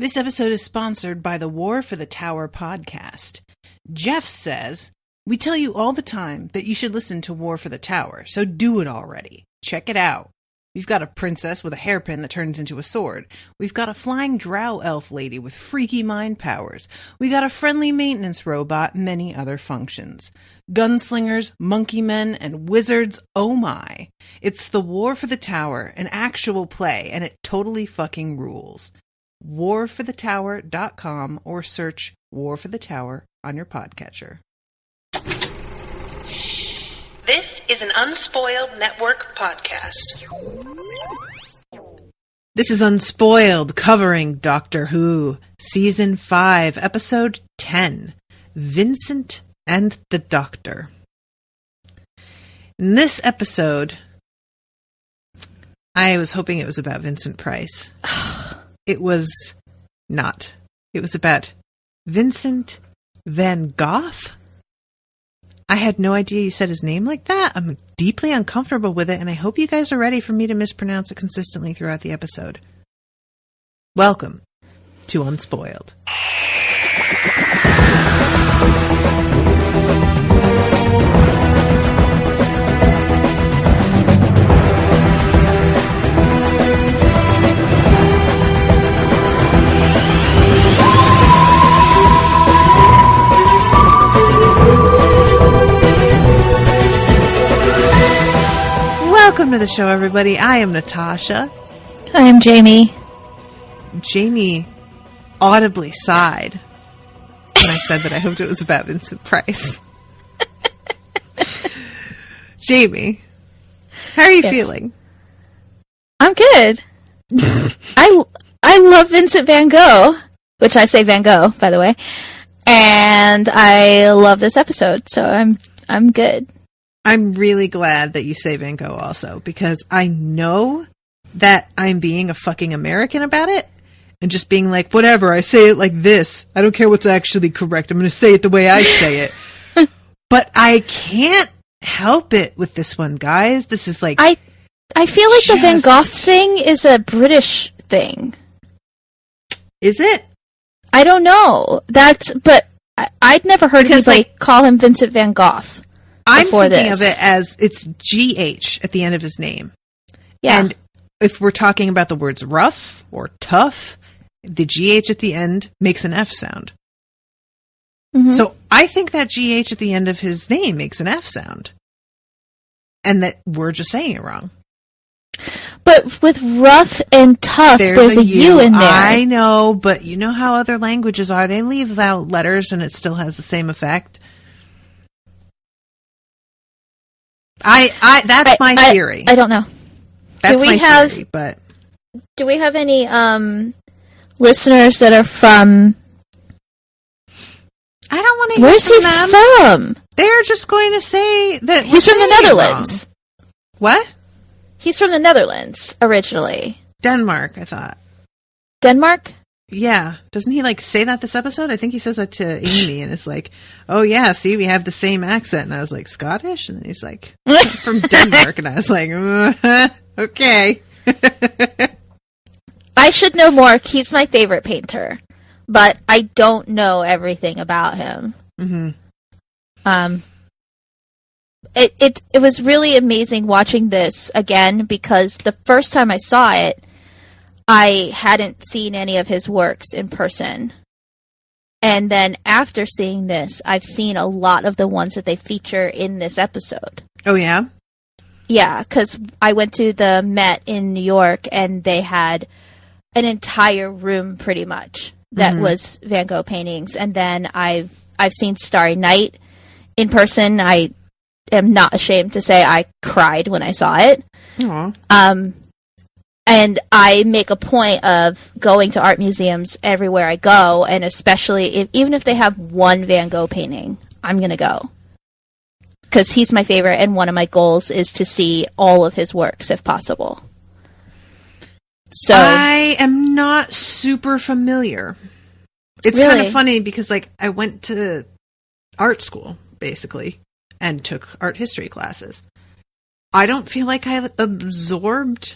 This episode is sponsored by the War for the Tower podcast. Jeff says, "We tell you all the time that you should listen to War for the Tower, so do it already. Check it out. We've got a princess with a hairpin that turns into a sword. We've got a flying drow elf lady with freaky mind powers. We got a friendly maintenance robot, many other functions. Gunslingers, monkey men, and wizards, oh my. It's the War for the Tower, an actual play, and it totally fucking rules. warforthetower.com or search War for the Tower on your podcatcher." This is an Unspoiled Network podcast. This is Unspoiled, covering Doctor Who, Season 5, Episode 10, Vincent and the Doctor. In this episode, I was hoping it was about Vincent Price. It was not. It was about Vincent Van Gogh? I had no idea you said his name like that. I'm deeply uncomfortable with it, and I hope you guys are ready for me to mispronounce it consistently throughout the episode. Welcome to Unspoiled. Welcome to the show, everybody. I am Natasha. I am Jamie. Jamie audibly sighed when I said that I hoped it was about Vincent Price. Jamie, how are you feeling? I'm good. I love Vincent Van Gogh, which I say Van Gogh, by the way, and I love this episode, so I'm good. I'm really glad that you say Van Gogh also, because I know that I'm being a fucking American about it and just being like, whatever, I say it like this. I don't care what's actually correct. I'm going to say it the way I say it. But I can't help it with this one, guys. This is like... I feel like the Van Gogh thing is a British thing. Is it? I don't know. But I'd never heard anybody call him Vincent Van Gogh. I'm thinking of it as it's GH at the end of his name. Yeah. And if we're talking about the words rough or tough, the GH at the end makes an F sound. Mm-hmm. So I think that GH at the end of his name makes an F sound. And that we're just saying it wrong. But with rough and tough, there's a U in there. I know, but you know how other languages are. They leave out letters and it still has the same effect. That's my theory. I don't know. That's my theory, but... Do we have any listeners that are from... I don't want to hear Where's from he them. from? They're just going to say that he's from the Netherlands. What? He's from the Netherlands, originally. Denmark, I thought. Denmark? Yeah. Doesn't he, say that this episode? I think he says that to Amy, and it's like, oh, yeah, see, we have the same accent. And I was like, Scottish? And then he's like, I'm from Denmark. And I was like, okay. I should know more. He's my favorite painter. But I don't know everything about him. Mm-hmm. It was really amazing watching this again, because the first time I saw it, I hadn't seen any of his works in person. And then after seeing this, I've seen a lot of the ones that they feature in this episode. Oh, yeah? Yeah, because I went to the Met in New York, and they had an entire room, pretty much, that was Van Gogh paintings. And then I've seen Starry Night in person. I am not ashamed to say I cried when I saw it. Aww. And I make a point of going to art museums everywhere I go, and especially even if they have one Van Gogh painting, I'm going to go. Because he's my favorite, and one of my goals is to see all of his works, if possible. So I am not super familiar. It's kind of funny because, I went to art school, basically, and took art history classes. I don't feel like I absorbed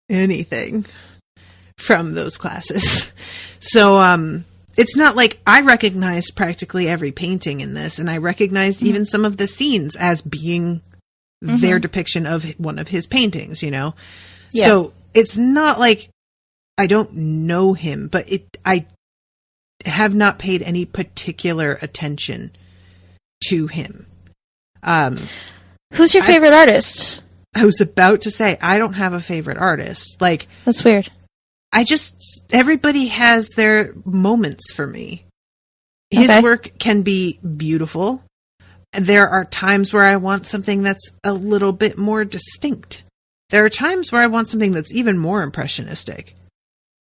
anything from those classes. So it's not like I recognized practically every painting in this, and I recognized even some of the scenes as being their depiction of one of his paintings, you know? Yeah. So it's not like I don't know him, but I have not paid any particular attention to him. Who's your favorite artist? I was about to say, I don't have a favorite artist. Like, that's weird. Everybody has their moments for me. His work can be beautiful. There are times where I want something that's a little bit more distinct. There are times where I want something that's even more impressionistic.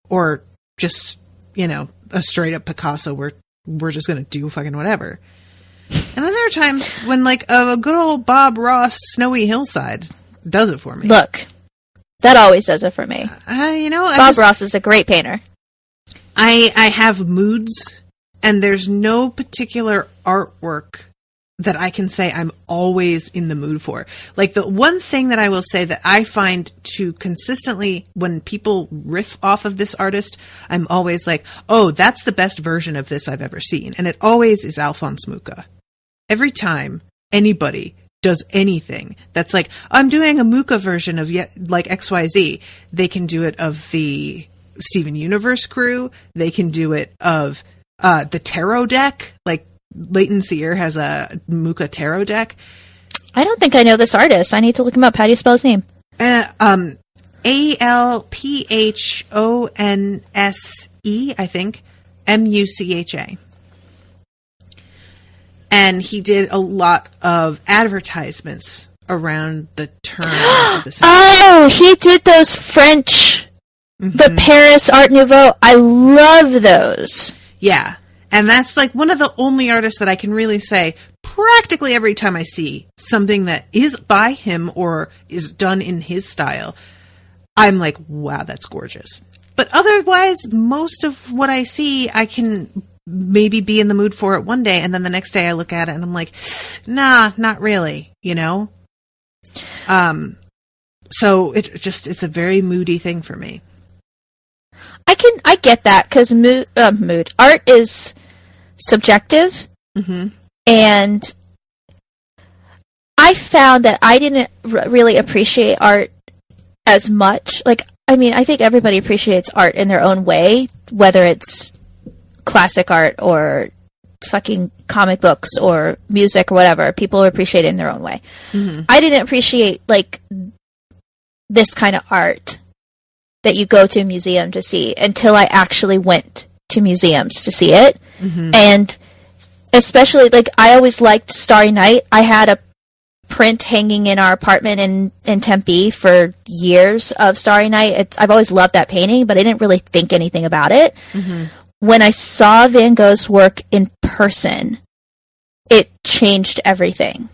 Or just, you know, a straight up Picasso where we're just going to do fucking whatever. And then there are times when, like, a good old Bob Ross Snowy Hillside does it for me. Look, that always does it for me. You know, Bob Ross is a great painter. I have moods, and there's no particular artwork that I can say I'm always in the mood for. Like, the one thing that I will say that I find to consistently, when people riff off of this artist, I'm always like, oh, that's the best version of this I've ever seen. And it always is Alphonse Mucha. Every time anybody does anything that's like, I'm doing a Mucha version of like XYZ, they can do it of the Steven Universe crew. They can do it of the tarot deck. Like, Leighton Sear has a Mucha tarot deck. I don't think I know this artist. I need to look him up. How do you spell his name? Alphonse, I think. Mucha. And he did a lot of advertisements around the turn of the century. Oh, he did those French, the Paris Art Nouveau. I love those. Yeah. And that's like one of the only artists that I can really say practically every time I see something that is by him or is done in his style, I'm like, wow, that's gorgeous. But otherwise, most of what I see, I can maybe be in the mood for it one day, and then the next day I look at it and I'm like, nah, not really, you know? So it's a very moody thing for me. I get that, because mood. Art is subjective, and I found that I didn't really appreciate art as much. Like, I mean, I think everybody appreciates art in their own way, whether it's classic art or fucking comic books or music or whatever. People appreciate it in their own way. I didn't appreciate, like, this kind of art that you go to a museum to see until I actually went to museums to see it. And especially, like, I always liked Starry Night. I had a print hanging in our apartment in Tempe for years of Starry Night. I've always loved that painting, but I didn't really think anything about it. When I saw Van Gogh's work in person, it changed everything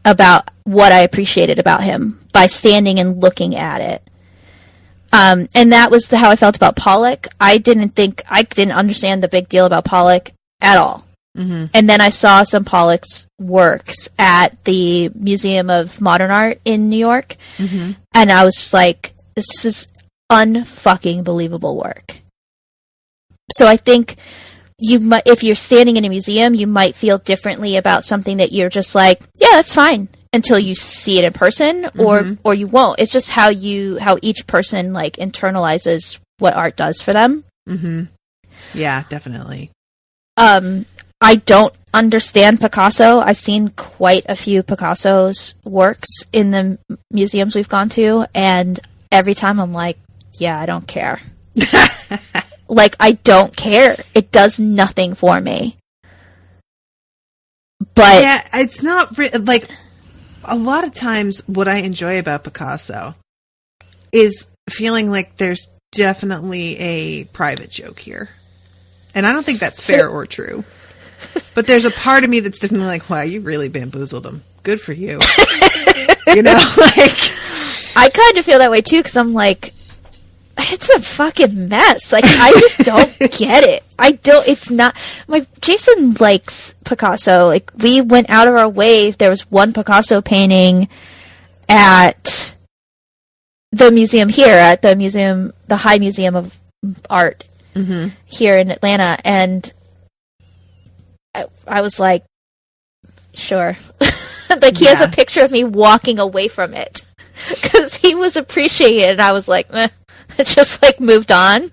about what I appreciated about him by standing and looking at it. And that was how I felt about Pollock. I didn't understand the big deal about Pollock at all. And then I saw some Pollock's works at the Museum of Modern Art in New York. And I was just like, this is unfucking believable work. So I think if you're standing in a museum, you might feel differently about something that you're just like, yeah, that's fine, until you see it in person, or you won't. It's just how each person, like, internalizes what art does for them. Yeah, definitely. I don't understand Picasso. I've seen quite a few Picasso's works in the museums we've gone to, and every time I'm like, yeah, I don't care. Like, I don't care. It does nothing for me. But yeah, it's not like, a lot of times what I enjoy about Picasso is feeling like there's definitely a private joke here. And I don't think that's fair or true. But there's a part of me that's definitely like, wow, you really bamboozled him. Good for you. You know, like, I kind of feel that way too, because I'm like, it's a fucking mess. Like, I just don't get it. It's not, Jason likes Picasso. Like, we went out of our way. There was one Picasso painting at the museum here, at the High Museum of art here in Atlanta, and I was like, sure. Like, he has a picture of me walking away from it because he was appreciating it, and I was like, meh. Just like moved on.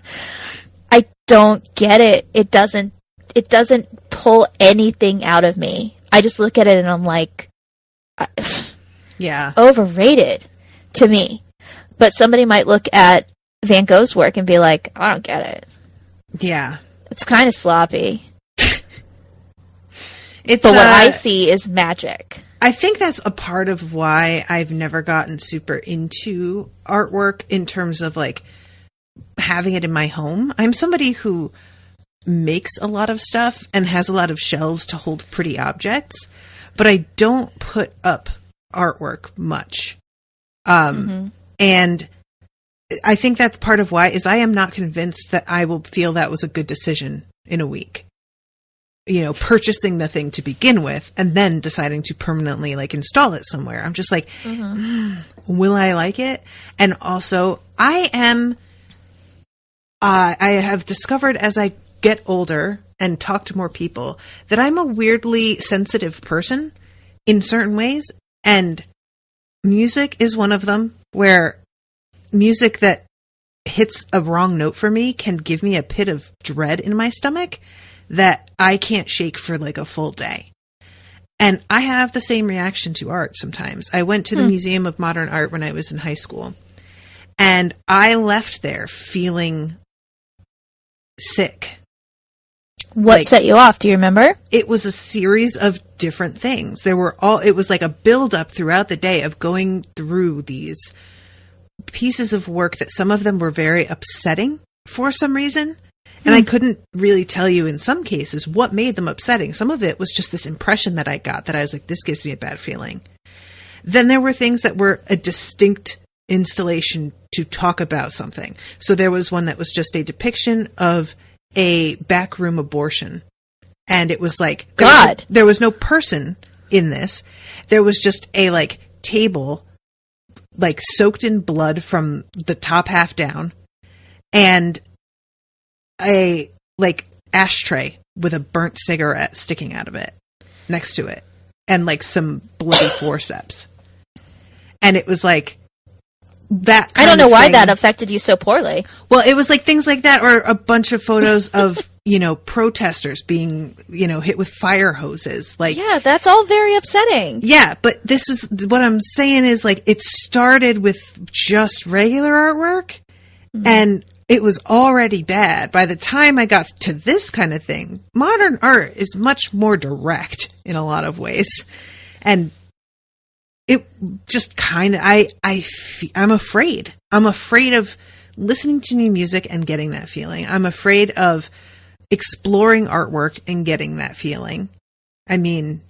I don't get it. It doesn't pull anything out of me. I just look at it and I'm like, overrated to me. But somebody might look at Van Gogh's work and be like, I don't get it. Yeah. It's kind of sloppy. But what I see is magic. I think that's a part of why I've never gotten super into artwork in terms of like having it in my home. I'm somebody who makes a lot of stuff and has a lot of shelves to hold pretty objects, but I don't put up artwork much. And I think that's part of why is I am not convinced that I will feel that was a good decision in a week. You know, purchasing the thing to begin with and then deciding to permanently like install it somewhere. I'm just like, will I like it? And also I have discovered as I get older and talk to more people that I'm a weirdly sensitive person in certain ways. And music is one of them, where music that hits a wrong note for me can give me a pit of dread in my stomach that I can't shake for like a full day. And I have the same reaction to art sometimes. I went to the Museum of Modern Art when I was in high school, and I left there feeling sick. What set you off? Do you remember? It was a series of different things. It was like a build up throughout the day of going through these pieces of work that some of them were very upsetting for some reason. And I couldn't really tell you in some cases what made them upsetting. Some of it was just this impression that I got that I was like, this gives me a bad feeling. Then there were things that were a distinct installation to talk about something. So there was one that was just a depiction of a backroom abortion. And it was like, there was no person in this. There was just a like table, like soaked in blood from the top half down, and a like ashtray with a burnt cigarette sticking out of it next to it, and like some bloody forceps. And it was like that. I don't know why that affected you so poorly. Well, it was like things like that, or a bunch of photos of, you know, protesters being, you know, hit with fire hoses. Like, yeah, that's all very upsetting. Yeah, but this was what I'm saying is like it started with just regular artwork, and it was already bad. By the time I got to this kind of thing, modern art is much more direct in a lot of ways. And it just kind of, I'm afraid. I'm afraid of listening to new music and getting that feeling. I'm afraid of exploring artwork and getting that feeling. I mean,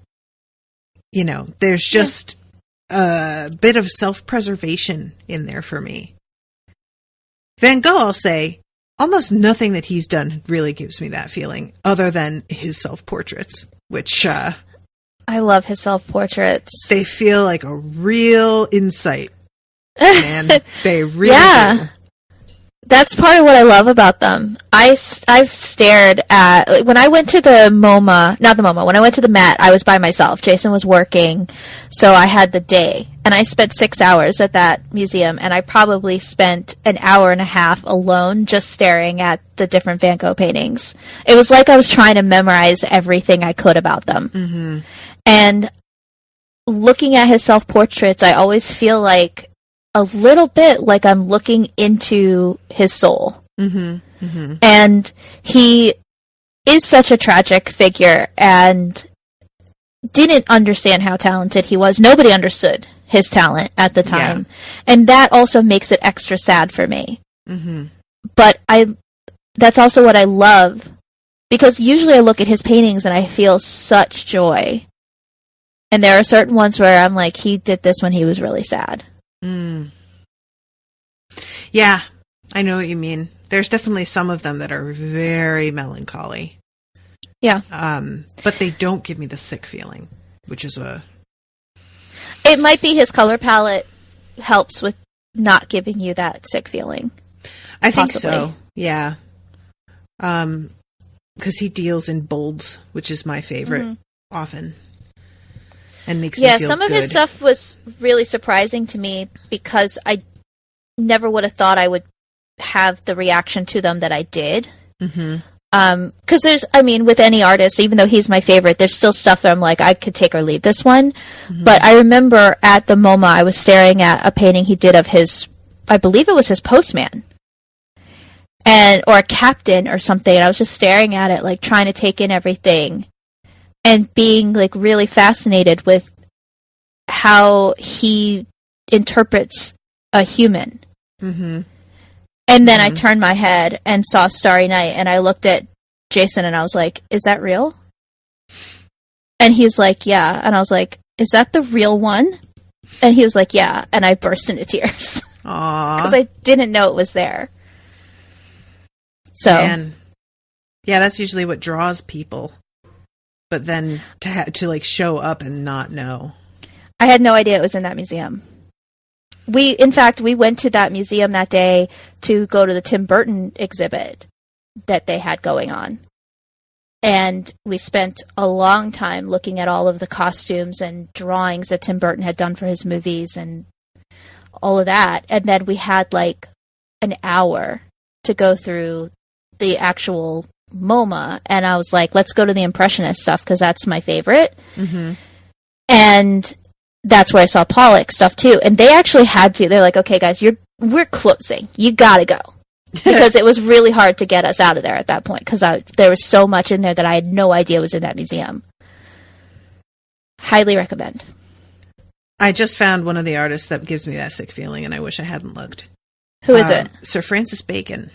you know, there's just a bit of self-preservation in there for me. Van Gogh, I'll say, almost nothing that he's done really gives me that feeling, other than his self-portraits, which I love his self-portraits. They feel like a real insight, man. They really do. That's part of what I love about them. I've stared at, like, when I went to the MoMA, not the MoMA, when I went to the Met, I was by myself. Jason was working, so I had the day. And I spent 6 hours at that museum, and I probably spent an hour and a half alone just staring at the different Van Gogh paintings. It was like I was trying to memorize everything I could about them. Mm-hmm. And looking at his self-portraits, I always feel like a little bit like I'm looking into his soul. Mm-hmm. Mm-hmm. And he is such a tragic figure and didn't understand how talented he was. Nobody understood his talent at the time. Yeah. And that also makes it extra sad for me. Mm-hmm. But that's also what I love, because usually I look at his paintings and I feel such joy. And there are certain ones where I'm like, he did this when he was really sad. Mm. Yeah, I know what you mean. There's definitely some of them that are very melancholy. Yeah. But they don't give me the sick feeling, which is It might be his color palette helps with not giving you that sick feeling. I think so. Yeah. Because he deals in bolds, which is my favorite often. And makes me feel some of good. his stuff was really surprising to me because I never would have thought I would have the reaction to them that I did. Because with any artist, even though he's my favorite, there's still stuff that I'm like, I could take or leave this one. But I remember at the MoMA, I was staring at a painting he did of his, I believe it was his postman. Or a captain or something. And I was just staring at it, like trying to take in everything. And being like really fascinated with how he interprets a human. And then I turned my head and saw Starry Night, and I looked at Jason and I was like, is that real? And he's like, yeah. And I was like, is that the real one? And he was like, yeah. And I burst into tears. Because I didn't know it was there. So, Man. Yeah, that's usually what draws people. But then to like show up and not know. I had no idea it was in that museum. We went to that museum that day to go to the Tim Burton exhibit that they had going on. And we spent a long time looking at all of the costumes and drawings that Tim Burton had done for his movies and all of that. And then we had like an hour to go through the actual MoMA. And I was like, let's go to the Impressionist stuff because that's my favorite. And that's where I saw Pollock stuff too. And they actually had to. They're like, okay, guys, we're closing. You gotta go. Because it was really hard to get us out of there at that point. Because there was so much in there that I had no idea was in that museum. Highly recommend. I just found one of the artists that gives me that sick feeling, and I wish I hadn't looked. Who is it? Sir Francis Bacon.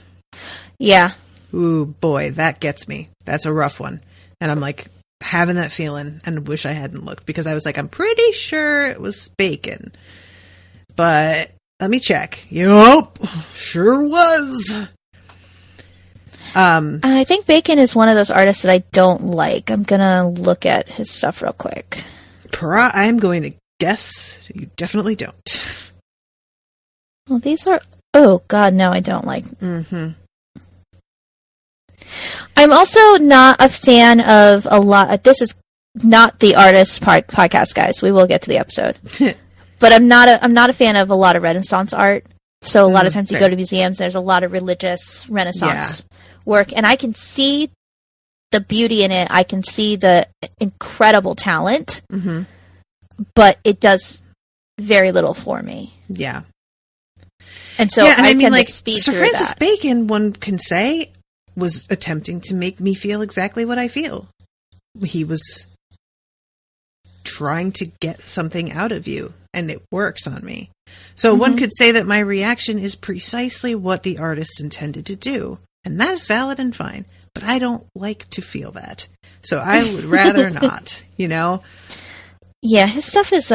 Yeah. Ooh, boy, that gets me. That's a rough one. And I'm like, having that feeling and wish I hadn't looked because I was like, I'm pretty sure it was Bacon. But let me check. Yup, sure was. I think Bacon is one of those artists that I don't like. I'm going to look at his stuff real quick. I'm going to guess you definitely don't. Well, these are... Oh, God, no, I don't like... I'm also not a fan of a lot. This is not the artist podcast, guys. We will get to the episode, but I'm not a fan of a lot of Renaissance art. So a lot of times you go to museums, there's a lot of religious Renaissance work, and I can see the beauty in it. I can see the incredible talent, but it does very little for me. Yeah, and so I tend to speed Sir through Francis that. Bacon, one can say, was attempting to make me feel exactly what I feel. He was trying to get something out of you, and it works on me. So one could say that my reaction is precisely what the artist intended to do, and that is valid and fine. But I don't like to feel that. So I would rather not, you know? Yeah, his stuff is...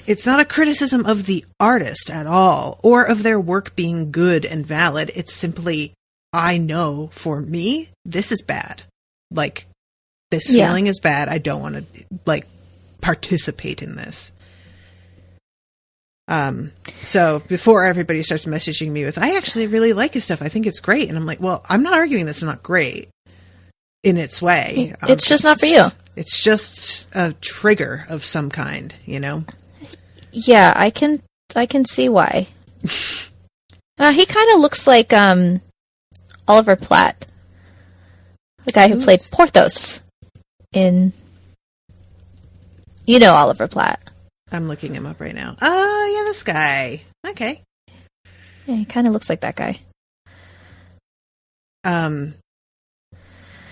It's not a criticism of the artist at all, or of their work being good and valid. It's simply... I know for me, this is bad. Like, this feeling is bad. I don't want to, like, participate in this. So before everybody starts messaging me with, I actually really like his stuff. I think it's great. And I'm like, well, I'm not arguing this is not great in its way. It's just not for you. It's just a trigger of some kind, you know? Yeah, I can see why. He kind of looks like, Oliver Platt, the guy who played Porthos in... You know Oliver Platt. I'm looking him up right now. Oh, yeah, this guy. Okay. Yeah, he kind of looks like that guy.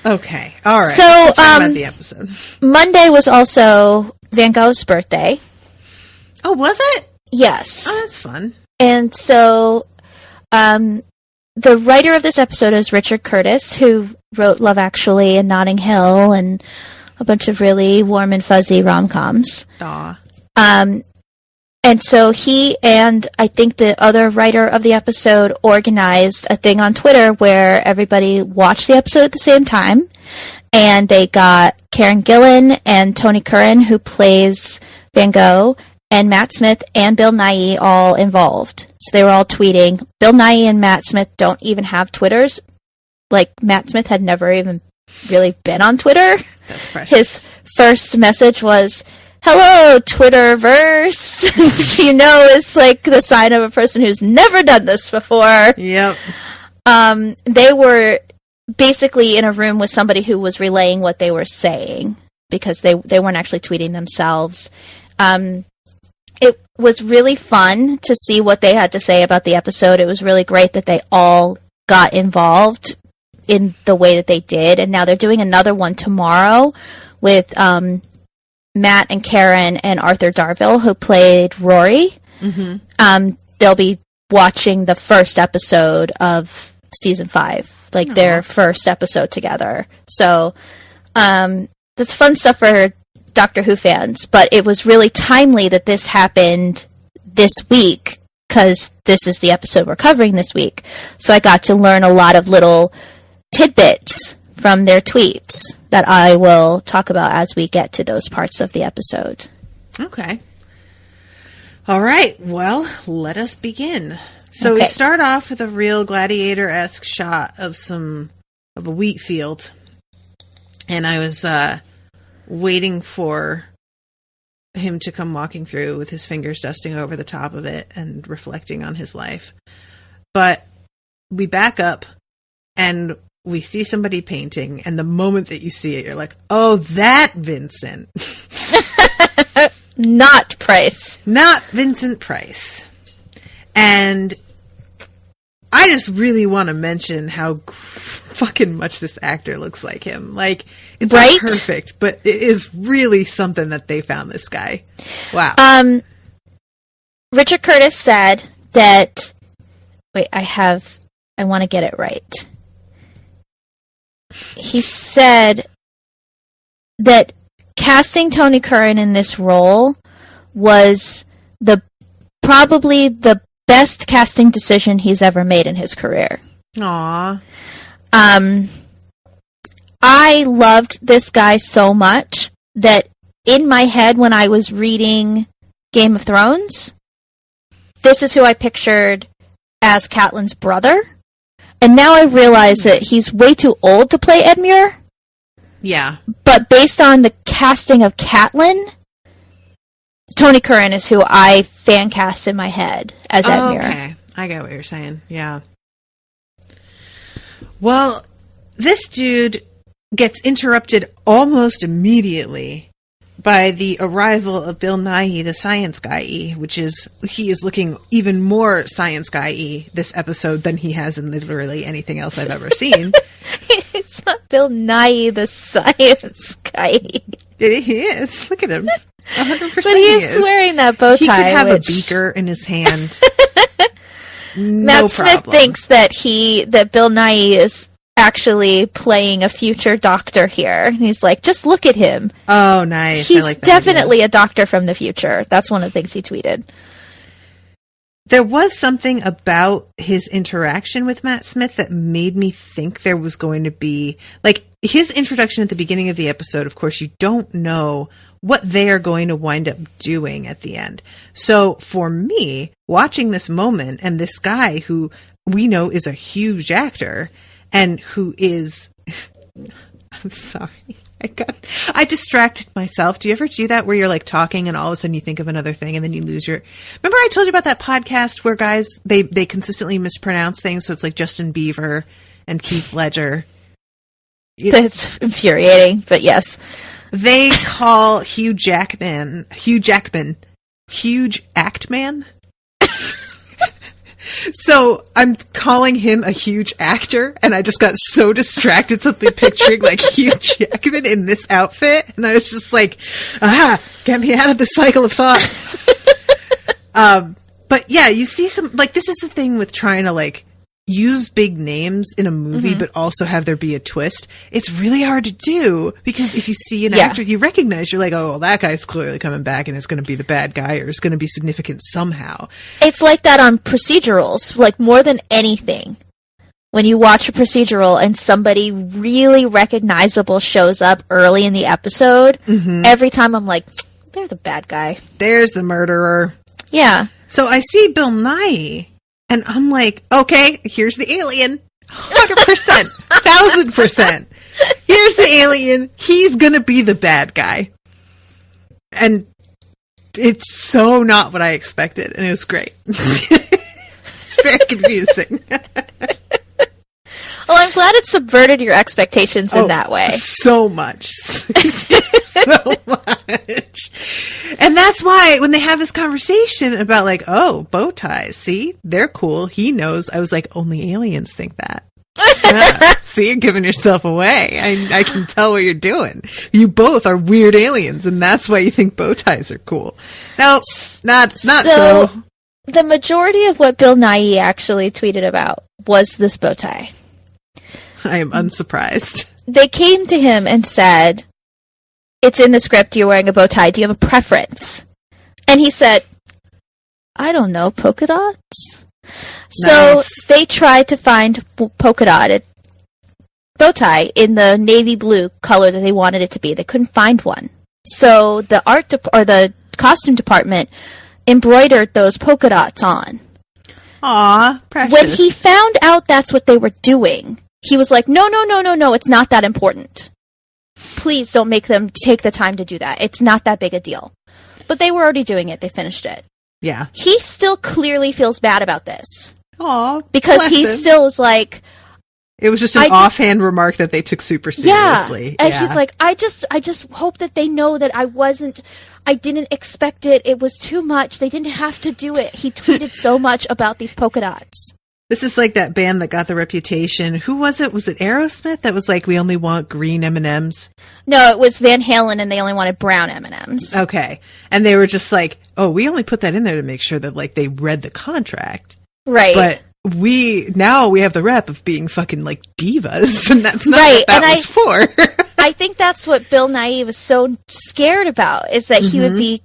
Okay. All right. So, about the episode. Monday was also Van Gogh's birthday. Oh, was it? Yes. Oh, that's fun. And so, the writer of this episode is Richard Curtis, who wrote Love Actually and Notting Hill and a bunch of really warm and fuzzy rom-coms. Aw. And so he and I think the other writer of the episode organized a thing on Twitter where everybody watched the episode at the same time. And they got Karen Gillan and Tony Curran, who plays Van Gogh, and Matt Smith and Bill Nighy all involved. So they were all tweeting. Bill Nighy and Matt Smith don't even have Twitters, like Matt Smith had never even really been on Twitter. That's precious. His first message was, "Hello, Twitterverse," which is like the sign of a person who's never done this before. Yep. They were basically in a room with somebody who was relaying what they were saying because they weren't actually tweeting themselves. It was really fun to see what they had to say about the episode. It was really great that they all got involved in the way that they did, and now they're doing another one tomorrow with Matt and Karen and Arthur Darvill, who played Rory. Mm-hmm. They'll be watching the first episode of season 5, like their first episode together. So that's fun stuff for Doctor Who fans, but it was really timely that this happened this week because this is the episode we're covering this week. So I got to learn a lot of little tidbits from their tweets that I will talk about as we get to those parts of the episode. Okay. All right. Well, let us begin. So we start off with a real gladiator-esque shot of a wheat field. And I was waiting for him to come walking through with his fingers dusting over the top of it and reflecting on his life. But we back up and we see somebody painting, and the moment that you see it, you're like, oh, that Vincent. Not Price. Not Vincent Price. And I just really want to mention how fucking much this actor looks like him. Like, it's not perfect, but it is really something that they found this guy. Wow. Richard Curtis said that... Wait, I want to get it right. He said that casting Tony Curran in this role was probably the best casting decision he's ever made in his career. Aww. I loved this guy so much that in my head when I was reading Game of Thrones, this is who I pictured as Catelyn's brother. And now I realize that he's way too old to play Edmure. Yeah. But based on the casting of Catelyn, Tony Curran is who I fan cast in my head as Edmure. Okay. I get what you're saying. Yeah. Well, this dude gets interrupted almost immediately by the arrival of Bill Nighy, the science guy, which is, he is looking even more science guy-y this episode than he has in literally anything else I've ever seen. It's not Bill Nighy, the science guy. He is. Look at him. 100% But he is wearing that bow tie. He could have a beaker in his hand. Matt Smith thinks that Bill Nighy is actually playing a future doctor here. And he's like, just look at him. Oh, nice. He's I like that definitely a doctor from the future. That's one of the things he tweeted. There was something about his interaction with Matt Smith that made me think there was going to be, like, his introduction at the beginning of the episode. Of course, you don't know what they are going to wind up doing at the end. So for me, watching this moment and this guy who we know is a huge actor and who is, I'm sorry, I distracted myself. Do you ever do that where you're like talking and all of a sudden you think of another thing and then you lose your... Remember I told you about that podcast where guys, they consistently mispronounce things. So it's like Justin Bieber and Keith Ledger. That's infuriating, but yes. They call Hugh Jackman, Huge Act Man. So I'm calling him a huge actor, and I just got so distracted suddenly picturing like Hugh Jackman in this outfit, and I was just like, get me out of the cycle of thought. But yeah, you see some, like, this is the thing with trying to like use big names in a movie, but also have there be a twist. It's really hard to do because if you see an actor you recognize, you're like, oh, well, that guy's clearly coming back and is going to be the bad guy or is going to be significant somehow. It's like that on procedurals, like more than anything. When you watch a procedural and somebody really recognizable shows up early in the episode, every time I'm like, they're the bad guy. There's the murderer. Yeah. So I see Bill Nighy. And I'm like, okay, here's the alien. 100%. 1,000%. Here's the alien. He's gonna be the bad guy. And it's so not what I expected, and it was great. It's very confusing. Well, I'm glad it subverted your expectations in that way. So much. So much. And that's why when they have this conversation about like, oh, bow ties, see, they're cool. He knows. I was like, only aliens think that. Yeah. See, you're giving yourself away. I can tell what you're doing. You both are weird aliens, and that's why you think bow ties are cool. No, not so. The majority of what Bill Nye actually tweeted about was this bow tie. I am unsurprised. They came to him and said, it's in the script, you're wearing a bow tie. Do you have a preference? And he said, I don't know, polka dots? So they tried to find polka dotted bow tie in the navy blue color that they wanted it to be. They couldn't find one. So the the costume department embroidered those polka dots on. Aw, precious. When he found out that's what they were doing, he was like, no, it's not that important. Please don't make them take the time to do that. It's not that big a deal. But they were already doing it. They finished it. Yeah. He still clearly feels bad about this. Aw, because he still was like... It was just an offhand remark that they took super seriously. Yeah. And he's like, I just hope that they know that I didn't expect it. It was too much. They didn't have to do it. He tweeted so much about these polka dots. This is like that band that got the reputation. Who was it? Was it Aerosmith that was like, we only want green M&Ms? No, it was Van Halen, and they only wanted brown M&Ms. Okay. And they were just like, oh, we only put that in there to make sure that like they read the contract. Right. But we have the rep of being fucking like divas, and that's not what that was for. I think that's what Bill Nye was so scared about, is that he would be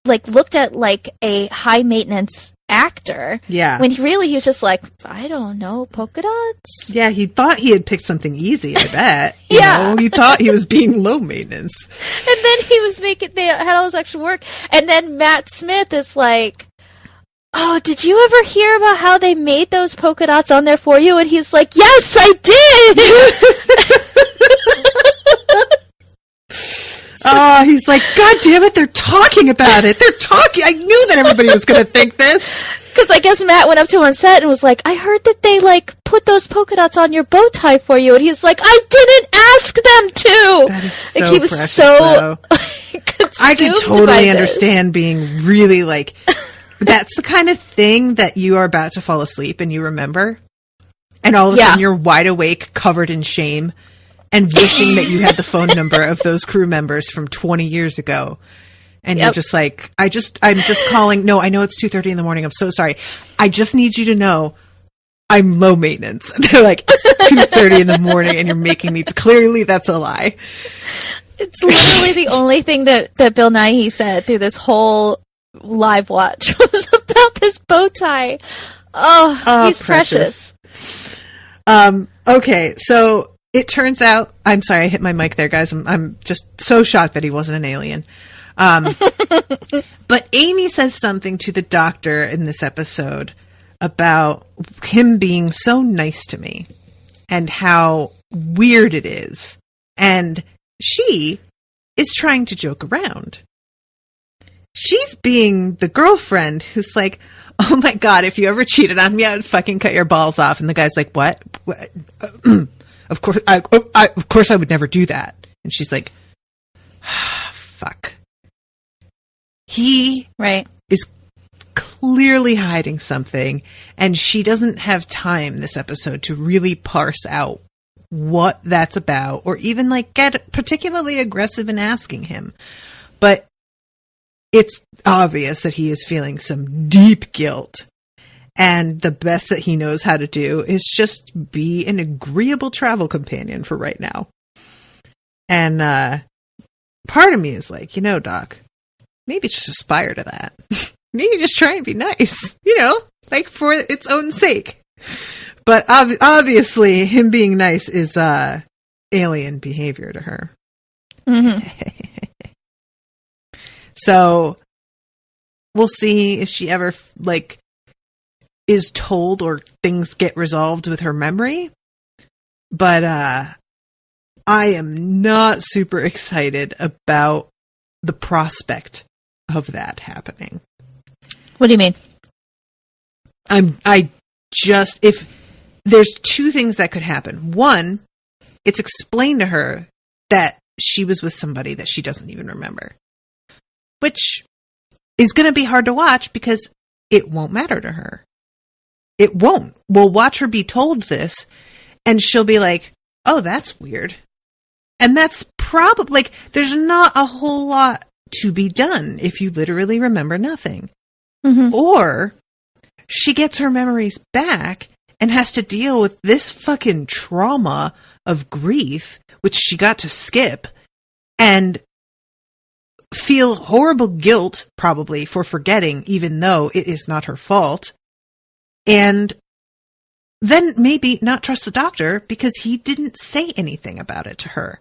like looked at like a high maintenance actor. Yeah. When he was just like, I don't know, polka dots? Yeah, he thought he had picked something easy, I bet. Yeah. He thought he was being low maintenance. And then he was they had all this extra work. And then Matt Smith is like, oh, did you ever hear about how they made those polka dots on there for you? And he's like, yes, I did! He's like, God damn it, they're talking about it. They're talking. I knew that everybody was going to think this. Because I guess Matt went up to him on set and was like, I heard that they, like, put those polka dots on your bow tie for you. And he's like, I didn't ask them to! That is so like, he was precious, so I can totally understand being really, like, that's the kind of thing that you are about to fall asleep and you remember. And all of a sudden you're wide awake, covered in shame, and wishing that you had the phone number of those crew members from 20 years ago. And you're just like, I'm just calling. No, I know it's 2:30 in the morning. I'm so sorry. I just need you to know I'm low maintenance. And they're like, it's 2:30 in the morning and you're making me, clearly that's a lie. It's literally the only thing that Bill Nye said through this whole live watch was about this bow tie. Oh, he's precious. Okay, so it turns out, I'm sorry, I hit my mic there, guys. I'm just so shocked that he wasn't an alien. But Amy says something to the doctor in this episode about him being so nice to me and how weird it is. And she is trying to joke around. She's being the girlfriend who's like, oh my God, if you ever cheated on me, I would fucking cut your balls off. And the guy's like, what? Of course I would never do that. And she's like, fuck. He is clearly hiding something, and she doesn't have time this episode to really parse out what that's about, or even like get particularly aggressive in asking him. But it's obvious that he is feeling some deep guilt. And the best that he knows how to do is just be an agreeable travel companion for right now. And part of me is like, Doc, maybe just aspire to that. Maybe just try and be nice, like for its own sake. But obviously, him being nice is alien behavior to her. Mm-hmm. So we'll see if she ever is told or things get resolved with her memory. But I am not super excited about the prospect of that happening. What do you mean? If there's two things that could happen. One, it's explained to her that she was with somebody that she doesn't even remember, which is going to be hard to watch because it won't matter to her. It won't. We'll watch her be told this and she'll be like, oh, that's weird. And that's probably, like, there's not a whole lot to be done if you literally remember nothing. Mm-hmm. Or she gets her memories back and has to deal with this fucking trauma of grief, which she got to skip, and feel horrible guilt, probably, for forgetting, even though it is not her fault. And then maybe not trust the doctor because he didn't say anything about it to her.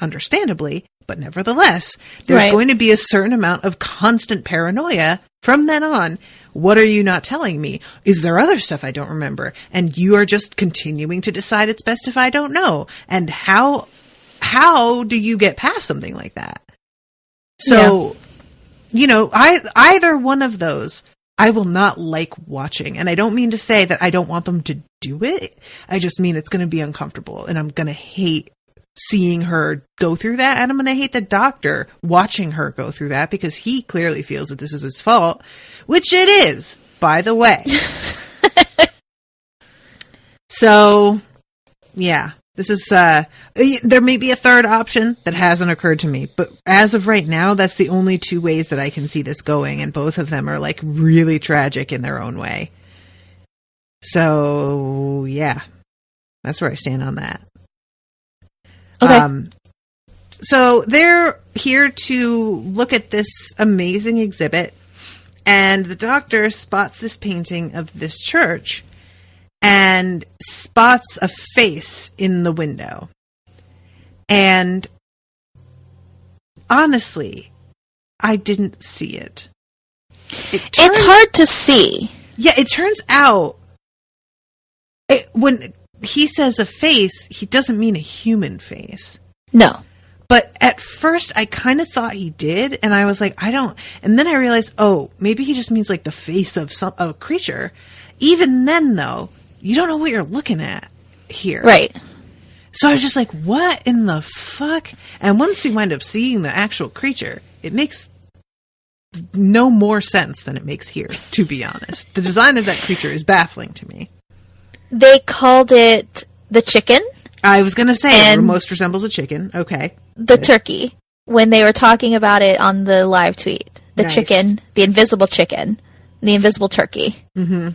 Understandably, but nevertheless, there's going to be a certain amount of constant paranoia from then on. What are you not telling me? Is there other stuff I don't remember? And you are just continuing to decide it's best if I don't know. And how do you get past something like that? So, you know, either one of those I will not like watching. And I don't mean to say that I don't want them to do it. I just mean it's going to be uncomfortable and I'm going to hate seeing her go through that. And I'm going to hate the doctor watching her go through that because he clearly feels that this is his fault, which it is, by the way. So, yeah, this is, there may be a third option that hasn't occurred to me, but as of right now, that's the only two ways that I can see this going. And both of them are like really tragic in their own way. So, yeah, that's where I stand on that. Okay. So they're here to look at this amazing exhibit, and the doctor spots this painting of this church and spots a face in the window. And honestly, I didn't see it. It's hard to see. Yeah, it turns out when he says a face, he doesn't mean a human face. No. But at first, I kind of thought he did, and I was like, I don't... And then I realized, oh, maybe he just means like the face of a creature. Even then, though, you don't know what you're looking at here. Right. So I was just like, what in the fuck? And once we wind up seeing the actual creature, it makes no more sense than it makes here, to be honest. The design of that creature is baffling to me. They called it the chicken. I was going to say it most resembles a chicken. Okay. The turkey. When they were talking about it on the live tweet. The chicken, the invisible chicken, the invisible turkey. Mm-hmm.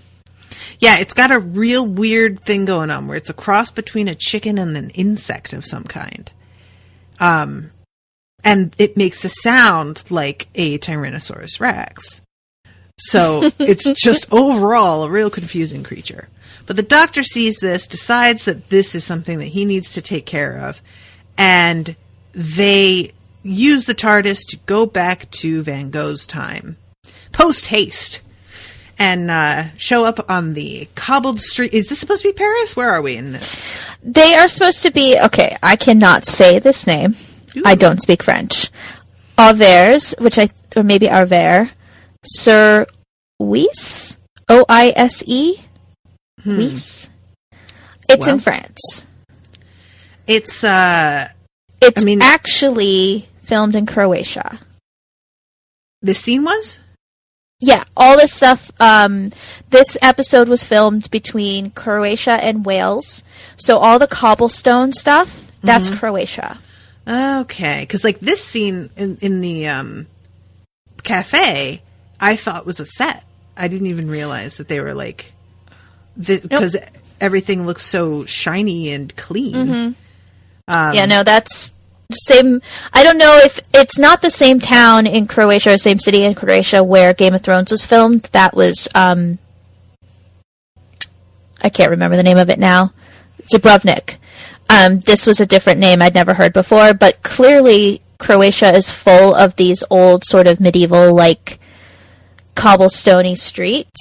Yeah, it's got a real weird thing going on where it's a cross between a chicken and an insect of some kind. And it makes a sound like a Tyrannosaurus Rex. So it's just overall a real confusing creature. But the doctor sees this, decides that this is something that he needs to take care of, and they use the TARDIS to go back to Van Gogh's time, post-haste, and show up on the cobbled street. Is this supposed to be Paris? Where are we in this? They are supposed to be, okay, I cannot say this name. Ooh. I don't speak French. Auvers, or maybe Arvers, Sur Oise, O-I-S-E. It's in France. It's actually filmed in Croatia. This scene was? Yeah, all this stuff. This episode was filmed between Croatia and Wales. So all the cobblestone stuff, that's Croatia. Okay, because like this scene in the cafe, I thought was a set. I didn't even realize that they were like... Because everything looks so shiny and clean. Mm-hmm. Yeah, no, that's same. I don't know if it's not the same town in Croatia or same city in Croatia where Game of Thrones was filmed. That was, I can't remember the name of it now. Dubrovnik. This was a different name I'd never heard before, but clearly Croatia is full of these old sort of medieval, like, cobblestone-y streets,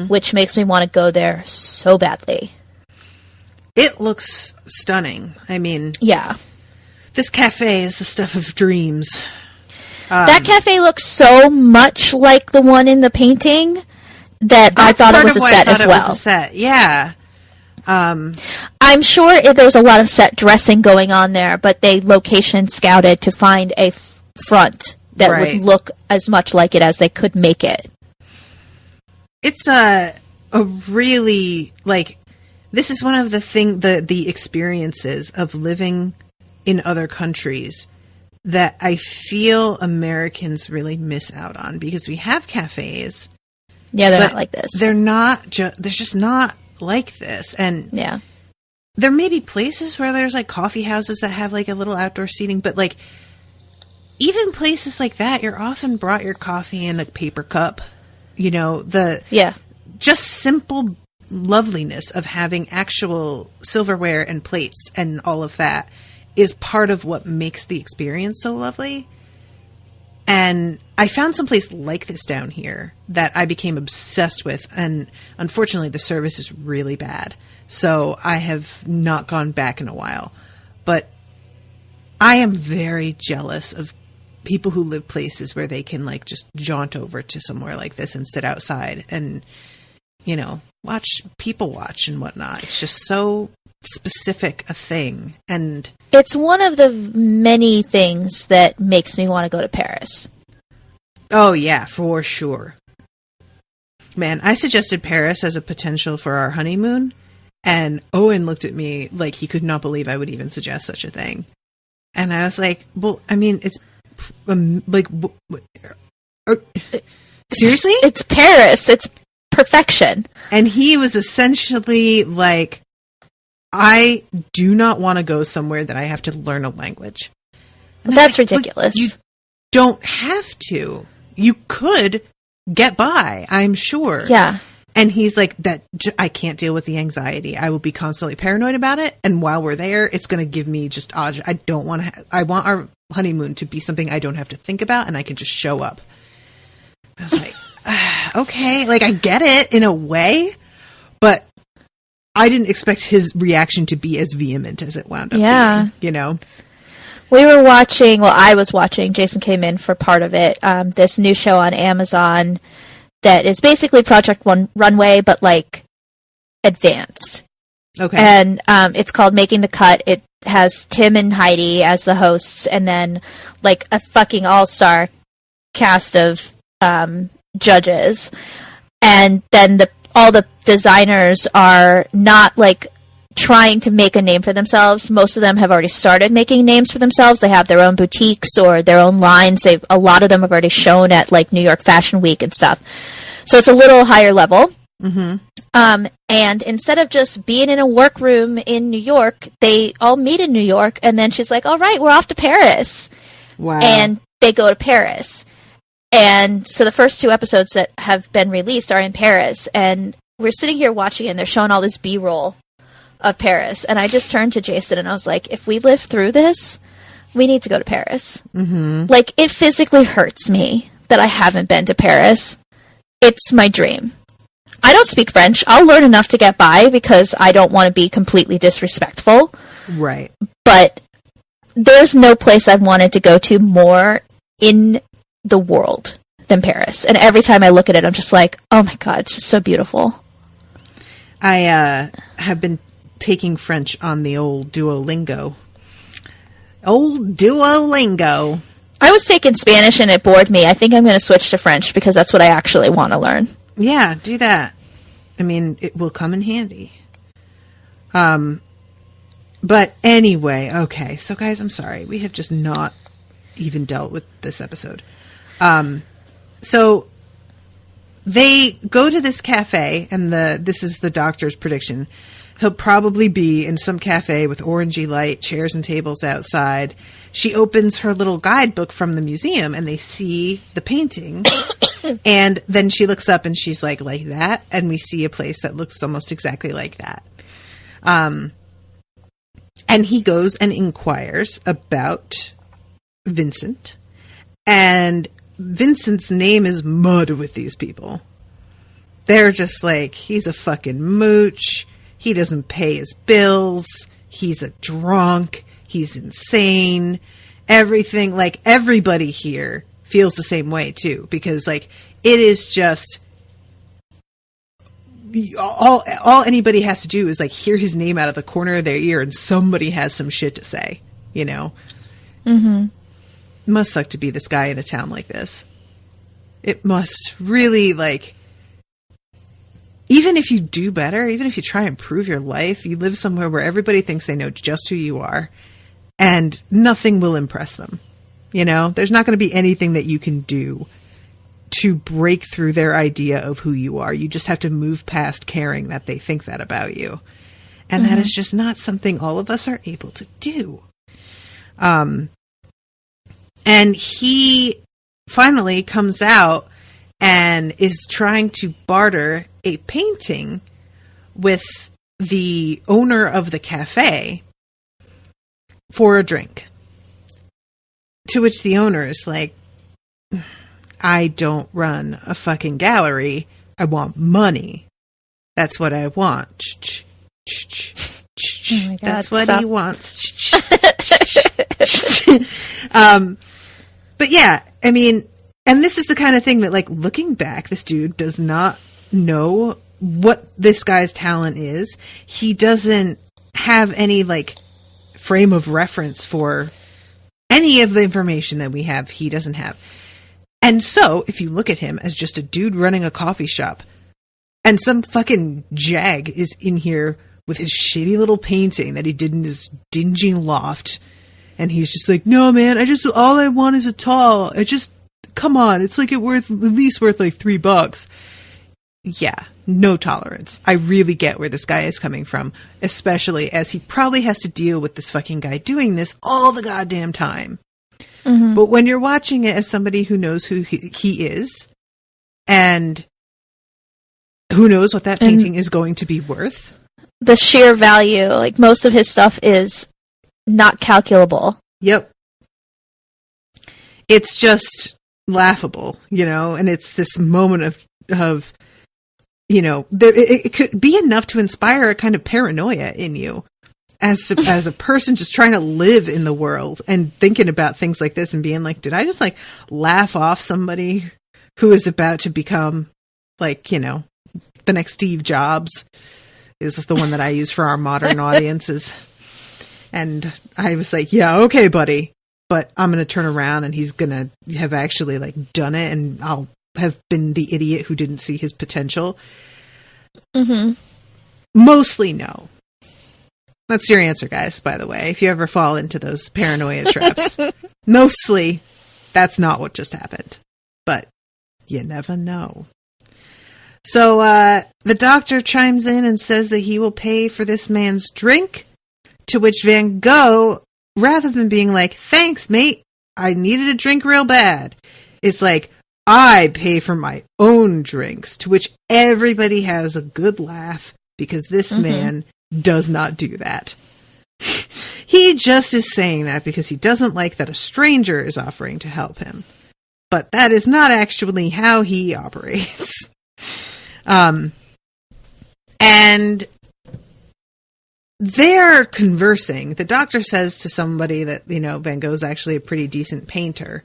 which makes me want to go there so badly. It looks stunning. I mean, yeah, this cafe is the stuff of dreams. That cafe looks so much like the one in the painting that I thought it was a set as well. It was a set. Yeah. I'm sure there was a lot of set dressing going on there, but they location scouted to find a front that would look as much like it as they could make it. It's a really, like, this is one of the experiences of living in other countries that I feel Americans really miss out on, because we have cafes. Yeah, they're not like this. They're just not like this. And yeah, there may be places where there's like coffee houses that have like a little outdoor seating, but like even places like that, you're often brought your coffee in a paper cup. You know, just simple loveliness of having actual silverware and plates and all of that is part of what makes the experience so lovely. And I found some place like this down here that I became obsessed with. And unfortunately, the service is really bad. So I have not gone back in a while. But I am very jealous of people who live places where they can like just jaunt over to somewhere like this and sit outside and, you know, watch and whatnot. It's just so specific a thing. And it's one of the many things that makes me want to go to Paris. Oh yeah, for sure. Man, I suggested Paris as a potential for our honeymoon, and Owen looked at me like he could not believe I would even suggest such a thing. And I was like, well, I mean, it's like, seriously? It's Paris. It's perfection. And he was essentially like, I do not want to go somewhere that I have to learn a language. And that's ridiculous. You don't have to. You could get by, I'm sure. Yeah. And he's like, I can't deal with the anxiety. I will be constantly paranoid about it. And while we're there, it's going to give me just I don't want to. I want our honeymoon to be something I don't have to think about, and I can just show up. I was like, okay, like I get it in a way, but I didn't expect his reaction to be as vehement as it wound up being, you know? We were watching, I was watching, Jason came in for part of it, this new show on Amazon that is basically Project Runway, but like advanced. Okay. And it's called Making the Cut. It has Tim and Heidi as the hosts, and then like a fucking all-star cast of judges. And then all the designers are not like trying to make a name for themselves. Most of them have already started making names for themselves. They have their own boutiques or their own lines. A lot of them have already shown at like New York Fashion Week and stuff. So it's a little higher level. Mm-hmm. And instead of just being in a workroom in New York, they all meet in New York. And then she's like, all right, we're off to Paris. Wow. And they go to Paris. And so the first 2 episodes that have been released are in Paris. And we're sitting here watching it, and they're showing all this B-roll of Paris. And I just turned to Jason and I was like, if we live through this, we need to go to Paris. Mm-hmm. Like, it physically hurts me that I haven't been to Paris. It's my dream. I don't speak French. I'll learn enough to get by because I don't want to be completely disrespectful. Right. But there's no place I've wanted to go to more in the world than Paris. And every time I look at it, I'm just like, oh my God, it's just so beautiful. I have been taking French on the old Duolingo. I was taking Spanish and it bored me. I think I'm going to switch to French because that's what I actually want to learn. Yeah, do that. I mean, it will come in handy. But anyway, okay. So guys, I'm sorry. We have just not even dealt with this episode. So they go to this cafe, and this is the doctor's prediction. He'll probably be in some cafe with orangey light, chairs and tables outside. She opens her little guidebook from the museum, and they see the painting. And then she looks up, and she's like that. And we see a place that looks almost exactly like that. And he goes and inquires about Vincent. And Vincent's name is mud with these people. They're just like, he's a fucking mooch. He doesn't pay his bills. He's a drunk. He's insane. Everything, like, everybody here feels the same way, too. Because, like, it is just... All anybody has to do is, like, hear his name out of the corner of their ear and somebody has some shit to say, you know? Mm-hmm. It must suck to be this guy in a town like this. It must really, like... Even if you do better, even if you try and improve your life, you live somewhere where everybody thinks they know just who you are, and nothing will impress them. You know, there's not going to be anything that you can do to break through their idea of who you are. You just have to move past caring that they think that about you. And that is just not something all of us are able to do. And he finally comes out and is trying to barter a painting with the owner of the cafe for a drink. To which the owner is like, I don't run a fucking gallery. I want money. That's what I want. Oh my God, that's what stop. he wants. But yeah, I mean, and this is the kind of thing that, like, looking back, this dude does not know what this guy's talent is. He doesn't have any, like, frame of reference for any of the information that we have. He doesn't have. And so, if you look at him as just a dude running a coffee shop, and some fucking jag is in here with his shitty little painting that he did in his dingy loft, and he's just like, no, man, all I want is a tall. Come on, it's like at least worth like $3. Yeah, no tolerance. I really get where this guy is coming from, especially as he probably has to deal with this fucking guy doing this all the goddamn time. Mm-hmm. But when you're watching it as somebody who knows who he is, and who knows what that painting is going to be worth, the sheer value, like, most of his stuff is not calculable. Yep. It's just laughable, you know, and it's this moment of you know, it could be enough to inspire a kind of paranoia in you as a person just trying to live in the world and thinking about things like this and being like, did I just, like, laugh off somebody who is about to become, like, you know, the next Steve Jobs is the one that I use for our modern audiences. And I was like, yeah, okay, buddy. But I'm going to turn around and he's going to have actually, like, done it, and I'll have been the idiot who didn't see his potential. Mm-hmm. Mostly no. That's your answer, guys, by the way, if you ever fall into those paranoia traps. Mostly, that's not what just happened. But you never know. So the doctor chimes in and says that he will pay for this man's drink, to which Van Gogh, rather than being like, thanks, mate, I needed a drink real bad, it's like, I pay for my own drinks, to which everybody has a good laugh, because this man does not do that. He just is saying that because he doesn't like that a stranger is offering to help him. But that is not actually how he operates. And they're conversing. The doctor says to somebody that, you know, Van Gogh's actually a pretty decent painter.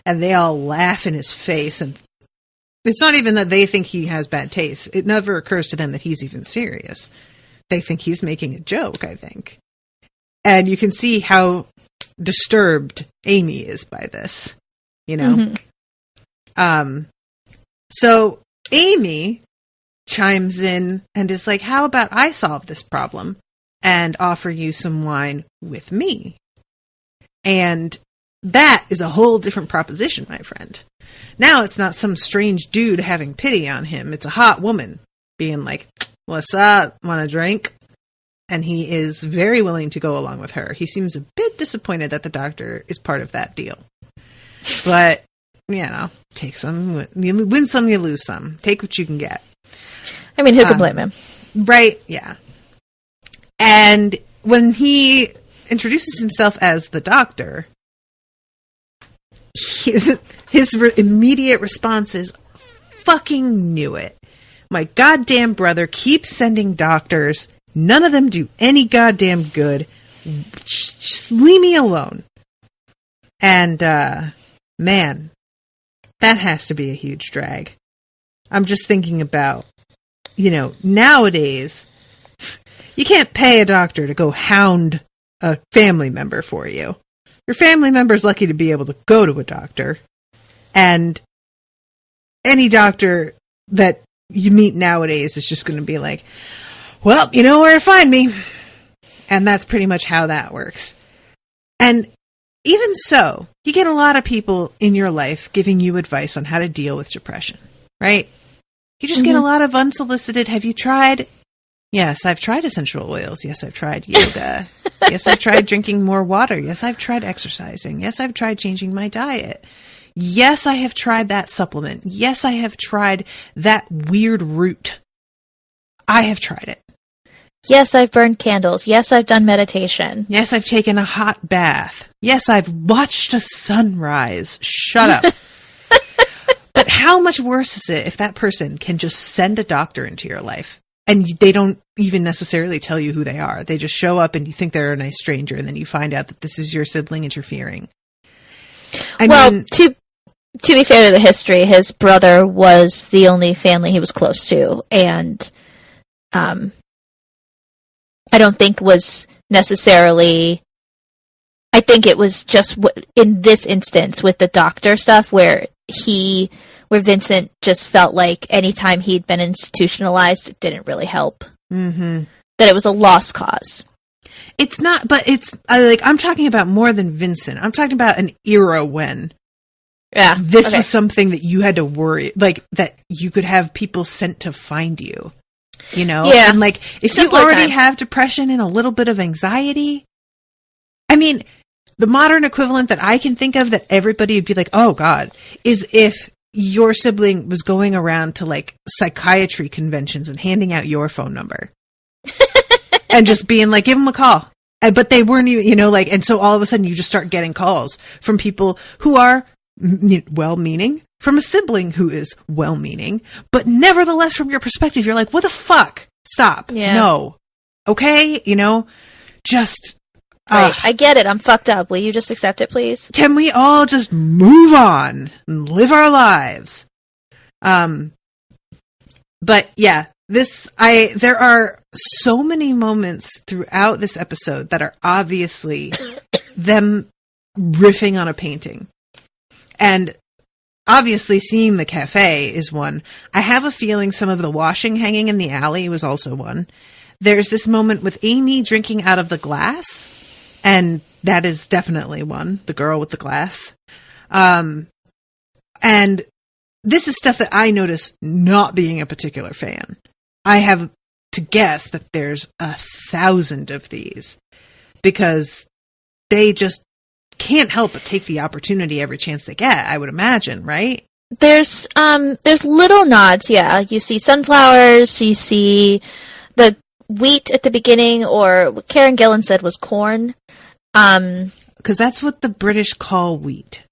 And they all laugh in his face. And it's not even that they think he has bad taste. It never occurs to them that he's even serious. They think he's making a joke, I think. And you can see how disturbed Amy is by this, you know? Mm-hmm. So Amy chimes in and is like, how about I solve this problem and offer you some wine with me? And that is a whole different proposition, my friend. Now it's not some strange dude having pity on him. It's a hot woman being like, what's up? Want a drink? And he is very willing to go along with her. He seems a bit disappointed that the doctor is part of that deal. But, you know, take some, you win some, you lose some. Take what you can get. I mean, who could blame him? Right, yeah. And when he introduces himself as the doctor, his immediate response is, fucking knew it. My goddamn brother keeps sending doctors. None of them do any goddamn good. Just leave me alone. And, man, that has to be a huge drag. I'm just thinking about, nowadays, you can't pay a doctor to go hound a family member for you. Your family member's lucky to be able to go to a doctor. And any doctor that you meet nowadays is just going to be like, well, you know where to find me. And that's pretty much how that works. And even so, you get a lot of people in your life giving you advice on how to deal with depression, right? You just get a lot of unsolicited, have you tried? Yes, I've tried essential oils. Yes, I've tried yoga. Yes, I've tried drinking more water. Yes, I've tried exercising. Yes, I've tried changing my diet. Yes, I have tried that supplement. Yes, I have tried that weird root. I have tried it. Yes, I've burned candles. Yes, I've done meditation. Yes, I've taken a hot bath. Yes, I've watched a sunrise. Shut up. But how much worse is it if that person can just send a doctor into your life and they don't even necessarily tell you who they are? They just show up and you think they're a nice stranger, and then you find out that this is your sibling interfering. I mean, to be fair to the history, his brother was the only family he was close to, and I don't think was necessarily... I think it was just in this instance with the doctor stuff where Vincent just felt like anytime he'd been institutionalized, it didn't really help. Mm-hmm. That it was a lost cause. It's not, but I'm talking about more than Vincent. I'm talking about an era when this was something that you had to worry, like that you could have people sent to find you, Yeah. And like, if you already have depression and a little bit of anxiety, I mean, the modern equivalent that I can think of that everybody would be like, oh God, is if your sibling was going around to like psychiatry conventions and handing out your phone number and just being like, give them a call. But they weren't even, and so all of a sudden you just start getting calls from people who are well-meaning, from a sibling who is well-meaning, but nevertheless from your perspective, you're like, what the fuck? Stop. Yeah. No. Okay. Just... Right. I get it. I'm fucked up. Will you just accept it, please? Can we all just move on and live our lives? But yeah, there are so many moments throughout this episode that are obviously them riffing on a painting. And obviously seeing the cafe is one. I have a feeling some of the washing hanging in the alley was also one. There's this moment with Amy drinking out of the glass. And that is definitely one, the girl with the glass. And this is stuff that I notice not being a particular fan. I have to guess that there's 1,000 of these because they just can't help but take the opportunity every chance they get, I would imagine, right? There's little nods, yeah. You see sunflowers, you see the wheat at the beginning, or what Karen Gillan said was corn. Because that's what the British call wheat.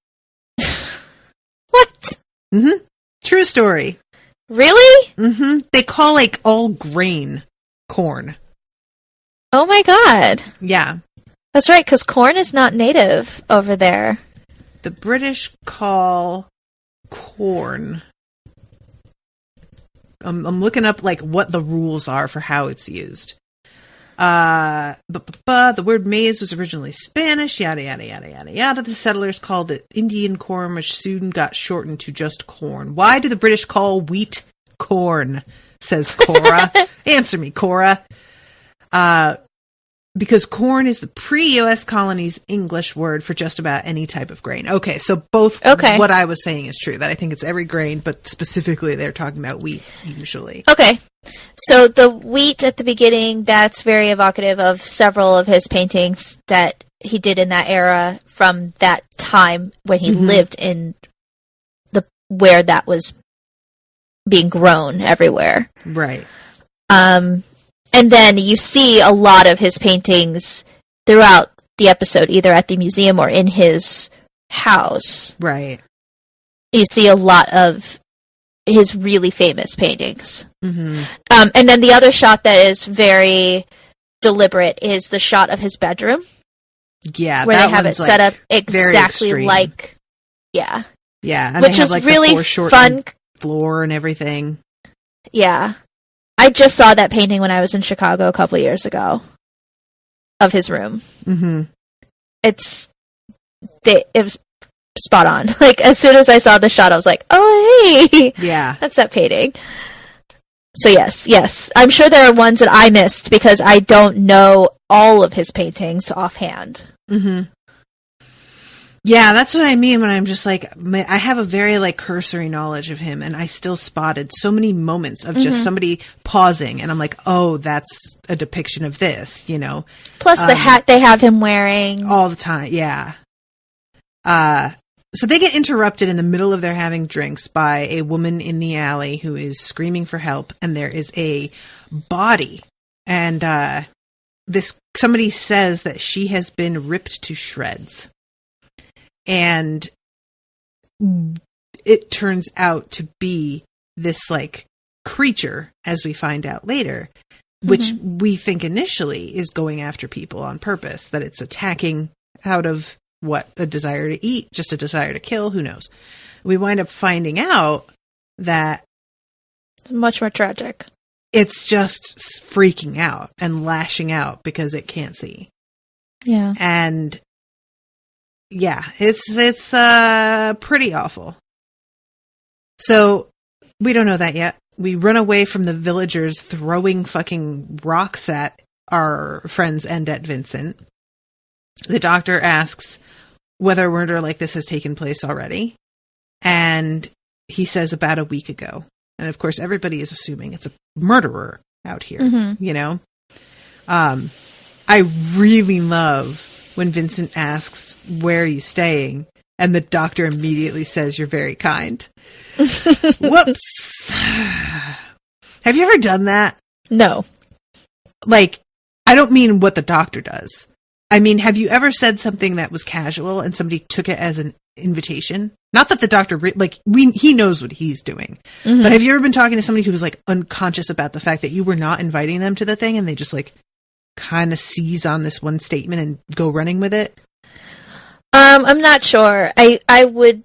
What? Mm-hmm. True story. Really? Mm-hmm. They call like all grain corn. Oh my god. Yeah. That's right, because corn is not native over there. The British call corn. I'm looking up like what the rules are for how it's used. The word maize was originally Spanish, yada, yada, yada, yada, yada. The settlers called it Indian corn, which soon got shortened to just corn. Why do the British call wheat corn? Says Cora. Answer me, Cora. Because corn is the pre-U.S. colony's English word for just about any type of grain. Okay, so both what I was saying is true, that I think it's every grain, but specifically they're talking about wheat, usually. Okay, so the wheat at the beginning, that's very evocative of several of his paintings that he did in that era from that time when he lived in where that was being grown everywhere. Right. And then you see a lot of his paintings throughout the episode, either at the museum or in his house, Right. you see a lot of his really famous paintings. Mm-hmm. And then the other shot that is very deliberate is the shot of his bedroom. Yeah, where that they have it one's, set like, up exactly like, Yeah, and which they have, is like, really the foreshortened fun. floor and everything. Yeah, I just saw that painting when I was in Chicago a couple years ago of his room. Mm-hmm. It was spot on. Like, as soon as I saw the shot, I was like, oh, hey, Yeah, that's that painting. So yes, I'm sure there are ones that I missed because I don't know all of his paintings offhand. Mm-hmm. Yeah, that's what I mean when I'm just like, I have a very like cursory knowledge of him, and I still spotted so many moments of just somebody pausing, and I'm like, oh, that's a depiction of this, you know. Plus the hat they have him wearing all the time. Yeah. So they get interrupted in the middle of their having drinks by a woman in the alley who is screaming for help, and there is a body, and somebody says that she has been ripped to shreds. And it turns out to be this like creature, as we find out later, which we think initially is going after people on purpose, that it's attacking out of what, a desire to eat, just a desire to kill, who knows. We wind up finding out that it's much more tragic. It's just freaking out and lashing out because it can't see. Yeah. And yeah, it's pretty awful. So we don't know that yet. We run away from the villagers throwing fucking rocks at our friends and at Vincent. The doctor asks whether a murder like this has taken place already. And he says about a week ago. And of course, everybody is assuming it's a murderer out here, you know? I really love when Vincent asks, where are you staying? And the doctor immediately says, you're very kind. Whoops. Have you ever done that? No. Like, I don't mean what the doctor does. I mean, have you ever said something that was casual and somebody took it as an invitation? Not that the doctor, he knows what he's doing. But have you ever been talking to somebody who was like unconscious about the fact that you were not inviting them to the thing, and they just like kind of seize on this one statement and go running with it? I'm not sure. I would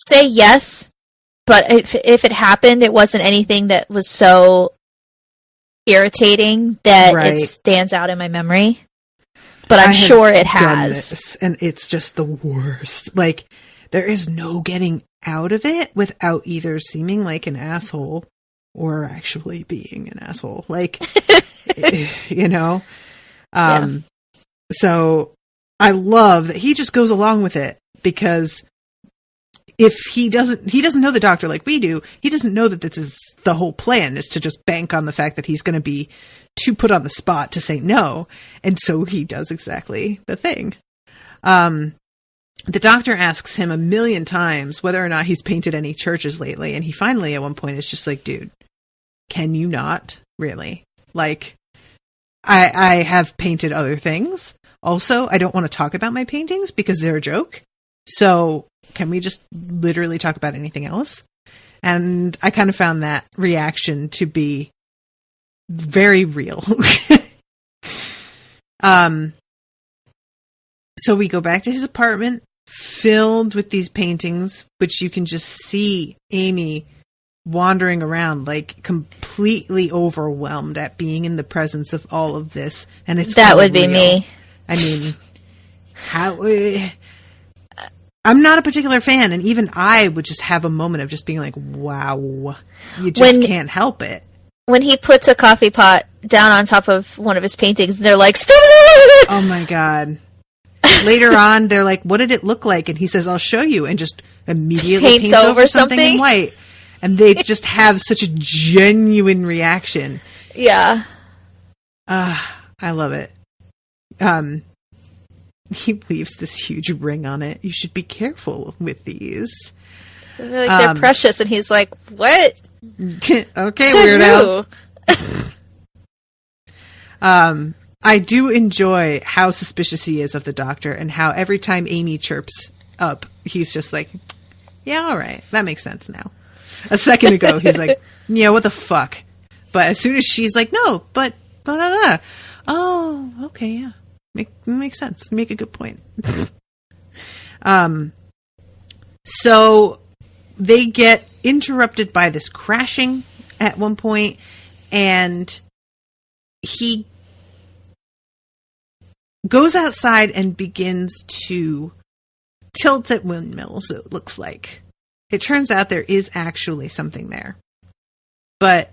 say yes, but if it happened, it wasn't anything that was so irritating that it stands out in my memory. But I'm sure it has. This, and it's just the worst. Like, there is no getting out of it without either seeming like an asshole or actually being an asshole. Like, you know? So I love that he just goes along with it, because if he doesn't know the doctor like we do, he doesn't know that this is the whole plan, is to just bank on the fact that he's going to be too put on the spot to say no. And so he does exactly the thing. The doctor asks him 1,000,000 times whether or not he's painted any churches lately. And he finally at one point is just like, dude, can you not really? Like, I have painted other things. Also, I don't want to talk about my paintings because they're a joke. So can we just literally talk about anything else? And I kind of found that reaction to be very real. So we go back to his apartment filled with these paintings, which you can just see Amy wandering around, like completely overwhelmed at being in the presence of all of this. And it's that would be me. I mean, I'm not a particular fan, and even I would just have a moment of just being like, wow, you just can't help it. When he puts a coffee pot down on top of one of his paintings, and they're like, stop! Oh my God. Later on, they're like, what did it look like? And he says, I'll show you, and just immediately paints over something in white. And they just have such a genuine reaction. Yeah. I love it. He leaves this huge ring on it. You should be careful with these. They're precious. And he's like, what? Okay, weirdo. I do enjoy how suspicious he is of the doctor and how every time Amy chirps up, he's just like, yeah, all right. That makes sense now. A second ago, he's like, yeah, what the fuck? But as soon as she's like, no, but blah, blah, blah. Oh, okay, yeah. Makes sense. Make a good point. So they get interrupted by this crashing at one point, and he goes outside and begins to tilt at windmills, it looks like. It turns out there is actually something there, but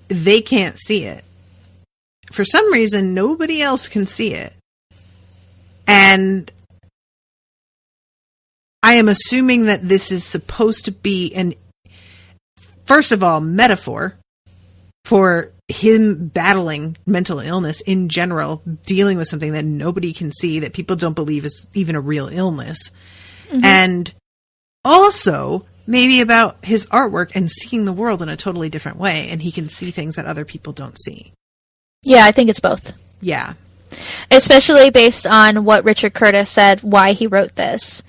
they can't see it. For some reason, nobody else can see it. And I am assuming that this is supposed to be first of all, metaphor for him battling mental illness in general, dealing with something that nobody can see, that people don't believe is even a real illness. Mm-hmm. And also maybe about his artwork and seeing the world in a totally different way, and he can see things that other people don't see. Yeah, I think it's both. Yeah. Especially based on what Richard Curtis said, why he wrote this.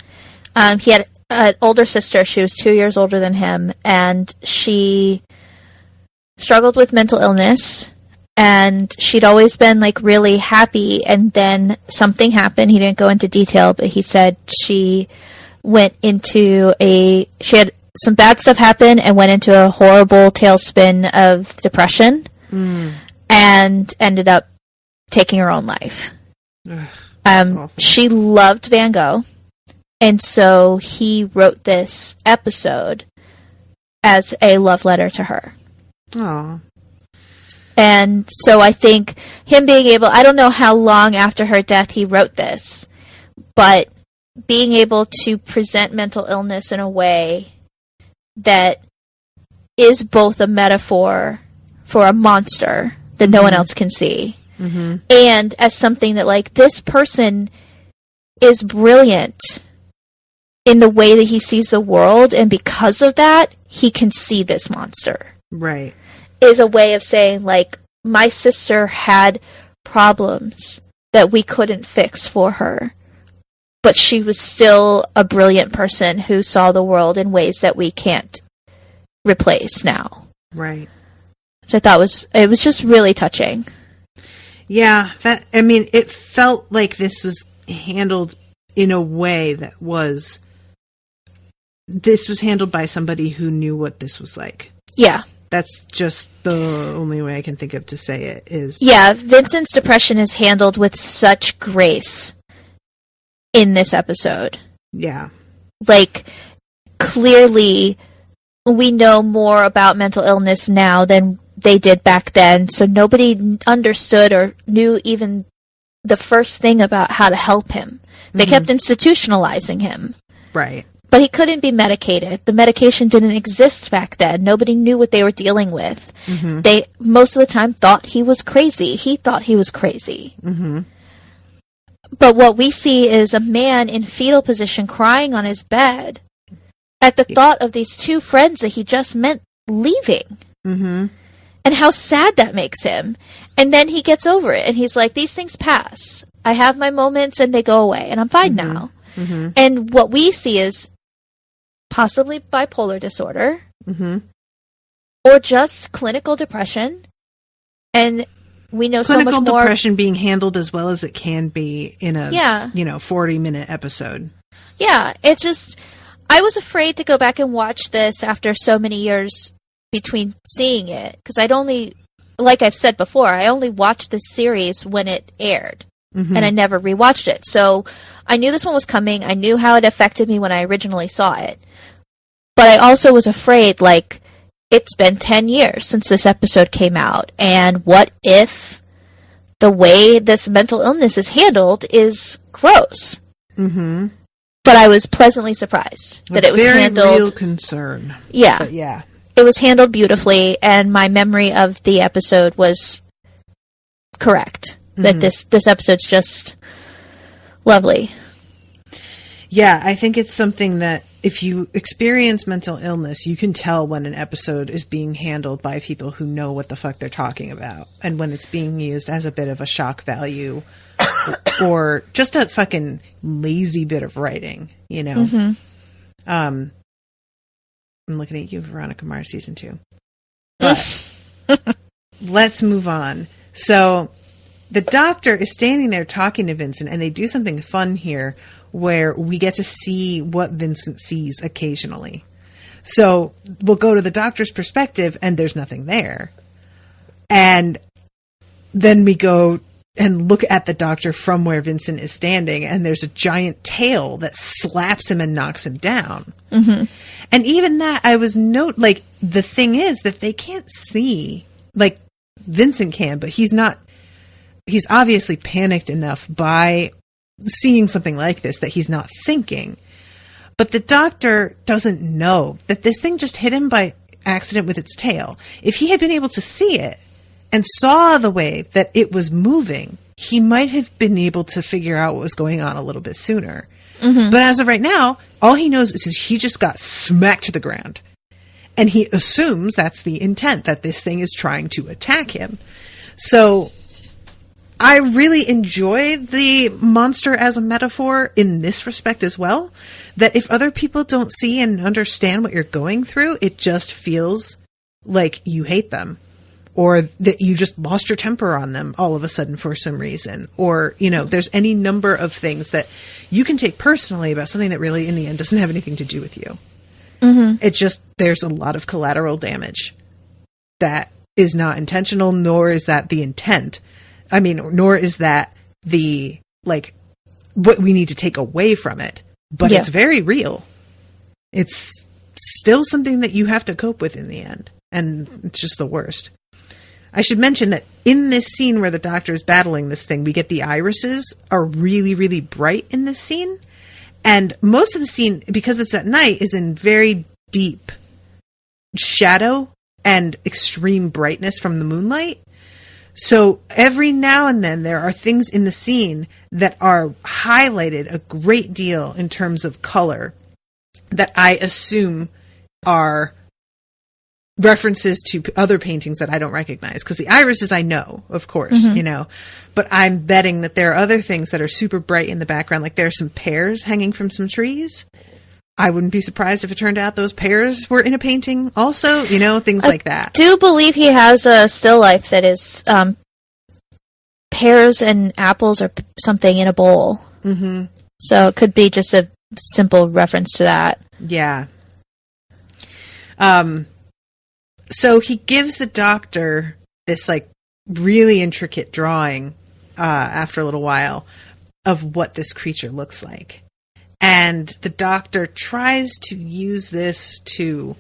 He had an older sister. She was 2 years older than him, and she struggled with mental illness, and she'd always been like really happy, and then something happened. He didn't go into detail, but he said she had some bad stuff happen and went into a horrible tailspin of depression and ended up taking her own life. She loved Van Gogh, and so he wrote this episode as a love letter to her. Aww. And so I think him being able, I don't know how long after her death he wrote this, but being able to present mental illness in a way that is both a metaphor for a monster that no one else can see, and as something that, like, this person is brilliant in the way that he sees the world, and because of that, he can see this monster. Right. Is a way of saying, like, my sister had problems that we couldn't fix for her, but she was still a brilliant person who saw the world in ways that we can't replace now. Right. Which I thought it was just really touching. Yeah, it felt like this was handled in a way that was handled by somebody who knew what this was like. Yeah. That's just the only way I can think of to say it is. Yeah, Vincent's depression is handled with such grace in this episode. Yeah. Like, clearly, we know more about mental illness now than they did back then, so nobody understood or knew even the first thing about how to help him. They kept institutionalizing him. Right. But he couldn't be medicated. The medication didn't exist back then. Nobody knew what they were dealing with. They, most of the time, thought he was crazy. He thought he was crazy. But what we see is a man in fetal position crying on his bed at the thought of these two friends that he just met leaving. And how sad that makes him. And then he gets over it, and he's like, these things pass. I have my moments, and they go away, and I'm fine now. And what we see is possibly bipolar disorder, or just clinical depression. And we know so much more. Clinical depression being handled as well as it can be in a 40-minute episode. Yeah, it's just, I was afraid to go back and watch this after so many years between seeing it, because like I've said before, I only watched this series when it aired. And I never rewatched it. So I knew this one was coming. I knew how it affected me when I originally saw it. But I also was afraid, like, it's been 10 years since this episode came out. And what if the way this mental illness is handled is gross? But I was pleasantly surprised that it was handled. Very real concern. Yeah. But yeah. It was handled beautifully, and my memory of the episode was correct. That this episode's just lovely. Yeah, I think it's something that if you experience mental illness, you can tell when an episode is being handled by people who know what the fuck they're talking about, and when it's being used as a bit of a shock value or just a fucking lazy bit of writing, you know? Mm-hmm. I'm looking at you, Veronica Mars season 2. But let's move on. So the doctor is standing there talking to Vincent, and they do something fun here where we get to see what Vincent sees occasionally. So we'll go to the doctor's perspective, and there's nothing there. And then we go and look at the doctor from where Vincent is standing, and there's a giant tail that slaps him and knocks him down. Mm-hmm. And even that, I was the thing is that they can't see, like Vincent can, but he's obviously panicked enough by seeing something like this that he's not thinking. But the doctor doesn't know that this thing just hit him by accident with its tail. If he had been able to see it and saw the way that it was moving, he might have been able to figure out what was going on a little bit sooner. Mm-hmm. But as of right now, all he knows is he just got smacked to the ground. And he assumes that's the intent, that this thing is trying to attack him. So I really enjoy the monster as a metaphor in this respect as well. That if other people don't see and understand what you're going through, it just feels like you hate them. Or that you just lost your temper on them all of a sudden for some reason. Or, you know, there's any number of things that you can take personally about something that really, in the end, doesn't have anything to do with you. Mm-hmm. It just, there's a lot of collateral damage that is not intentional, nor is that the intent. I mean, nor is that the, like, what we need to take away from it. But it's very real. It's still something that you have to cope with in the end. And it's just the worst. I should mention that in this scene where the doctor is battling this thing, we get the irises are really, really bright in this scene. And most of the scene, because it's at night, is in very deep shadow and extreme brightness from the moonlight. So every now and then there are things in the scene that are highlighted a great deal in terms of color that I assume are references to other paintings that I don't recognize. Because the irises I know, of course, you know, but I'm betting that there are other things that are super bright in the background. Like there are some pears hanging from some trees. I wouldn't be surprised if it turned out those pears were in a painting also, you know, things like that. I do believe he has a still life that is pears and apples or something in a bowl. Mm-hmm. So it could be just a simple reference to that. Yeah. So he gives the doctor this like really intricate drawing after a little while of what this creature looks like. And the doctor tries to use this to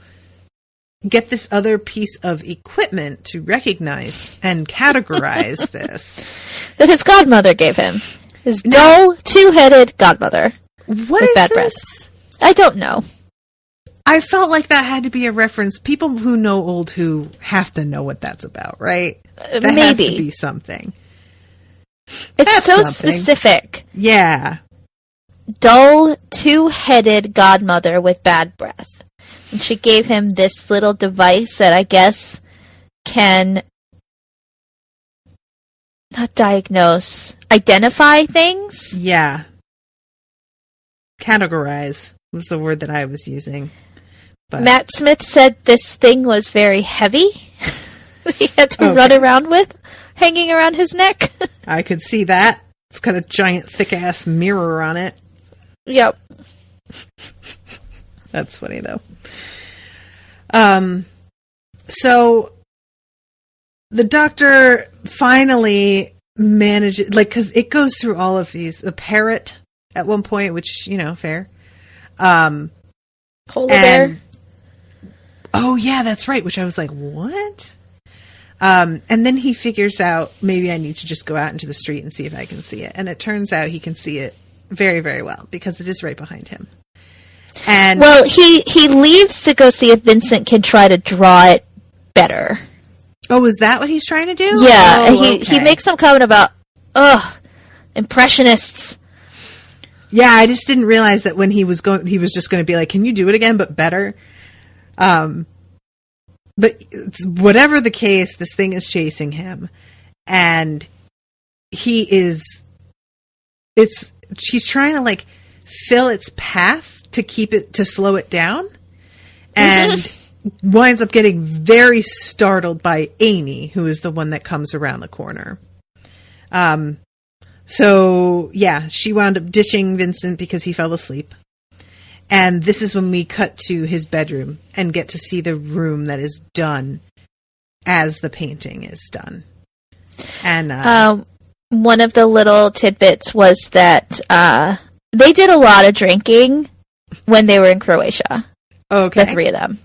get this other piece of equipment to recognize and categorize this. That his godmother gave him. His dull, two-headed godmother. What is bad this? Breath. I don't know. I felt like that had to be a reference. People who know Old Who have to know what that's about, right? That Maybe. has to be something. It's That's so something. specific. Yeah. Dull, two-headed godmother with bad breath. And she gave him this little device that I guess can not diagnose, identify things. Yeah. Categorize was the word that I was using. But Matt Smith said this thing was very heavy. He had to run around with, hanging around his neck. I could see that. It's got a giant thick-ass mirror on it. Yep. That's funny, though. So the doctor finally manages, like, because it goes through all of these. A parrot at one point, which, you know, fair. Polar bear. Oh, yeah, that's right. Which I was like, what? And then he figures out, maybe I need to just go out into the street and see if I can see it. And it turns out he can see it very, very well because it is right behind him. And well, he leaves to go see if Vincent can try to draw it better. Oh, is that what he's trying to do? Yeah, oh, he makes some comment about, impressionists. Yeah, I just didn't realize that when he was just going to be like, "Can you do it again, but better?" But whatever the case, this thing is chasing him, and she's trying to like fill its path to slow it down, and winds up getting very startled by Amy, who is the one that comes around the corner. So yeah, she wound up ditching Vincent because he fell asleep. And this is when we cut to his bedroom and get to see the room that is done as the painting is done. And one of the little tidbits was that they did a lot of drinking when they were in Croatia. Okay. The three of them.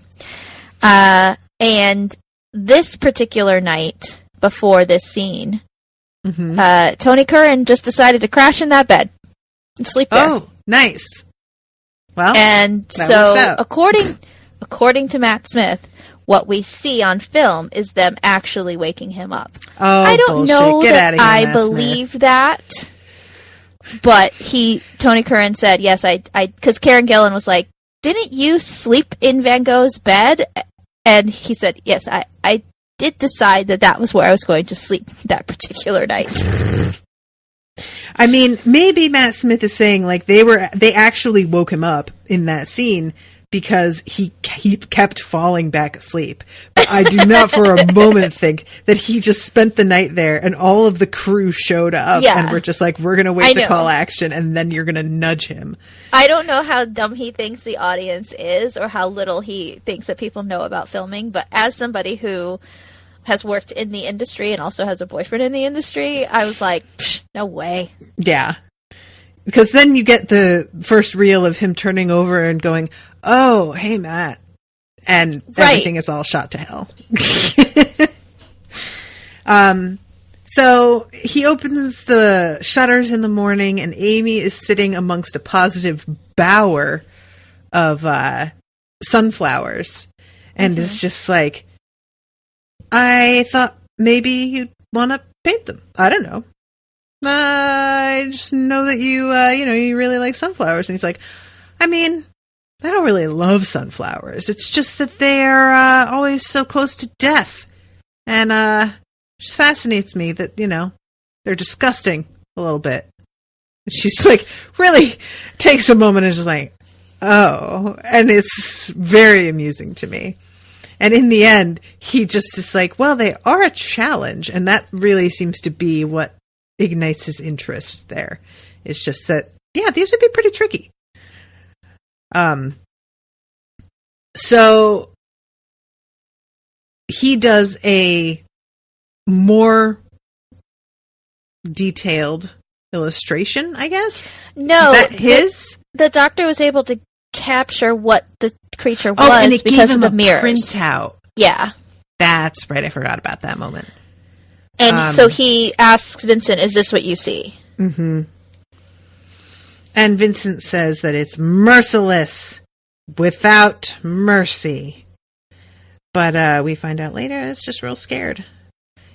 And this particular night before this scene, Tony Curran just decided to crash in that bed and sleep there. Oh, nice. Well, and so according to Matt Smith, what we see on film is them actually waking him up. Oh, I don't know that I Matt believe Smith. that, but Tony Curran said, yes, I, because Karen Gillan was like, didn't you sleep in Van Gogh's bed? And he said, yes, I did decide that was where I was going to sleep that particular night. I mean, maybe Matt Smith is saying like they actually woke him up in that scene because he kept falling back asleep. But I do not for a moment think that he just spent the night there and all of the crew showed up and we're just like, we're going to wait to call action and then you're going to nudge him. I don't know how dumb he thinks the audience is or how little he thinks that people know about filming, but as somebody who has worked in the industry and also has a boyfriend in the industry, I was like, no way. Yeah. Because then you get the first reel of him turning over and going, oh, hey, Matt. And everything is all shot to hell. So he opens the shutters in the morning and Amy is sitting amongst a positive bower of sunflowers and is just like, I thought maybe you'd want to paint them. I don't know. I just know that you really like sunflowers. And he's like, I mean, I don't really love sunflowers. It's just that they're always so close to death. And it just fascinates me that, they're disgusting a little bit. And she's like, really takes a moment and just like, oh. And it's very amusing to me. And in the end, he just is like, well, they are a challenge. And that really seems to be what ignites his interest there. It's just that, yeah, these would be pretty tricky. So he does a more detailed illustration, I guess? No. Is that his? The doctor was able to capture what the creature was and it because gave him of the mirrors. Printout. Yeah. That's right. I forgot about that moment. And so he asks Vincent, is this what you see? Mm-hmm. And Vincent says that it's merciless without mercy. But we find out later it's just real scared.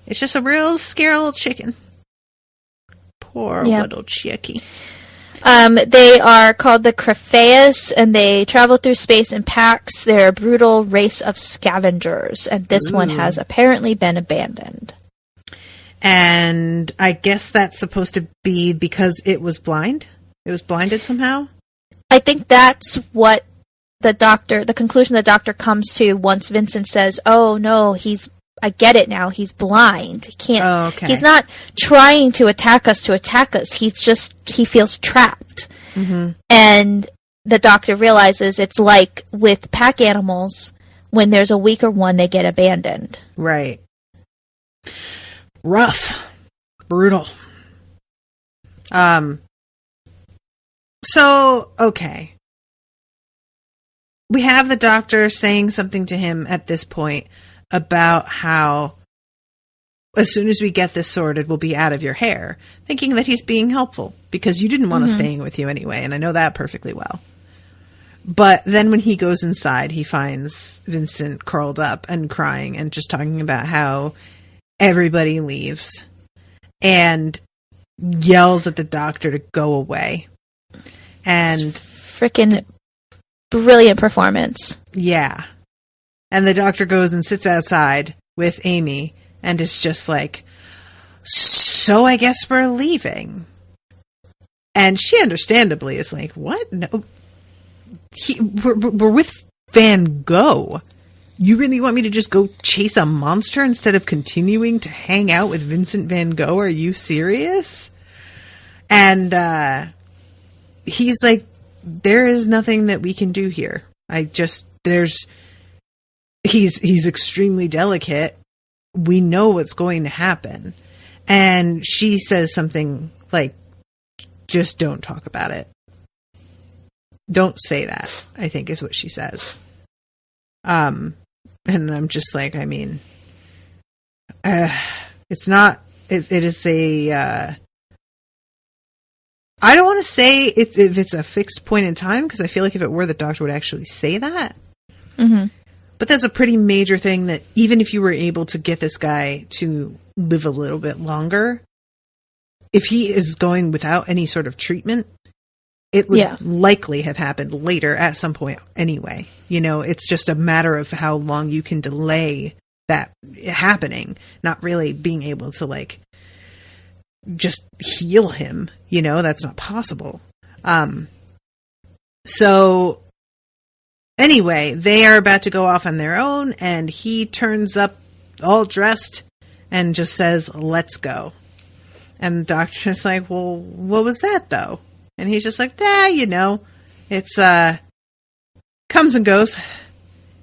It's just a real scared little chicken. Poor little chickie. They are called the Crephaeus, and they travel through space in packs. They're a brutal race of scavengers, and this one has apparently been abandoned. And I guess that's supposed to be because it was blind? It was blinded somehow? I think that's what the conclusion the doctor comes to once Vincent says, oh no, I get it now, he's blind. He can't, he's not trying to attack us. He feels trapped. Mm-hmm. And the doctor realizes it's like with pack animals, when there's a weaker one, they get abandoned. Right. Rough. Brutal. So, okay. We have the doctor saying something to him at this point about how as soon as we get this sorted, we'll be out of your hair, thinking that he's being helpful because you didn't want us staying with you anyway, and I know that perfectly well. But then when he goes inside, he finds Vincent curled up and crying and just talking about how everybody leaves and yells at the doctor to go away. And freaking brilliant performance. Yeah. And the doctor goes and sits outside with Amy and is just like, so I guess we're leaving. And she understandably is like, what? No, we're with Van Gogh. You really want me to just go chase a monster instead of continuing to hang out with Vincent Van Gogh? Are you serious? And he's like, there is nothing that we can do here. He's extremely delicate. We know what's going to happen. And she says something like, just don't talk about it. Don't say that, I think is what she says. And I'm just like, I mean, it's not, it is a, I don't want to say if it's a fixed point in time, because I feel like if it were, the doctor would actually say that. Mm-hmm. But that's a pretty major thing, that even if you were able to get this guy to live a little bit longer, if he is going without any sort of treatment, it would likely have happened later at some point anyway. You know, it's just a matter of how long you can delay that happening, not really being able to, like, just heal him. You know, that's not possible. So anyway, they are about to go off on their own, and he turns up all dressed and just says, let's go. And the doctor's like, well, what was that, though? And he's just like, you know, it's comes and goes.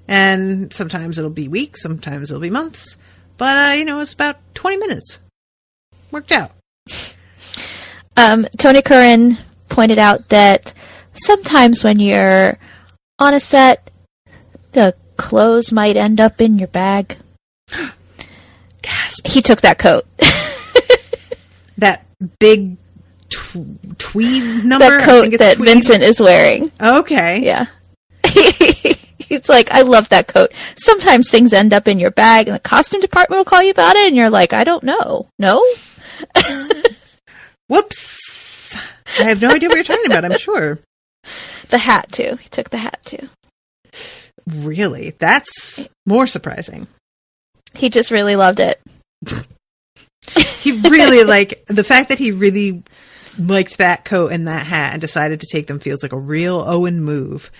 And sometimes it'll be weeks, sometimes it'll be months. But, you know, it's about 20 minutes. Worked out. Tony Curran pointed out that sometimes when you're on a set, the clothes might end up in your bag. Gasp. He took that coat. That big tweed number? That coat that tweed? Vincent is wearing. Okay. Yeah. He's like, I love that coat. Sometimes things end up in your bag and the costume department will call you about it and you're like, I don't know. No? Whoops. I have no idea what you're talking about, I'm sure. The hat, too. He took the hat, too. Really? That's more surprising. He just really loved it. He really, like, the fact that he really liked that coat and that hat and decided to take them feels like a real Owen move.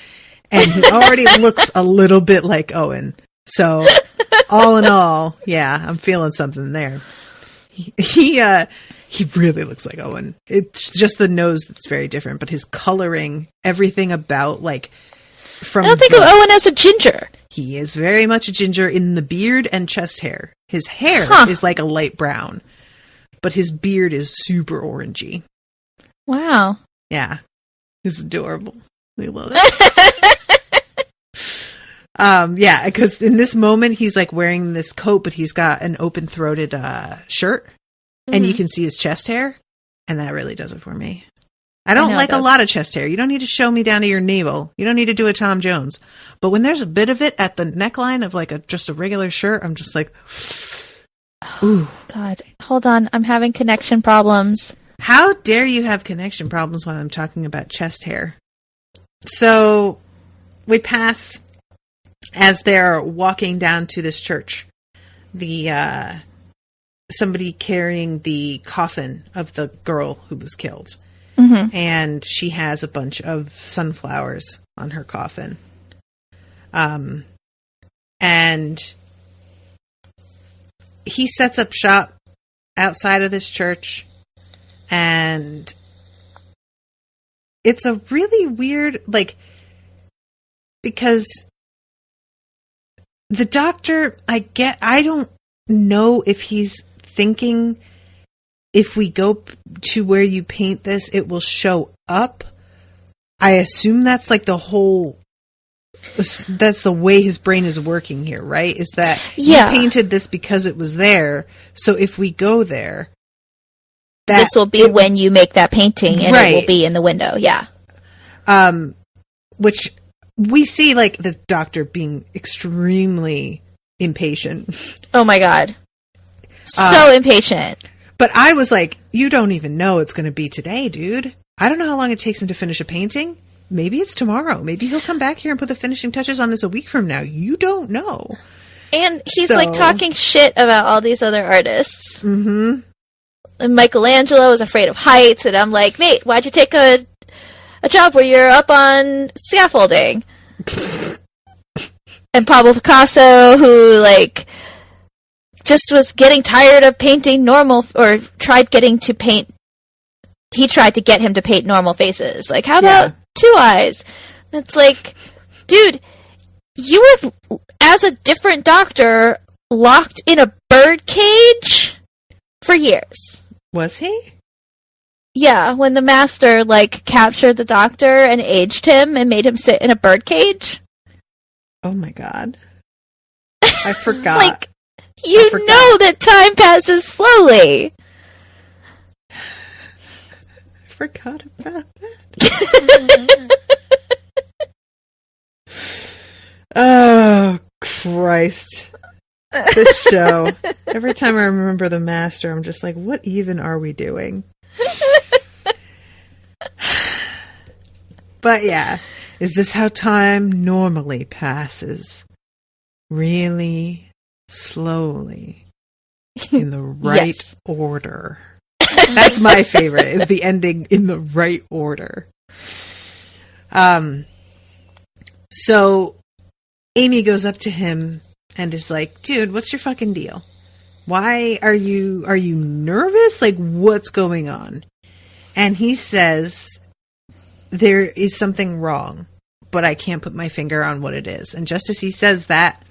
And he already looks a little bit like Owen. So, all in all, yeah, I'm feeling something there. He really looks like Owen. It's just the nose that's very different, but his coloring, everything about, like, from... I don't think of Owen as a ginger. He is very much a ginger in the beard and chest hair. His hair is like a light brown, but his beard is super orangey. Wow. Yeah. It's adorable. We love it. Yeah, because in this moment, he's like wearing this coat, but he's got an open-throated shirt, and you can see his chest hair, and that really does it for me. I don't like a lot of chest hair. You don't need to show me down to your navel. You don't need to do a Tom Jones. But when there's a bit of it at the neckline of like just a regular shirt, I'm just like, ooh. God, hold on. I'm having connection problems. How dare you have connection problems while I'm talking about chest hair? So we pass as they're walking down to this church. Somebody carrying the coffin of the girl who was killed. Mm-hmm. And she has a bunch of sunflowers on her coffin. And he sets up shop outside of this church, and it's a really weird, like, because the doctor, I don't know if he's thinking if we go to where you paint this, it will show up. I assume that's like that's the way his brain is working here, right? Is that he painted this because it was there. So if we go there, this will be when you make that painting, and it will be in the window. Yeah. Which we see, like, the doctor being extremely impatient. Oh my God. So impatient. But I was like, you don't even know it's going to be today, dude. I don't know how long it takes him to finish a painting. Maybe it's tomorrow. Maybe he'll come back here and put the finishing touches on this a week from now. You don't know. And he's like talking shit about all these other artists. Mm-hmm. And Michelangelo is afraid of heights, and I'm like, mate, why'd you take a job where you're up on scaffolding? And Pablo Picasso, who like just was getting tired of painting normal, or tried to get him to paint normal faces. Like, how about two eyes? It's like, dude, you were, as a different doctor, locked in a bird cage for years. Was he? Yeah, when the master, like, captured the doctor and aged him and made him sit in a bird cage. Oh my god. I forgot. Like, you know that time passes slowly. I forgot about that. Oh, Christ. This show. Every time I remember the master, I'm just like, what even are we doing? But yeah, is this how time normally passes? Really slowly. In the right order. That's my favorite, is the ending in the right order. So Amy goes up to him and is like, dude, what's your fucking deal? Why are you nervous? Like, what's going on? And he says, there is something wrong, but I can't put my finger on what it is. And just as he says that,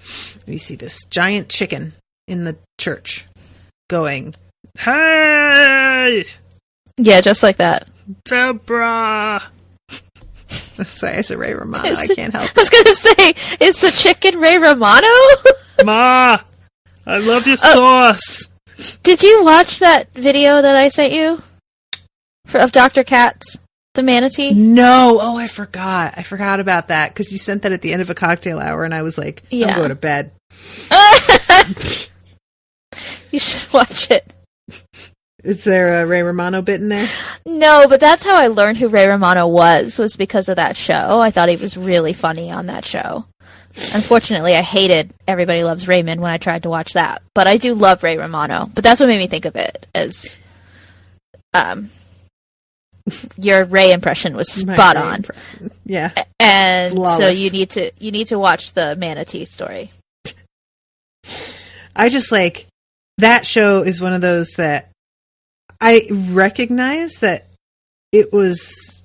we see this giant chicken in the church going, hey! Yeah, just like that. Deborah! Sorry, I said Ray Romano. I can't help it. I was going to say, is the chicken Ray Romano? Ma! I love your sauce! Did you watch that video that I sent you? Of Dr. Katz, the manatee? No. Oh, I forgot. I forgot about that, because you sent that at the end of a cocktail hour, and I was like, I'm going to bed. You should watch it. Is there a Ray Romano bit in there? No, but that's how I learned who Ray Romano was because of that show. I thought he was really funny on that show. Unfortunately, I hated Everybody Loves Raymond when I tried to watch that. But I do love Ray Romano. But that's what made me think of it as... your Ray impression was spot on. Yeah. And flawless. So you need to watch the manatee story. I just like... That show is one of those that I recognize that it was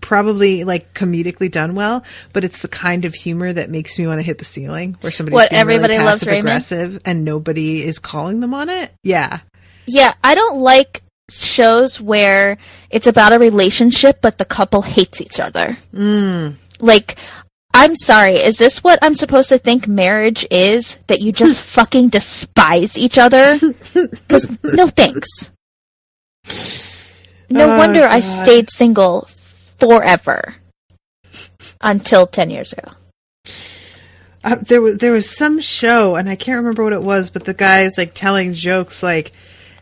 probably like comedically done well, but it's the kind of humor that makes me want to hit the ceiling, where somebody's being Everybody really Loves Raymond aggressive and nobody is calling them on it. Yeah. Yeah, I don't like shows where it's about a relationship but the couple hates each other. Like, I'm sorry, is this what I'm supposed to think marriage is? That you just fucking despise each other? Because no thanks. No wonder God. I stayed single forever. Until 10 years ago. There was some show, and I can't remember what it was, but the guy's like telling jokes like,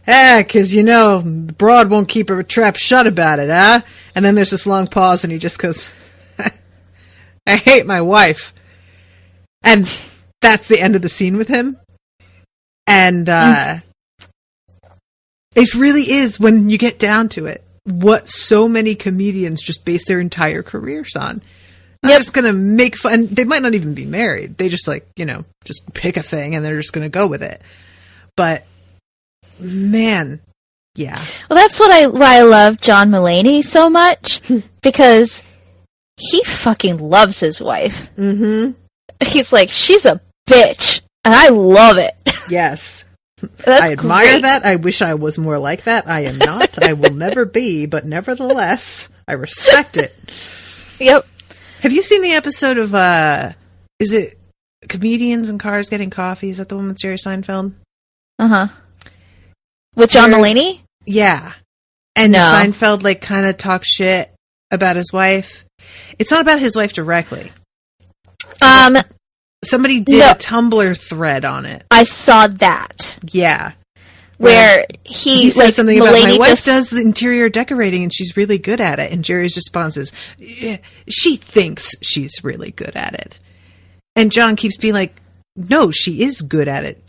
because, the broad won't keep her trap shut about it, huh? And then there's this long pause, and he just goes, I hate my wife. And that's the end of the scene with him. And it really is, when you get down to it, what so many comedians just base their entire careers on. They're just going to make fun. And they might not even be married. They just just pick a thing and they're just going to go with it. But, man, yeah. Well, that's why I love John Mulaney so much. Because he fucking loves his wife. Mm-hmm. He's like, she's a bitch. And I love it. Yes. That's I admire great. that. I wish I was more like that. I am not. I will never be. But nevertheless, I respect it. Yep. Have you seen the episode of, is it Comedians in Cars Getting Coffee? Is that the one with Jerry Seinfeld? Uh-huh. With John Mulaney? Yeah. And Seinfeld, kind of talks shit about his wife. It's not about his wife directly. Somebody did a Tumblr thread on it. I saw that. Yeah. where he says like something about Mulaney my wife does the interior decorating and she's really good at it. And Jerry's response is, "Yeah, she thinks she's really good at it." And John keeps being like, no, she is good at it.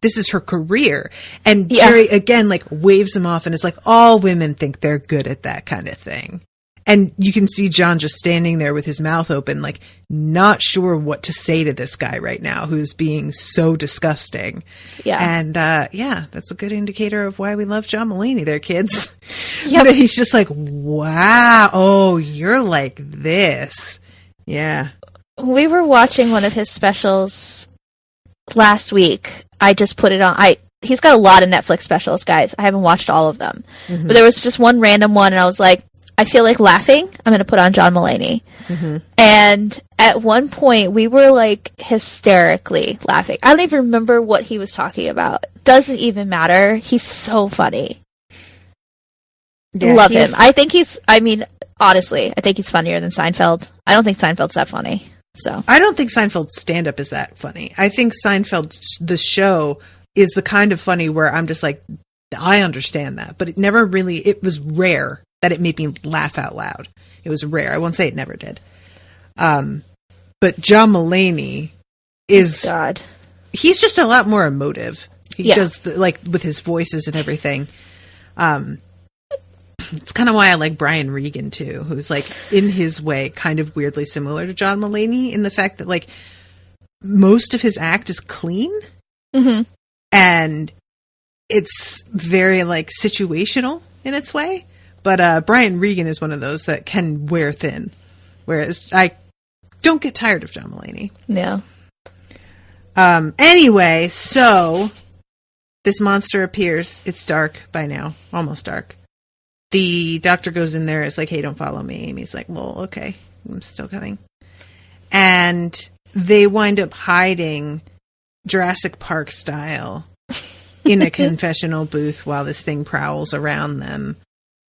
This is her career. And Jerry again, like, waves him off and is like, all women think they're good at that kind of thing. And you can see John just standing there with his mouth open, like, not sure what to say to this guy right now who's being so disgusting. Yeah. And, that's a good indicator of why we love John Mulaney there, kids. Yep. That he's just like, wow, oh, you're like this. Yeah. We were watching one of his specials last week. I just put it on. He's got a lot of Netflix specials, guys. I haven't watched all of them. Mm-hmm. But there was just one random one, and I was like, I feel like laughing. I'm going to put on John Mulaney. Mm-hmm. And at one point, we were, like, hysterically laughing. I don't even remember what he was talking about. Doesn't even matter. He's so funny. Yeah, love him. Honestly, I think he's funnier than Seinfeld. I don't think Seinfeld's that funny. So I don't think Seinfeld's stand-up is that funny. I think Seinfeld, the show, is the kind of funny where I'm just like, I understand that. But it was rare that it made me laugh out loud. It was rare. I won't say it never did. But John Mulaney is... God. He's just a lot more emotive. He does, with his voices and everything. It's kind of why I like Brian Regan too, who's like in his way kind of weirdly similar to John Mulaney in the fact that like most of his act is clean and it's very like situational in its way. But Brian Regan is one of those that can wear thin, whereas I don't get tired of John Mulaney. Yeah. Anyway, so this monster appears. It's dark by now, almost dark. The doctor goes in there. It's like, hey, don't follow me. Amy's like, well, okay, I'm still coming. And they wind up hiding Jurassic Park style in a confessional booth while this thing prowls around them,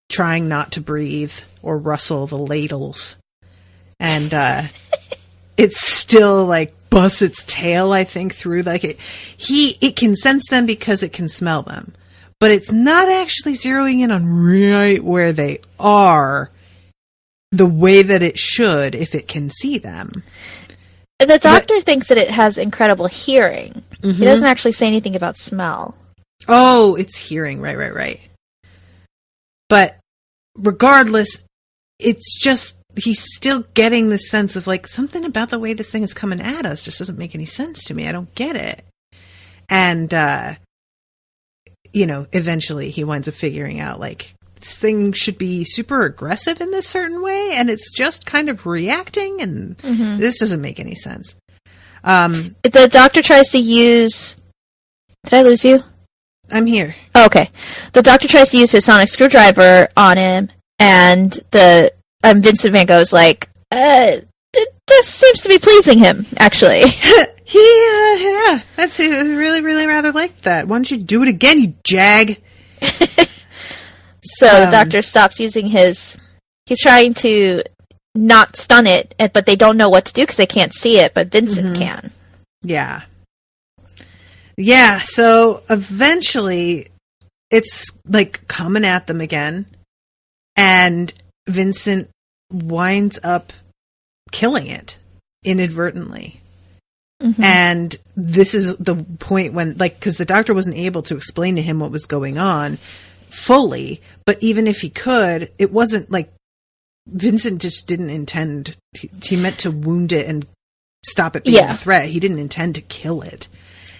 trying not to breathe or rustle the ladles. And it's still like busts its tail, I think, through like it can sense them because it can smell them. But it's not actually zeroing in on right where they are the way that it should if it can see them. The doctor thinks that it has incredible hearing. Mm-hmm. He doesn't actually say anything about smell. Oh, it's hearing. Right. But regardless, it's just he's still getting the sense of like something about the way this thing is coming at us just doesn't make any sense to me. I don't get it. And, eventually he winds up figuring out, like, this thing should be super aggressive in this certain way, and it's just kind of reacting, and this doesn't make any sense. The doctor tries to use... Did I lose you? I'm here. Oh, okay. The doctor tries to use his sonic screwdriver on him, and Vincent Van Gogh's like, this seems to be pleasing him, actually. Yeah, that's really, really rather like that. Why don't you do it again, you jag? So the doctor stops using he's trying to not stun it, but they don't know what to do because they can't see it, but Vincent can. Yeah. Yeah, so eventually it's like coming at them again, and Vincent winds up killing it inadvertently. And this is the point when, like, because the doctor wasn't able to explain to him what was going on fully, but even if he could, it wasn't like Vincent just didn't intend, he meant to wound it and stop it being a threat. He didn't intend to kill it.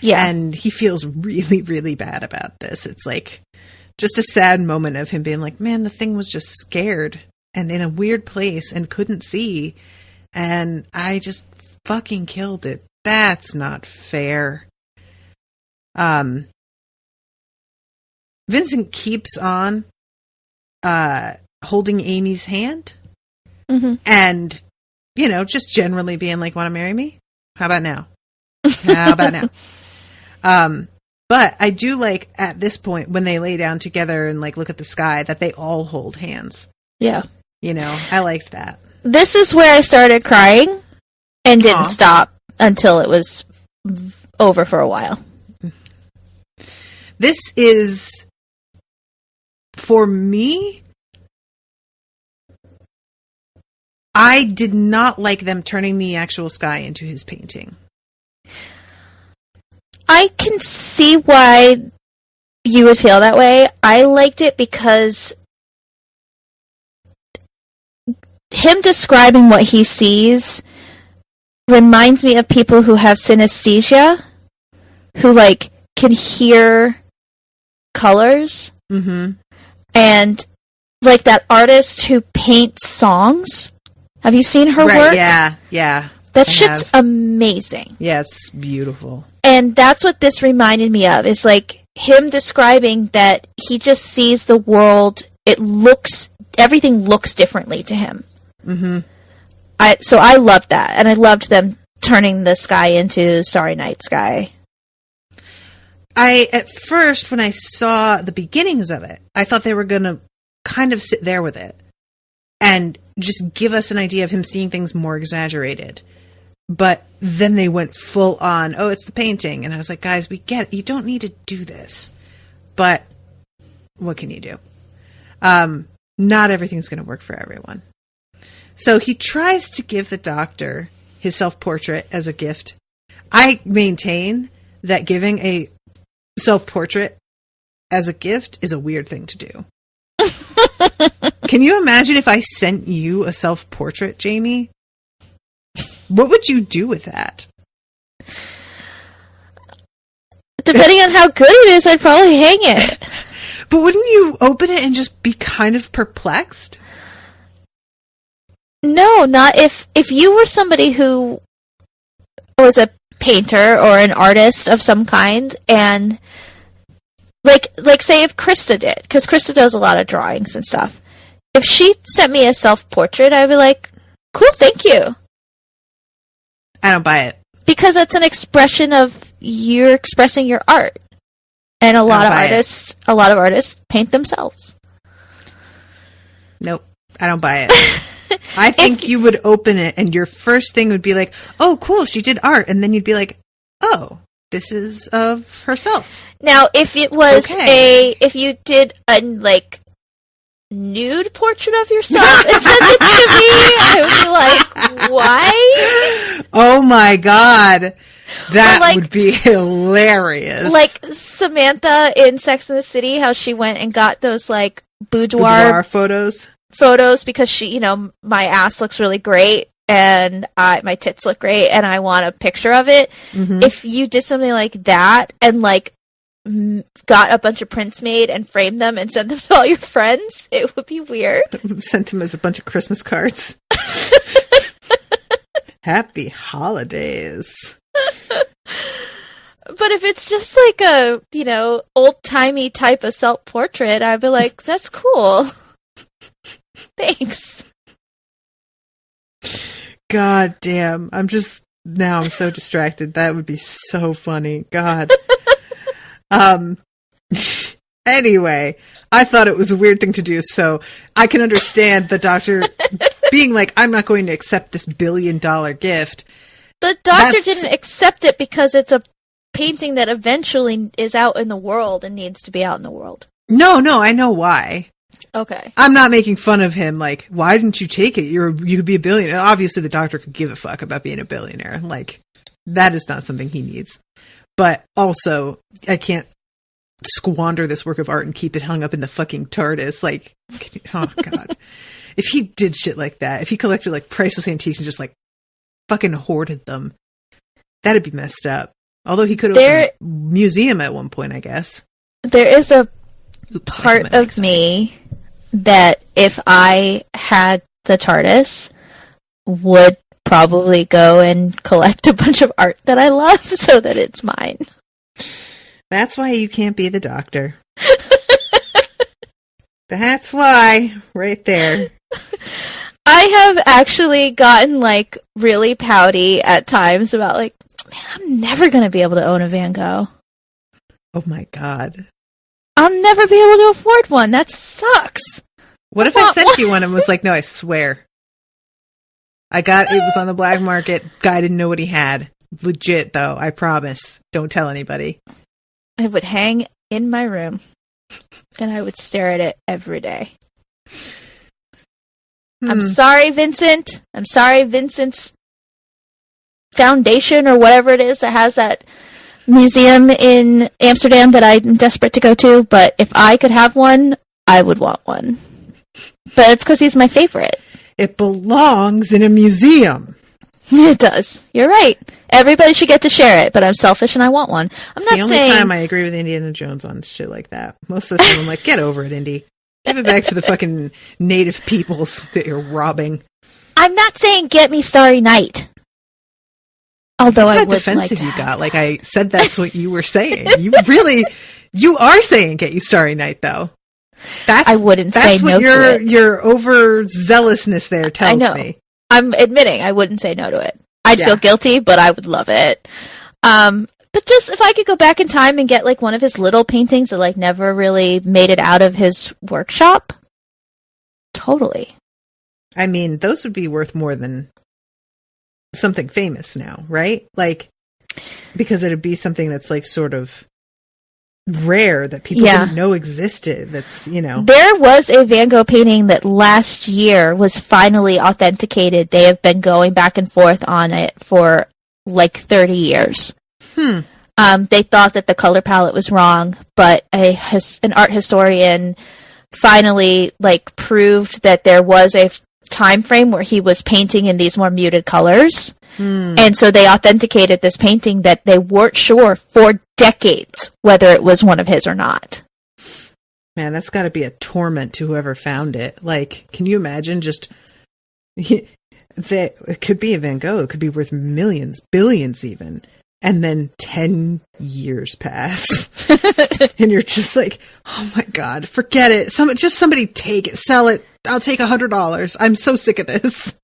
Yeah. And he feels really, really bad about this. It's like just a sad moment of him being like, man, the thing was just scared and in a weird place and couldn't see. And I just fucking killed it. That's not fair. Vincent keeps on holding Amy's hand and, just generally being like, want to marry me? How about now? But I do like at this point when they lay down together and like look at the sky that they all hold hands. Yeah. I liked that. This is where I started crying and didn't stop until it was over for a while. This is, for me, I did not like them turning the actual sky into his painting. I can see why you would feel that way. I liked it because him describing what he sees reminds me of people who have synesthesia, who, like, can hear colors. Mm-hmm. And, like, that artist who paints songs. Have you seen her work? Yeah. That shit's amazing. Yeah, it's beautiful. And that's what this reminded me of. Is like him describing that he just sees the world. Everything looks differently to him. Mm-hmm. So I loved that, and I loved them turning the sky into Starry Night Sky. At first, when I saw the beginnings of it, I thought they were going to kind of sit there with it and just give us an idea of him seeing things more exaggerated. But then they went full on, oh, it's the painting. And I was like, guys, we get it. You don't need to do this. But what can you do? Not everything's going to work for everyone. So he tries to give the doctor his self-portrait as a gift. I maintain that giving a self-portrait as a gift is a weird thing to do. Can you imagine if I sent you a self-portrait, Jamie? What would you do with that? Depending on how good it is, I'd probably hang it. But wouldn't you open it and just be kind of perplexed? No, not if you were somebody who was a painter or an artist of some kind, and like say if Krista did, because Krista does a lot of drawings and stuff. If she sent me a self-portrait, I'd be like, cool, thank you. I don't buy it. Because it's an expression of you're expressing your art. And a lot of artists paint themselves. Nope. I don't buy it. I think you would open it and your first thing would be like, oh, cool, she did art. And then you'd be like, oh, this is of herself. Now, if it was if you did a, like, nude portrait of yourself and send it to me, I would be like, why? Oh my God. That would be hilarious. Like Samantha in Sex and the City, how she went and got those, like, boudoir photos because she, my ass looks really great and my tits look great and I want a picture of it. Mm-hmm. If you did something like that and, like, got a bunch of prints made and framed them and sent them to all your friends, it would be weird. Sent them as a bunch of Christmas cards. Happy holidays. But if it's just like a, old-timey type of self-portrait, I'd be like, that's cool. Thanks. God damn. I'm so distracted. That would be so funny. God. Anyway, I thought it was a weird thing to do, so I can understand the doctor being like, I'm not going to accept this $1 billion gift. The doctor didn't accept it because it's a painting that eventually is out in the world and needs to be out in the world. No, I know why. Okay. I'm not making fun of him, like, why didn't you take it? You could be a billionaire. Obviously, the doctor could give a fuck about being a billionaire. Like, that is not something he needs. But also, I can't squander this work of art and keep it hung up in the fucking TARDIS. Like, oh God. If he did shit like that, if he collected, like, priceless antiques and just, like, fucking hoarded them, that'd be messed up. Although he could have opened a museum at one point, I guess. There is a part of me that if I had the TARDIS would probably go and collect a bunch of art that I love so that it's mine. That's why you can't be the doctor. That's why, right there. I have actually gotten, like, really pouty at times about, like, man, I'm never going to be able to own a Van Gogh. Oh my God. I'll never be able to afford one. That sucks. What if I sent you one and was like, no, I swear. It was on the black market. Guy didn't know what he had. Legit, though, I promise. Don't tell anybody. It would hang in my room, and I would stare at it every day. I'm sorry, Vincent. I'm sorry, Vincent's foundation or whatever it is that has that museum in Amsterdam that I'm desperate to go to, but if I could have one, I would want one. But it's because he's my favorite. It belongs in a museum. It does. You're right. Everybody should get to share it, but I'm selfish and I want one. I'm not the saying... only time I agree with Indiana Jones on shit like that. Most of the time I'm like, get over it, Indy. Give it back to the fucking native peoples that you're robbing. I'm not saying get me Starry Night. Although I would defensive like to you got. Like I said that's what you were saying. You are saying get you Starry Night though. I wouldn't say no to it. Your overzealousness there tells me. I'm admitting I wouldn't say no to it. I'd feel guilty, but I would love it. But just if I could go back in time and get like one of his little paintings that like never really made it out of his workshop. Totally. I mean, those would be worth more than something famous now, right? Like, because it'd be something that's like sort of rare that people didn't know existed. That's, you know. There was a Van Gogh painting that last year was finally authenticated. They have been going back and forth on it for like 30 years. They thought that the color palette was wrong, but an art historian finally like proved that there was a time frame where he was painting in these more muted colors. And so they authenticated this painting that they weren't sure for decades whether it was one of his or not. Man, that's got to be a torment to whoever found it. Like, can you imagine just... it could be a Van Gogh. It could be worth millions, billions even. And then 10 years pass. And you're just like, oh my God, forget it. Somebody take it, sell it. I'll take $100. I'm so sick of this.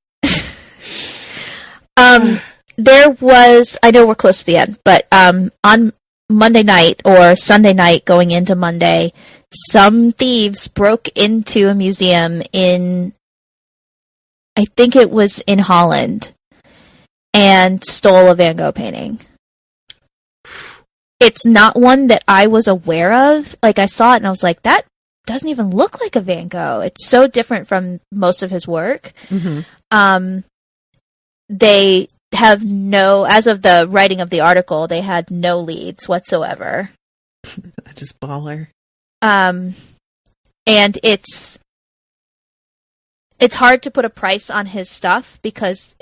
There was, I know we're close to the end, but on Monday night or Sunday night going into Monday, some thieves broke into a museum I think it was in Holland, and stole a Van Gogh painting. It's not one that I was aware of. Like, I saw it and I was like, that doesn't even look like a Van Gogh. It's so different from most of his work. They have as of the writing of the article, they had no leads whatsoever. That is baller. And it's hard to put a price on his stuff because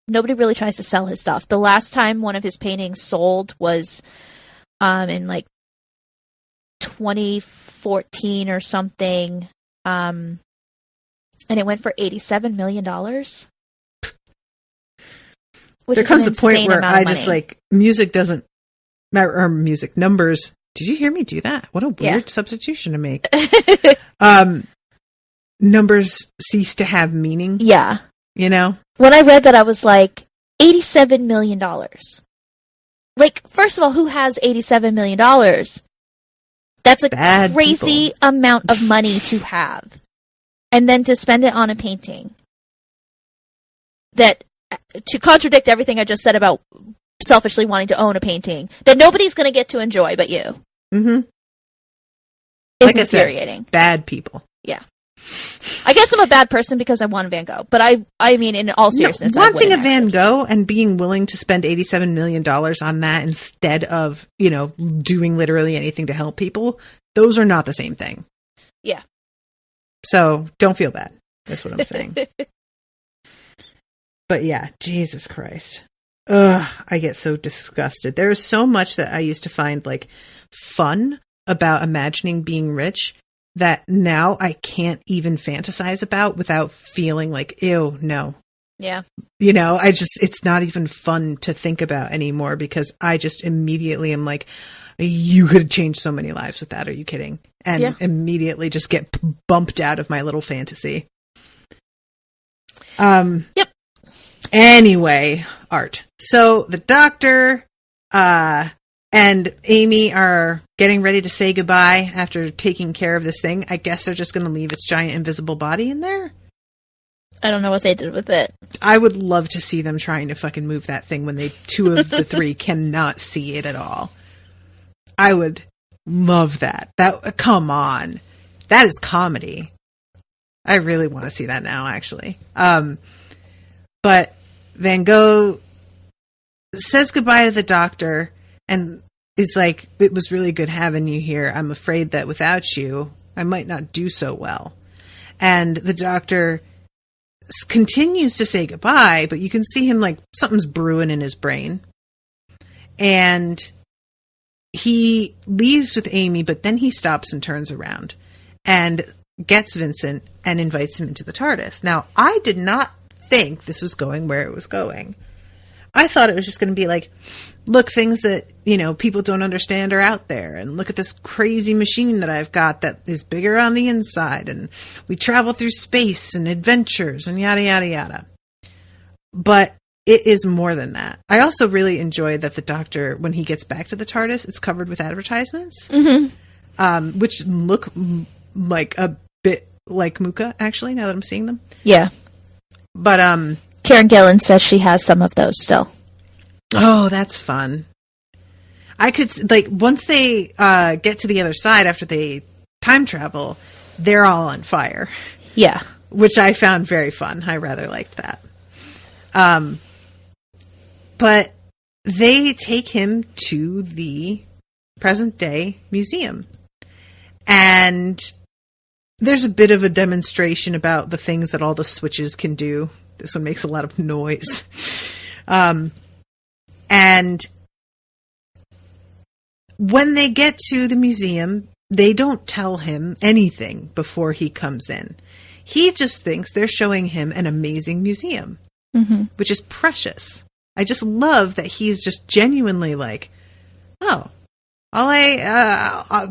nobody really tries to sell his stuff. The last time one of his paintings sold was in like 2014 or something. And it went for $87 million. There comes a point where I just like, music doesn't matter, or music numbers. Did you hear me do that? What a weird substitution to make. Numbers cease to have meaning. Yeah. You know? When I read that, I was like, $87 million. Like, first of all, who has $87 million? That's a Bad crazy amount of money to have. And then to spend it on a painting. That, to contradict everything I just said about selfishly wanting to own a painting, that nobody's going to get to enjoy but you. Mm-hmm. It's infuriating. Bad people. Yeah. I guess I'm a bad person because I want a Van Gogh, but I mean, in all seriousness, wanting a Van Gogh and being willing to spend $87 million on that instead of, you know, doing literally anything to help people, those are not the same thing. Yeah. So don't feel bad. That's what I'm saying. But yeah, Jesus Christ. Ugh, I get so disgusted. There is so much that I used to find like fun about imagining being rich that now I can't even fantasize about without feeling like, ew, no. Yeah. You know, it's not even fun to think about anymore because I just immediately am like, you could have changed so many lives with that. Are you kidding? And immediately just get bumped out of my little fantasy. Yep. Anyway, art. So the doctor, and Amy are getting ready to say goodbye after taking care of this thing. I guess they're just going to leave its giant invisible body in there. I don't know what they did with it. I would love to see them trying to fucking move that thing when two of the three cannot see it at all. I would Love that. Come on. That is comedy. I really want to see that now, actually. But Van Gogh says goodbye to the doctor and is like, it was really good having you here. I'm afraid that without you, I might not do so well. And the doctor continues to say goodbye, but you can see him like something's brewing in his brain. And he leaves with Amy, but then he stops and turns around and gets Vincent and invites him into the TARDIS. Now, I did not think this was going where it was going. I thought it was just going to be like, look, things that, people don't understand are out there. And look at this crazy machine that I've got that is bigger on the inside. And we travel through space and adventures and yada, yada, yada. But it is more than that. I also really enjoy that the doctor, when he gets back to the TARDIS, it's covered with advertisements, which look like a bit like Mooka, actually, now that I'm seeing them. Yeah. But Karen Gillan says she has some of those still. Oh, that's fun. I could, once they get to the other side after they time travel, they're all on fire. Yeah. Which I found very fun. I rather liked that. But they take him to the present day museum. And there's a bit of a demonstration about the things that all the switches can do. This one makes a lot of noise. And when they get to the museum, they don't tell him anything before he comes in. He just thinks they're showing him an amazing museum, which is precious. I just love that he's just genuinely like, oh,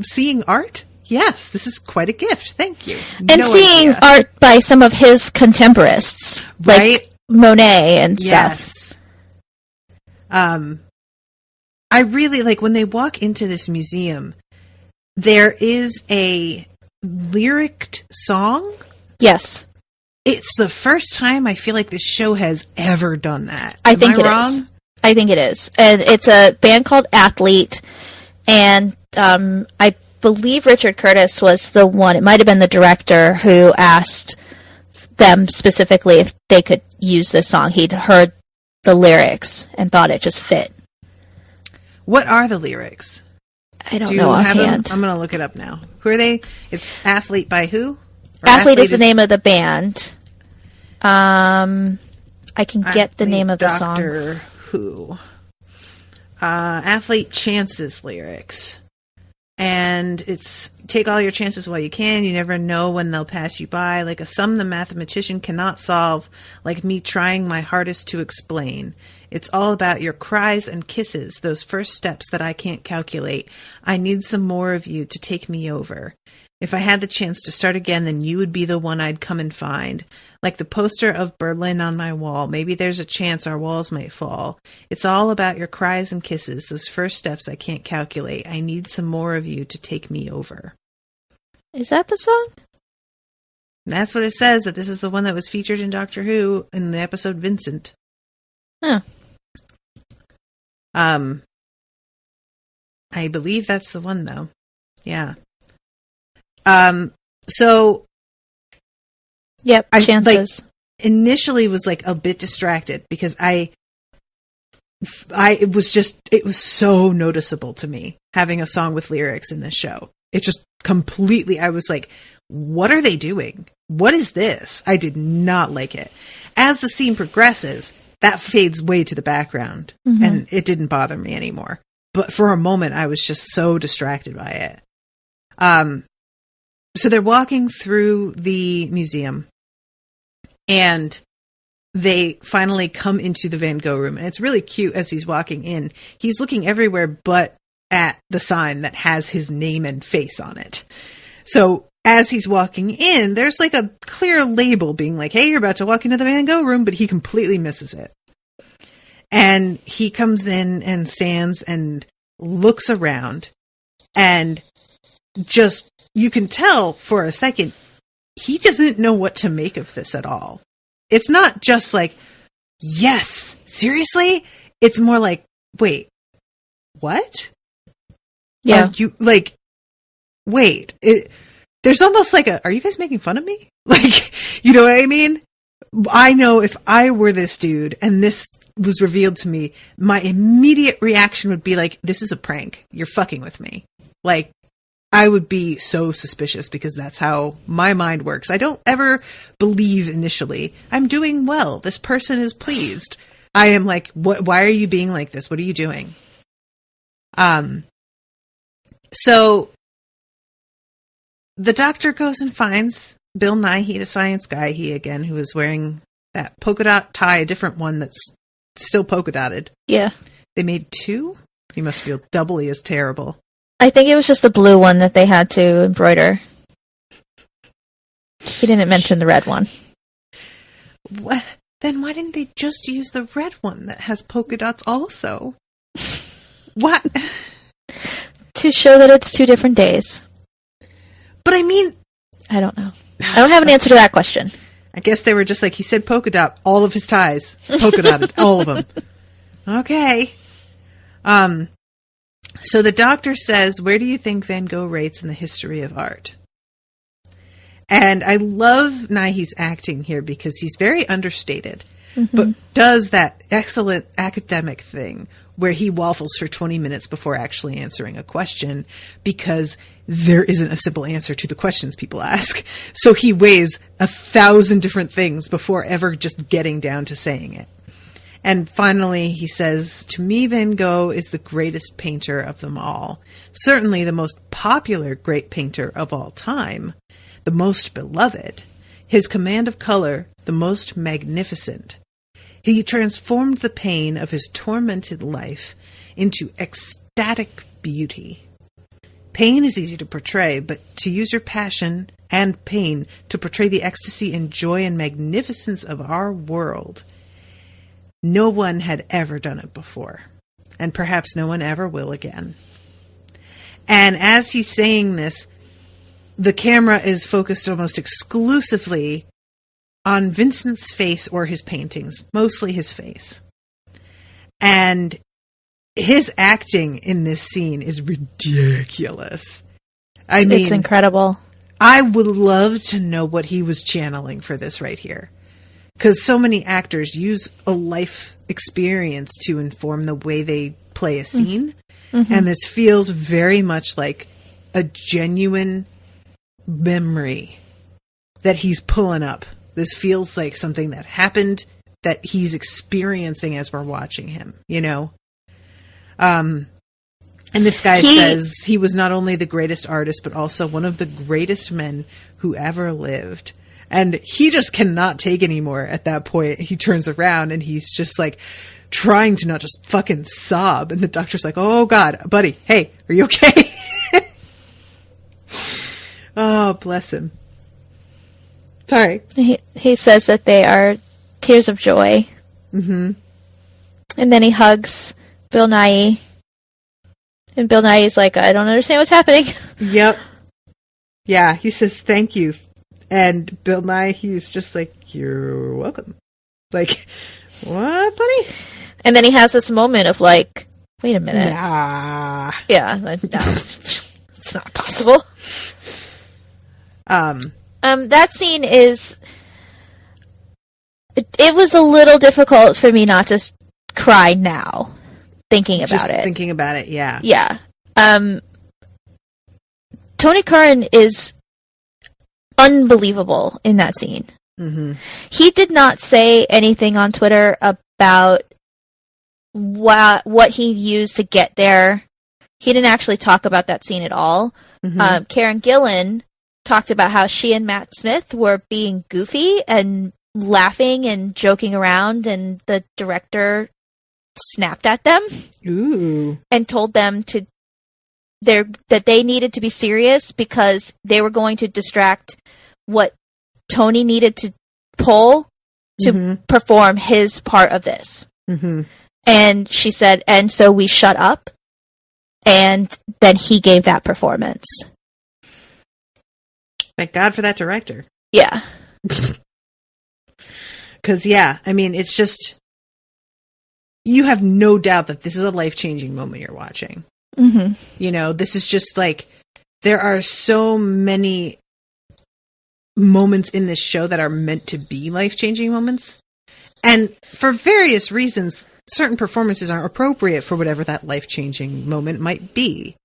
seeing art? Yes, this is quite a gift. Thank you. And seeing art by some of his contemporaries, right? Like Monet and stuff. I really like when they walk into this museum, there is a lyricked song. Yes. It's the first time I feel like this show has ever done that. I think it is. I think it is. And it's a band called Athlete. And I believe Richard Curtis was the one, it might have been the director, who asked them specifically if they could use this song. He'd heard the lyrics and thought it just fit. What are the lyrics? I don't know offhand. I'm going to look it up now. Who are they? It's Athlete by who? Athlete is the name of the band. I can get the name of the song. Doctor Who. Athlete Chances lyrics. And it's take all your chances while you can. You never know when they'll pass you by. Like a sum the mathematician cannot solve. Like me trying my hardest to explain. It's all about your cries and kisses. Those first steps that I can't calculate. I need some more of you to take me over. If I had the chance to start again, then you would be the one I'd come and find. Like the poster of Berlin on my wall. Maybe there's a chance our walls might fall. It's all about your cries and kisses. Those first steps I can't calculate. I need some more of you to take me over. Is that the song? That's what it says, that this is the one that was featured in Doctor Who in the episode Vincent. Huh. I believe that's the one, though. Yeah. So yep, chances. Initially was a bit distracted because it was so noticeable to me having a song with lyrics in this show. It just completely, I was like, what are they doing? What is this? I did not like it. As the scene progresses, that fades way to the background and it didn't bother me anymore. But for a moment, I was just so distracted by it. So they're walking through the museum and they finally come into the Van Gogh room. And it's really cute as he's walking in. He's looking everywhere but at the sign that has his name and face on it. So as he's walking in, there's a clear label being like, hey, you're about to walk into the Van Gogh room, but he completely misses it. And he comes in and stands and looks around and just, you can tell for a second, he doesn't know what to make of this at all. It's not just like, yes, seriously? It's more like, wait, what? Yeah. Are you, wait, there's almost like are you guys making fun of me? Like, you know what I mean? I know if I were this dude and this was revealed to me, my immediate reaction would be like, this is a prank. You're fucking with me. Like, I would be so suspicious because that's how my mind works. I don't ever believe initially, I'm doing well. This person is pleased. I am like, what? Why are you being like this? What are you doing? So the doctor goes and finds Bill Nighy, the science guy, who is wearing that polka dot tie, a different one that's still polka dotted. Yeah. They made two? He must feel doubly as terrible. I think it was just the blue one that they had to embroider. He didn't mention the red one. What? Then why didn't they just use the red one that has polka dots also? What? To show that it's 2 different days. But I mean... I don't know. I don't have an answer to that question. I guess they were just like, he said polka dot, all of his ties. Polka dotted, all of them. Okay. So the doctor says, where do you think Van Gogh rates in the history of art? And I love Nighy's acting here because he's very understated, but does that excellent academic thing where he waffles for 20 minutes before actually answering a question because there isn't a simple answer to the questions people ask. So he weighs 1,000 different things before ever just getting down to saying it. And finally, he says, to me, Van Gogh is the greatest painter of them all. Certainly the most popular great painter of all time. The most beloved. His command of color, the most magnificent. He transformed the pain of his tormented life into ecstatic beauty. Pain is easy to portray, but to use your passion and pain to portray the ecstasy and joy and magnificence of our world, no one had ever done it before, and perhaps no one ever will again. And as he's saying this, the camera is focused almost exclusively on Vincent's face or his paintings, mostly his face. And his acting in this scene is ridiculous. I mean, it's incredible. I would love to know what he was channeling for this right here. Because so many actors use a life experience to inform the way they play a scene. Mm-hmm. And this feels very much like a genuine memory that he's pulling up. This feels like something that happened that he's experiencing as we're watching him, you know? And this guy says he was not only the greatest artist, but also one of the greatest men who ever lived. And he just cannot take anymore at that point. He turns around and he's just like trying to not just fucking sob. And the doctor's like, oh God, buddy, hey, are you okay? Oh, bless him. Sorry. He says that they are tears of joy. Mm-hmm. And then he hugs Bill Nighy. And Bill Nighy's like, I don't understand what's happening. Yep. Yeah, he says thank you. And Bill Nighy, he's just like, you're welcome. Like, what, buddy? And then he has this moment of like, wait a minute. Nah. Yeah, no, it's not possible. That scene is... It was a little difficult for me not to cry now, thinking about it. Thinking about it, yeah. Yeah. Tony Curran is unbelievable in that scene. Mm-hmm. He did not say anything on Twitter about what he used to get there. He didn't actually talk about that scene at all. Mm-hmm. Karen Gillan talked about how she and Matt Smith were being goofy and laughing and joking around, and the director snapped at them. Ooh. And told them that they needed to be serious because they were going to distract what Tony needed to pull to perform his part of this. Mm-hmm. And she said, and so we shut up, and then he gave that performance. Thank God for that director. Yeah. Because, yeah, I mean, it's just, you have no doubt that this is a life-changing moment you're watching. Mm-hmm. You know, this is just like, there are so many moments in this show that are meant to be life-changing moments. And for various reasons, certain performances aren't appropriate for whatever that life-changing moment might be.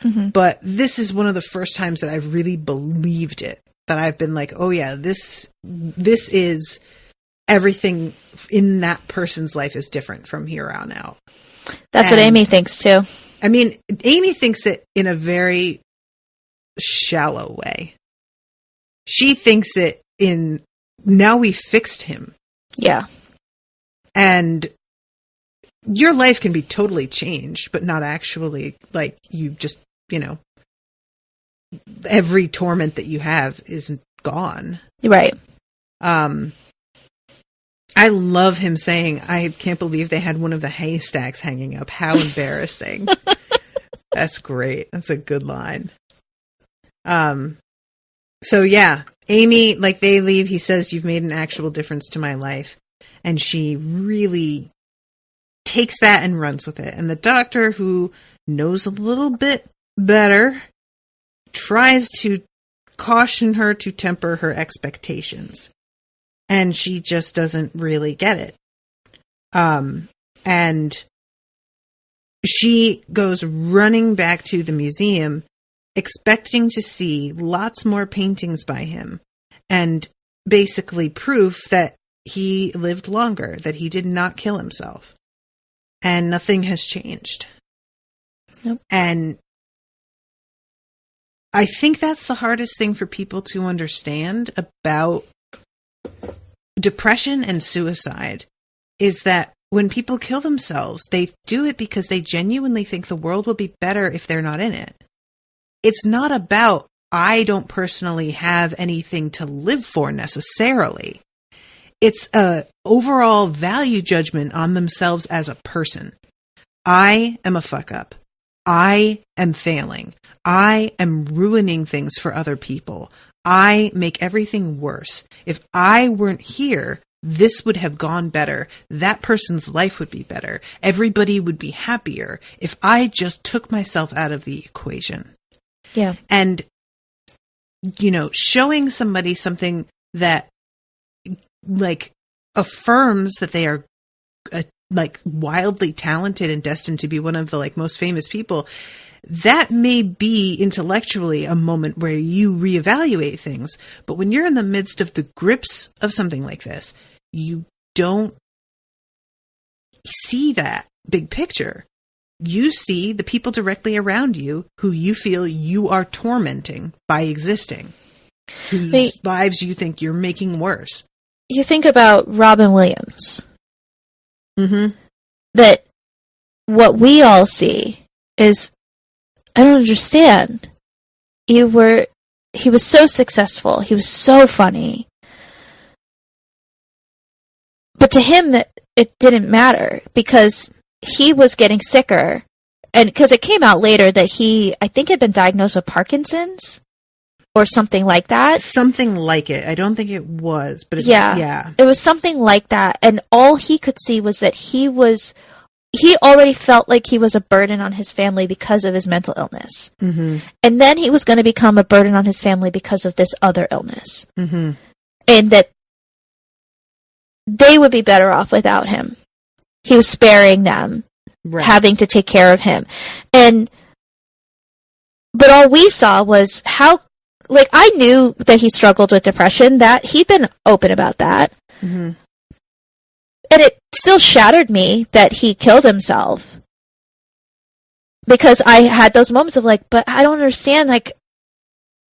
Mm-hmm. But this is one of the first times that I've really believed it. That I've been like, oh yeah, this is everything in that person's life is different from here on out. That's what Amy thinks too. I mean, Amy thinks it in a very shallow way. She thinks it in, now we fixed him. Yeah. And your life can be totally changed, but not actually like you just, you know, every torment that you have is gone. Right. I love him saying, I can't believe they had one of the haystacks hanging up. How embarrassing. That's great. That's a good line. So yeah, Amy, like they leave, he says, you've made an actual difference to my life. And she really takes that and runs with it. And the doctor, who knows a little bit better, tries to caution her to temper her expectations. And she just doesn't really get it. And she goes running back to the museum, expecting to see lots more paintings by him. And basically proof that he lived longer, that he did not kill himself. And nothing has changed. Nope. And I think that's the hardest thing for people to understand about depression and suicide, is that when people kill themselves, they do it because they genuinely think the world will be better if they're not in it. It's not about, I don't personally have anything to live for necessarily. It's a overall value judgment on themselves as a person. I am a fuck up. I am failing. I am ruining things for other people. I make everything worse. If I weren't here, this would have gone better. That person's life would be better. Everybody would be happier if I just took myself out of the equation. Yeah. And, you know, showing somebody something that, like, affirms that they are, like, wildly talented and destined to be one of the, like, most famous people, that may be intellectually a moment where you reevaluate things. But when you're in the midst of the grips of something like this, you don't see that big picture. You see the people directly around you who you feel you are tormenting by existing, whose lives you think you're making worse. You think about Robin Williams. Mm-hmm. That what we all see is, I don't understand. He was so successful. He was so funny. But to him, it didn't matter because he was getting sicker. And because it came out later that he, I think, had been diagnosed with Parkinson's or something like that. Something like it. I don't think it was, but yeah. It was something like that. And all he could see was that he already felt like he was a burden on his family because of his mental illness. Mm-hmm. And then he was going to become a burden on his family because of this other illness. Mm-hmm. And that they would be better off without him. He was sparing them, right, having to take care of him. But all we saw was how, like, I knew that he struggled with depression, that he'd been open about that. Mm-hmm. And it still shattered me that he killed himself. Because I had those moments of like, but I don't understand, like,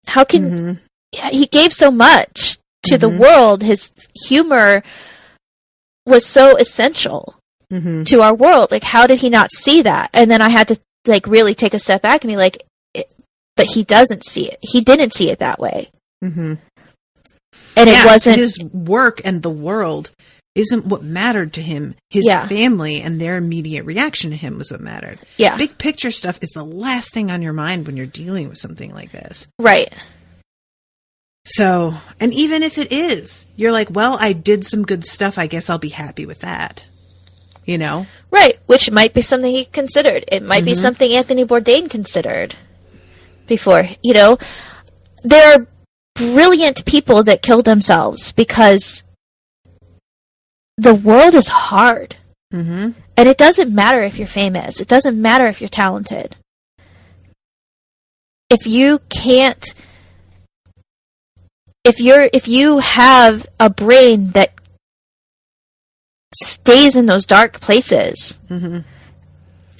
how can, he gave so much to the world. His humor was so essential to our world. Like, how did he not see that? And then I had to, like, really take a step back and be like, but he doesn't see it. He didn't see it that way. Mm-hmm. And it wasn't... His work and the world isn't what mattered to him. His family and their immediate reaction to him was what mattered. Yeah. Big picture stuff is the last thing on your mind when you're dealing with something like this. Right. So, and even if it is, you're like, well, I did some good stuff. I guess I'll be happy with that. You know? Right. Which might be something he considered. It might be something Anthony Bourdain considered. before. You know, there are brilliant people that kill themselves because the world is hard. Mm-hmm. And it doesn't matter if you're famous. It doesn't matter if you're talented. If you can't, if you have a brain that stays in those dark places, Mm-hmm.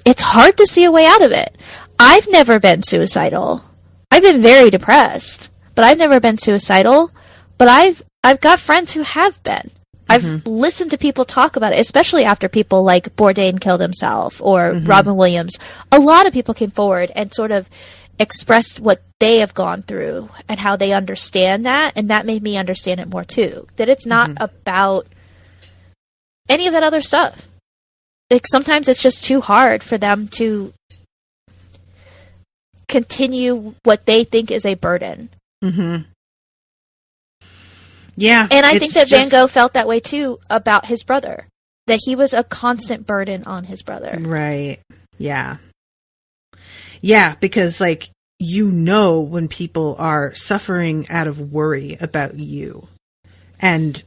it's hard to see a way out of it. I've never been suicidal. I've been very depressed, but I've never been suicidal. But I've got friends who have been. I've listened to people talk about it, especially after people like Bourdain killed himself or Robin Williams. A lot of people came forward and sort of expressed what they have gone through and how they understand that, and that made me understand it more too. That it's not about any of that other stuff. Like, sometimes it's just too hard for them to continue what they think is a burden. Mm-hmm. Yeah. And I think that Van Gogh felt that way too about his brother. That he was a constant burden on his brother. Right. Yeah. Yeah, because, like, you know when people are suffering out of worry about you. And,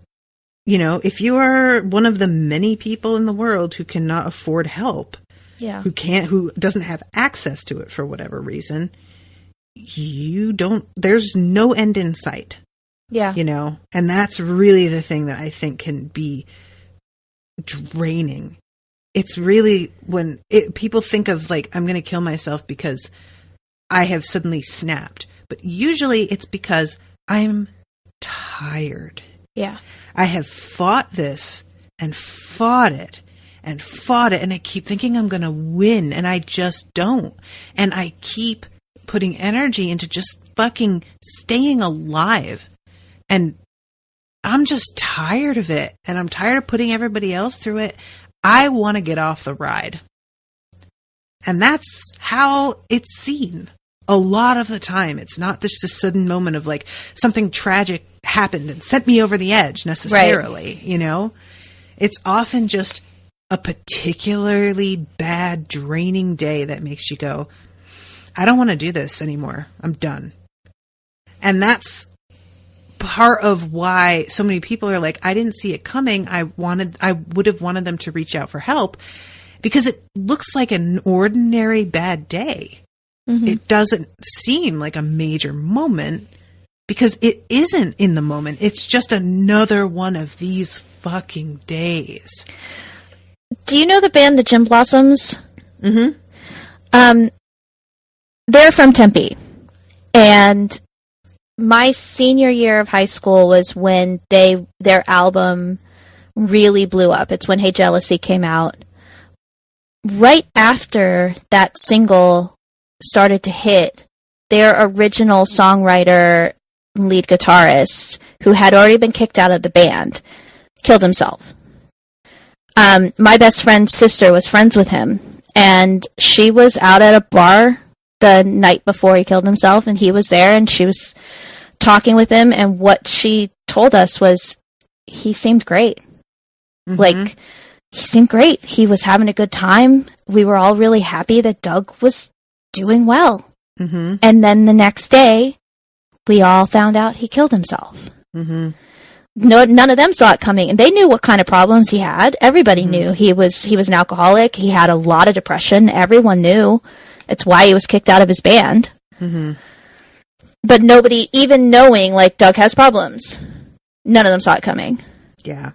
you know, if you are one of the many people in the world who cannot afford help, who doesn't have access to it for whatever reason, there's no end in sight. Yeah. You know, and that's really the thing that I think can be draining. It's really when people think of, like, I'm going to kill myself because I have suddenly snapped. But usually it's because I'm tired. Yeah. I have fought this and fought it and fought it, and I keep thinking I'm going to win, and I just don't. And I keep putting energy into just fucking staying alive. And I'm just tired of it. And I'm tired of putting everybody else through it. I want to get off the ride. And that's how it's seen. A lot of the time, it's not just a sudden moment of, like, something tragic happened and sent me over the edge necessarily, you know? It's often just a particularly bad, draining day that makes you go, I don't want to do this anymore. I'm done. And that's part of why so many people are like, I didn't see it coming. I would have wanted them to reach out for help because it looks like an ordinary bad day. Mm-hmm. It doesn't seem like a major moment because it isn't in the moment. It's just another one of these fucking days. Do you know the band The Gin Blossoms? Mm-hmm. They're from Tempe. And my senior year of high school was when their album really blew up. It's when Hey Jealousy came out. Right after that single started to hit, their original songwriter, lead guitarist, who had already been kicked out of the band, killed himself. My best friend's sister was friends with him, and she was out at a bar the night before he killed himself, and he was there, and she was talking with him, and what she told us was he seemed great. Mm-hmm. Like, he seemed great. He was having a good time. We were all really happy that Doug was doing well. Mm-hmm. And then the next day, we all found out he killed himself. Mm-hmm. No, none of them saw it coming, and they knew what kind of problems he had. Everybody knew he was an alcoholic. He had a lot of depression. Everyone knew. It's why he was kicked out of his band. Mm-hmm. But nobody, even knowing, like, Doug has problems, none of them saw it coming. Yeah.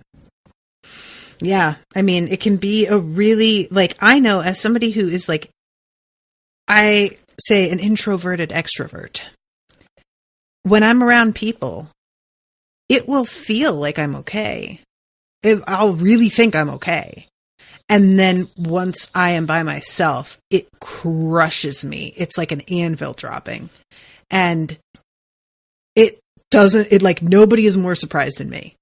Yeah. I mean, it can be a really, like, I know as somebody who is, like, I say an introverted extrovert. When I'm around people, it will feel like I'm okay. I'll really think I'm okay. And then once I am by myself, it crushes me. It's like an anvil dropping. And like, nobody is more surprised than me.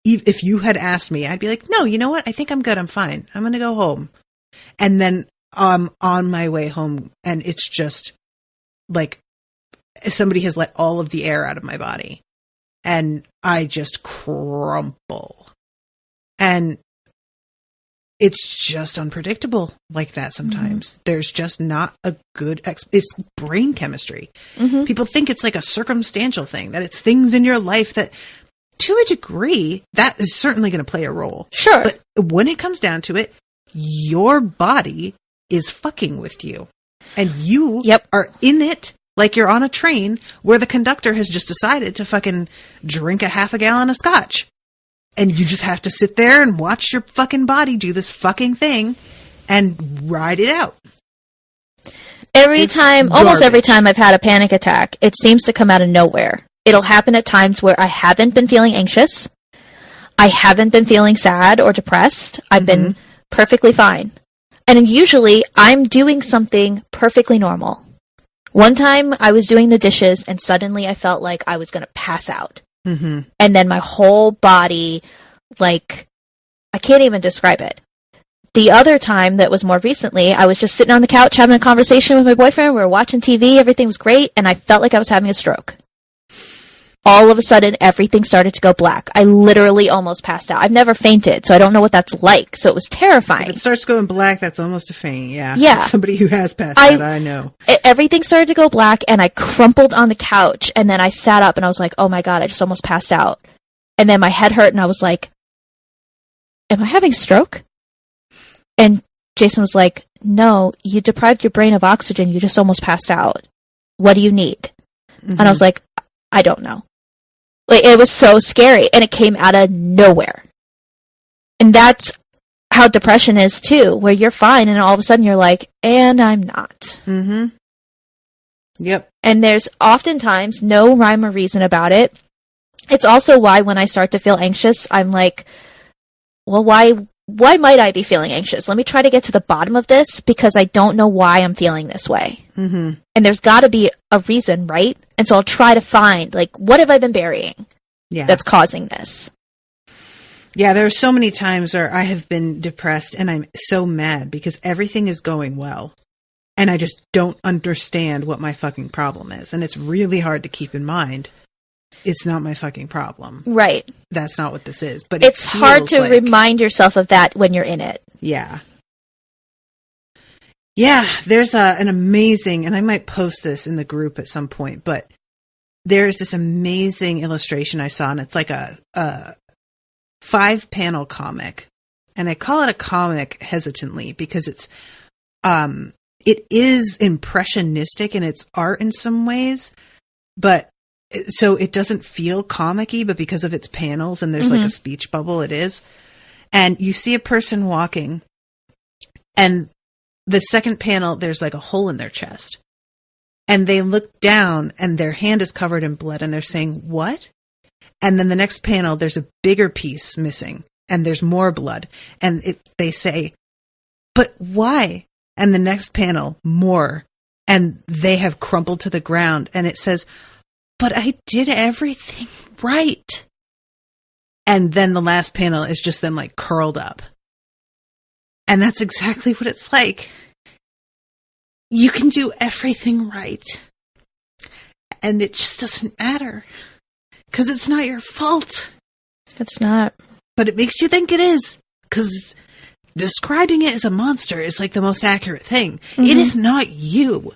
If you had asked me, I'd be like, no, you know what? I think I'm good. I'm fine. I'm going to go home. And then I'm on my way home, and it's just like somebody has let all of the air out of my body. And I just crumple. And it's just unpredictable like that sometimes. There's just not a good it's brain chemistry. People think it's like a circumstantial thing, that it's things in your life that, to a degree, that is certainly going to play a role. Sure. But when it comes down to it, your body is fucking with you. And you are in it like you're on a train where the conductor has just decided to fucking drink a half a gallon of scotch. And you just have to sit there and watch your fucking body do this fucking thing and ride it out. Almost every time I've had a panic attack, it seems to come out of nowhere. It'll happen at times where I haven't been feeling anxious. I haven't been feeling sad or depressed. I've been perfectly fine. And usually I'm doing something perfectly normal. One time I was doing the dishes and suddenly I felt like I was going to pass out. And then my whole body, like, I can't even describe it. The other time that was more recently, I was just sitting on the couch having a conversation with my boyfriend. We were watching TV. Everything was great. And I felt like I was having a stroke. All of a sudden, everything started to go black. I literally almost passed out. I've never fainted, so I don't know what that's like. So it was terrifying. If it starts going black, that's almost a faint, yeah. Yeah. Somebody who has passed out, I know. Everything started to go black, and I crumpled on the couch, and then I sat up, and I was like, oh my God, I just almost passed out. And then my head hurt, and I was like, am I having a stroke? And Jason was like, no, you deprived your brain of oxygen. You just almost passed out. What do you need? And I was like, I don't know. Like, it was so scary, and it came out of nowhere. And that's how depression is, too, where you're fine, and all of a sudden you're like, and I'm not. Yep. And there's oftentimes no rhyme or reason about it. It's also why when I start to feel anxious, I'm like, well, why might I be feeling anxious? Let me try to get to the bottom of this, because I don't know why I'm feeling this way. And there's got to be a reason, right? And so I'll try to find, like, what have I been burying that's causing this? Yeah, there are so many times where I have been depressed and I'm so mad because everything is going well. And I just don't understand what my fucking problem is. And it's really hard to keep in mind. It's not my fucking problem. Right. That's not what this is. But it's hard to remind yourself of that when you're in it. Yeah. Yeah, there's an amazing, and I might post this in the group at some point, but there's this amazing illustration I saw, and it's like a 5-panel comic. And I call it a comic hesitantly because it is impressionistic in its art in some ways, but so it doesn't feel comic-y, but because of its panels and there's like a speech bubble, it is. And you see a person walking, and the second panel, there's like a hole in their chest. And they look down, and their hand is covered in blood, and they're saying, what? And then the next panel, there's a bigger piece missing, and there's more blood. And they say, but why? And the next panel, more. And they have crumpled to the ground, and it says, but I did everything right. And then the last panel is just them like curled up. And that's exactly what it's like. You can do everything right. And it just doesn't matter. Because it's not your fault. It's not. But it makes you think it is. Because describing it as a monster is like the most accurate thing. It is not you.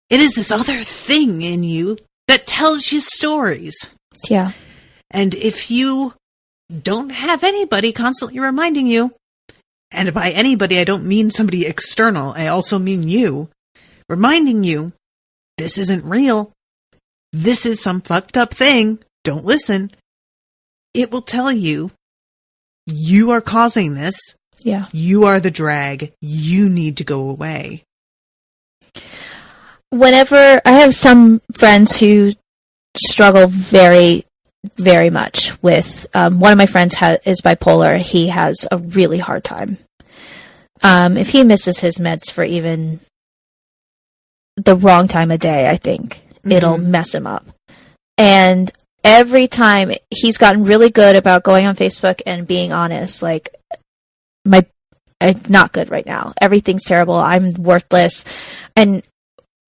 It is this other thing in you that tells you stories. Yeah. And if you don't have anybody constantly reminding you, and by anybody, I don't mean somebody external, I also mean you, reminding you, this isn't real. This is some fucked up thing. Don't listen. It will tell you, you are causing this. Yeah. You are the drag. You need to go away. Whenever I have some friends who struggle very, very much with, one of my friends is bipolar. He has a really hard time. If he misses his meds for even the wrong time of day, I think it'll mess him up. And every time he's gotten really good about going on Facebook and being honest, like, I'm not good right now. Everything's terrible. I'm worthless. And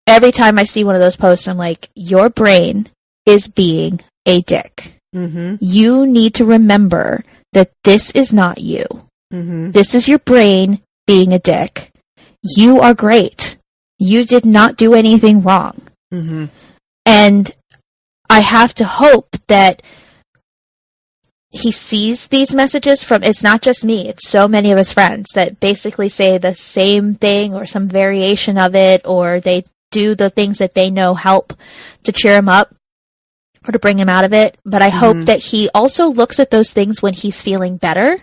every time I see one of those posts, I'm like, your brain is being a dick. You need to remember that this is not you. This is your brain being a dick. You are great. You did not do anything wrong. And I have to hope that he sees these messages from, it's not just me, it's so many of his friends that basically say the same thing or some variation of it, or they do the things that they know help to cheer him up or to bring him out of it. But I hope that he also looks at those things when he's feeling better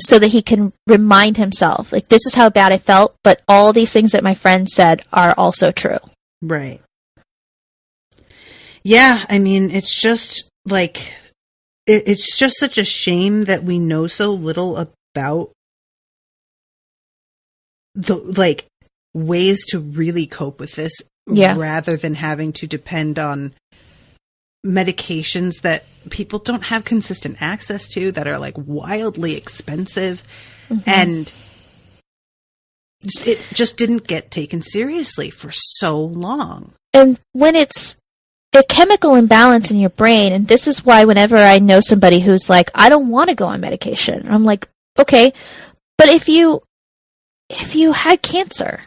so that he can remind himself, like, this is how bad I felt, but all these things that my friend said are also true. Right. Yeah, I mean, it's just like, it's just such a shame that we know so little about the, like, ways to really cope with this, rather than having to depend on medications that people don't have consistent access to, that are like wildly expensive, and it just didn't get taken seriously for so long. And when it's a chemical imbalance in your brain, and this is why whenever I know somebody who's like, I don't want to go on medication, I'm like, okay, but if you had cancer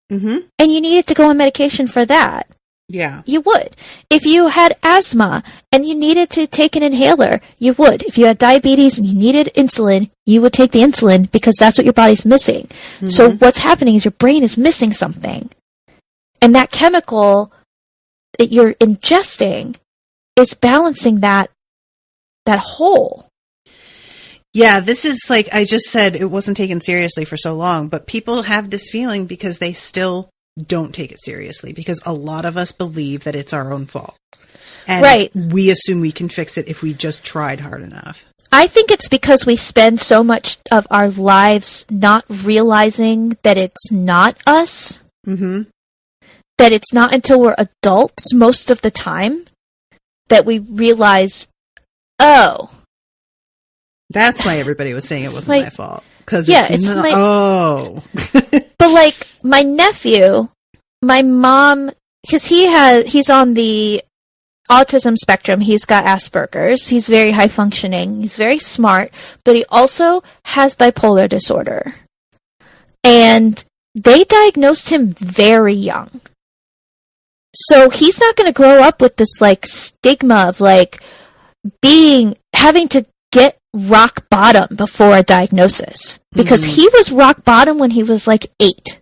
and you needed to go on medication for that, you would. If you had asthma and you needed to take an inhaler, you would. If you had diabetes and you needed insulin, you would take the insulin because that's what your body's missing. So what's happening is your brain is missing something. And that chemical that you're ingesting is balancing that hole. Yeah, this is like, I just said, it wasn't taken seriously for so long, but people have this feeling because they still don't take it seriously, because a lot of us believe that it's our own fault. And we assume we can fix it if we just tried hard enough. I think it's because we spend so much of our lives not realizing that it's not us. That it's not until we're adults most of the time that we realize, oh, that's why everybody was saying it wasn't my fault. Because But like my nephew, my mom, because he's on the autism spectrum. He's got Asperger's. He's very high functioning. He's very smart, but he also has bipolar disorder. And they diagnosed him very young. So he's not going to grow up with this like stigma of like having to get rock bottom before a diagnosis, because he was rock bottom when he was like 8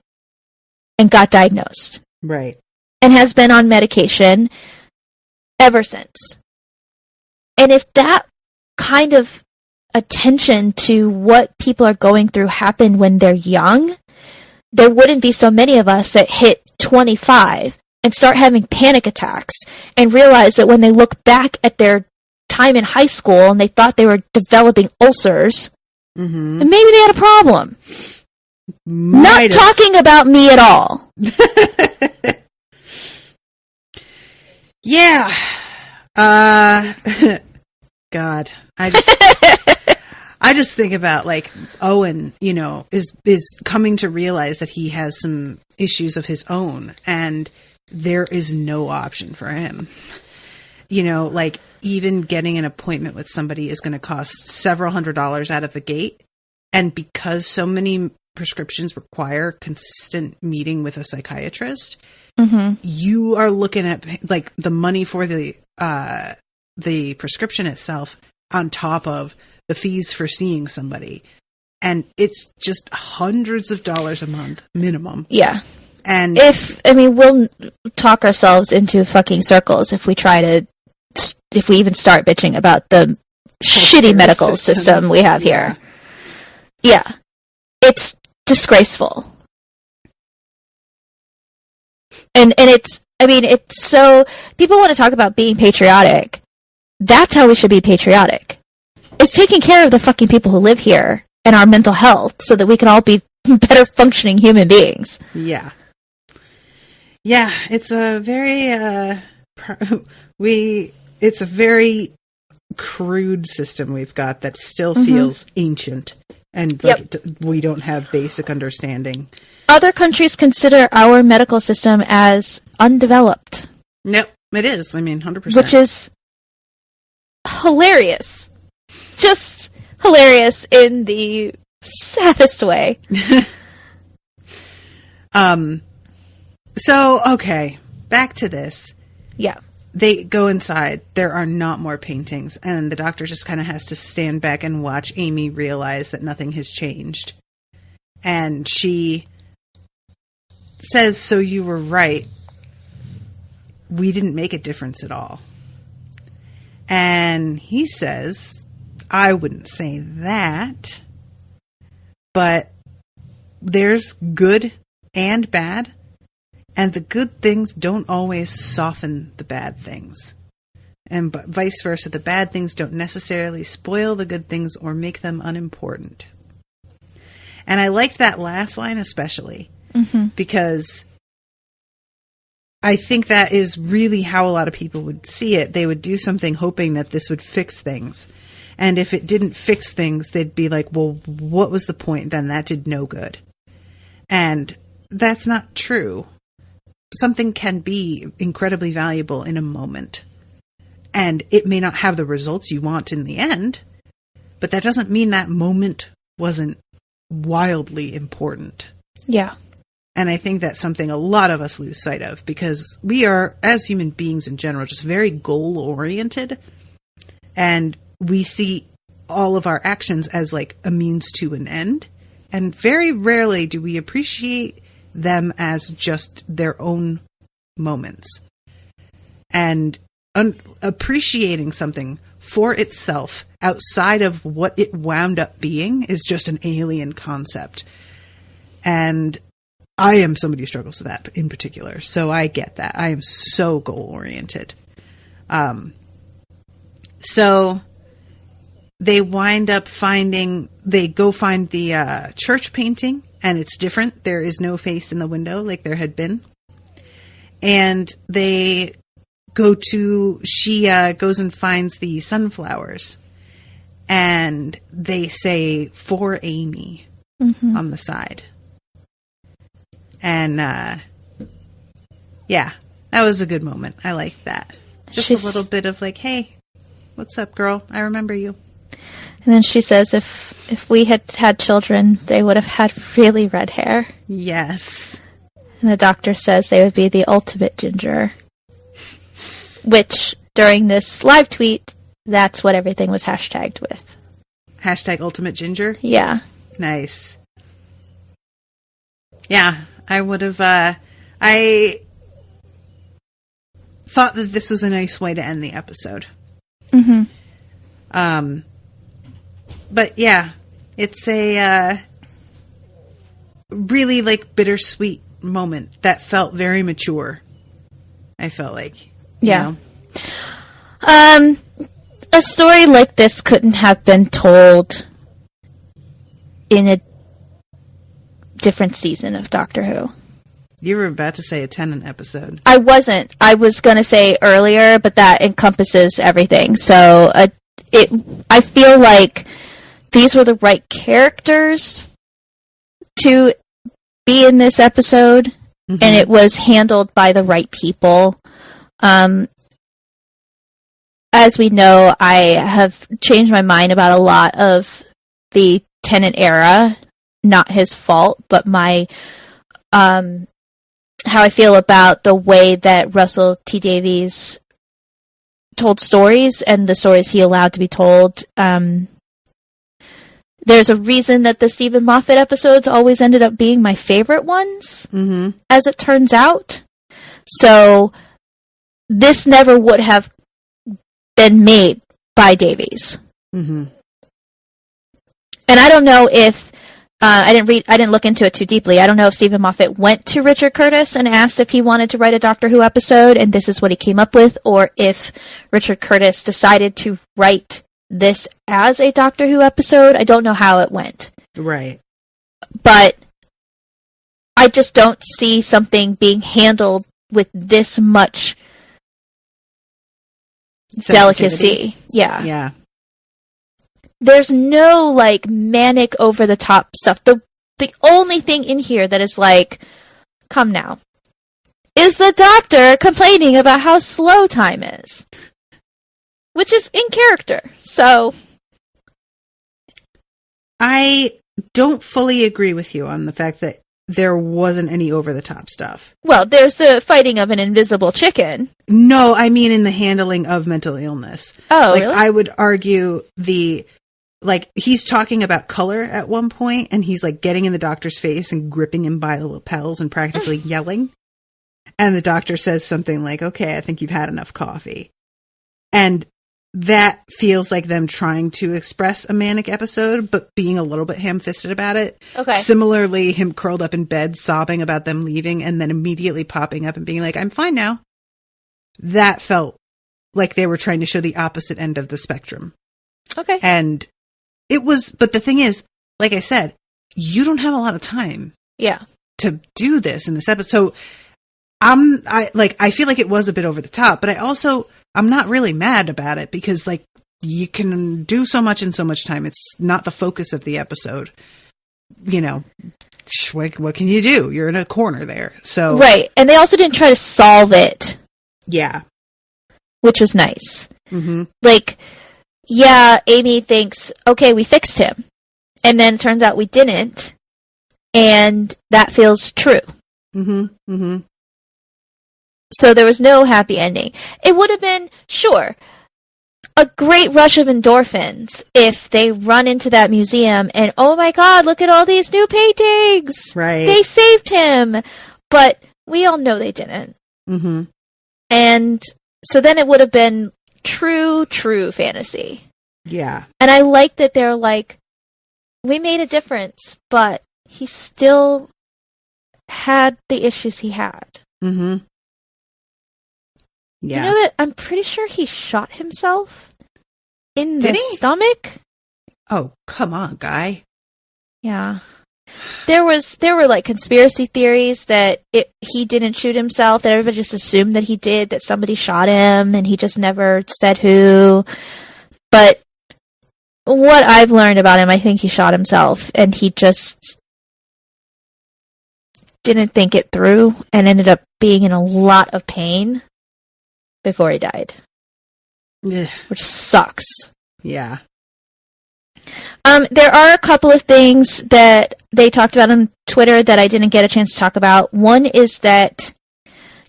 and got diagnosed. Right. And has been on medication ever since. And if that kind of attention to what people are going through happened when they're young, there wouldn't be so many of us that hit 25 and start having panic attacks and realize that when they look back at their time in high school and they thought they were developing ulcers, and maybe they had a problem. Not talking about me at all. Yeah. God. I just think about like Owen, is coming to realize that he has some issues of his own, and there is no option for him. Like even getting an appointment with somebody is going to cost several $100s out of the gate. And because so many prescriptions require consistent meeting with a psychiatrist, you are looking at like the money for the prescription itself on top of the fees for seeing somebody. And it's just hundreds of dollars a month minimum. Yeah. And we'll talk ourselves into fucking circles if we even start bitching about the shitty medical system we have here. Yeah. It's disgraceful. And it's so, people want to talk about being patriotic. That's how we should be patriotic. It's taking care of the fucking people who live here and our mental health so that we can all be better functioning human beings. Yeah. Yeah, it's a very it's a very crude system we've got that still feels ancient, and we don't have basic understanding. Other countries consider our medical system as undeveloped. Nope, it is. 100%. Which is hilarious. Just hilarious in the saddest way. So, okay, back to this. Yeah. They go inside. There are not more paintings. And the doctor just kind of has to stand back and watch Amy realize that nothing has changed. And she says, so you were right. We didn't make a difference at all. And he says, I wouldn't say that. But there's good and bad. And the good things don't always soften the bad things. And vice versa, the bad things don't necessarily spoil the good things or make them unimportant. And I liked that last line especially, because I think that is really how a lot of people would see it. They would do something hoping that this would fix things. And if it didn't fix things, they'd be like, well, what was the point then? That did no good. And that's not true. Something can be incredibly valuable in a moment. And it may not have the results you want in the end, but that doesn't mean that moment wasn't wildly important. Yeah. And I think that's something a lot of us lose sight of, because we are, as human beings in general, just very goal-oriented. And we see all of our actions as like a means to an end. And very rarely do we appreciate them as just their own moments. And appreciating something for itself outside of what it wound up being is just an alien concept. And I am somebody who struggles with that in particular. So I get that. I am so goal-oriented. So they wind up they go find the church painting, and it's different. There is no face in the window like there had been. And she goes and finds the sunflowers, and they say, for Amy on the side. And, yeah, that was a good moment. I liked that. Just a little bit of like, hey, what's up, girl? I remember you. And then she says if we had had children, they would have had really red hair. Yes. And the doctor says they would be the ultimate ginger. Which, during this live tweet, that's what everything was hashtagged with. Hashtag ultimate ginger? Yeah. Nice. Yeah, I would have, I thought that this was a nice way to end the episode. But yeah, it's a really like bittersweet moment that felt very mature. I felt like, you know? A story like this couldn't have been told in a different season of Doctor Who. You were about to say a Tennant episode. I wasn't. I was going to say earlier, but that encompasses everything. So I feel like these were the right characters to be in this episode, and it was handled by the right people. As we know, I have changed my mind about a lot of the Tennant era. Not his fault, but my how I feel about the way that Russell T Davies told stories and the stories he allowed to be told. There's a reason that the Stephen Moffat episodes always ended up being my favorite ones, as it turns out. So this never would have been made by Davies. And I don't know if I didn't look into it too deeply. I don't know if Stephen Moffat went to Richard Curtis and asked if he wanted to write a Doctor Who episode, and this is what he came up with, or if Richard Curtis decided to write this as a Doctor Who episode. I don't know how it went. Right. But I just don't see something being handled with this much delicacy. Yeah. Yeah. There's no, like, manic, over-the-top stuff. The only thing in here that is like, come now, is the Doctor complaining about how slow time is. Which is in character. So, I don't fully agree with you on the fact that there wasn't any over-the-top stuff. Well, there's the fighting of an invisible chicken. No, I mean in the handling of mental illness. Oh, like, really? I would argue he's talking about color at one point, and he's like getting in the doctor's face and gripping him by the lapels and practically yelling. And the doctor says something like, okay, I think you've had enough coffee. And that feels like them trying to express a manic episode, but being a little bit ham-fisted about it. Okay. Similarly, him curled up in bed, sobbing about them leaving, and then immediately popping up and being like, I'm fine now. That felt like they were trying to show the opposite end of the spectrum. Okay. And it was, but the thing is, like I said, you don't have a lot of time. Yeah. To do this in this episode. So I feel like it was a bit over the top, but I'm not really mad about it because like you can do so much in so much time. It's not the focus of the episode. You know, what can you do? You're in a corner there. So right. And they also didn't try to solve it. Yeah. Which was nice. Mm-hmm. Like, yeah, Amy thinks, okay, we fixed him. And then it turns out we didn't. And that feels true. Mm-hmm. Mm-hmm. So there was no happy ending. It would have been, sure, a great rush of endorphins if they run into that museum and, oh my god, look at all these new paintings! Right. They saved him! But we all know they didn't. Mm-hmm. And so then it would have been true fantasy. Yeah. And I like that they're like, we made a difference, but he still had the issues he had. Mm-hmm. Yeah. You know that I'm pretty sure he shot himself in the Did he? stomach? Oh, come on, guy. Yeah. There were like conspiracy theories that he didn't shoot himself, that everybody just assumed that he did, that somebody shot him and he just never said who. But what I've learned about him, I think he shot himself and he just didn't think it through and ended up being in a lot of pain before he died. Ugh. Which sucks. Yeah. There are a couple of things that they talked about on Twitter that I didn't get a chance to talk about. One is that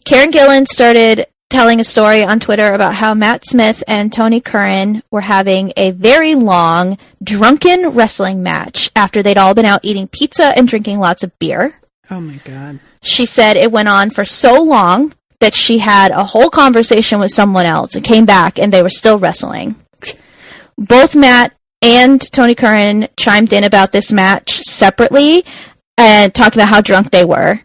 Karen Gillan started telling a story on Twitter about how Matt Smith and Tony Curran were having a very long, drunken wrestling match after they'd all been out eating pizza and drinking lots of beer. Oh my god. She said it went on for so long that she had a whole conversation with someone else and came back and they were still wrestling. Both Matt and Tony Curran chimed in about this match separately and talked about how drunk they were.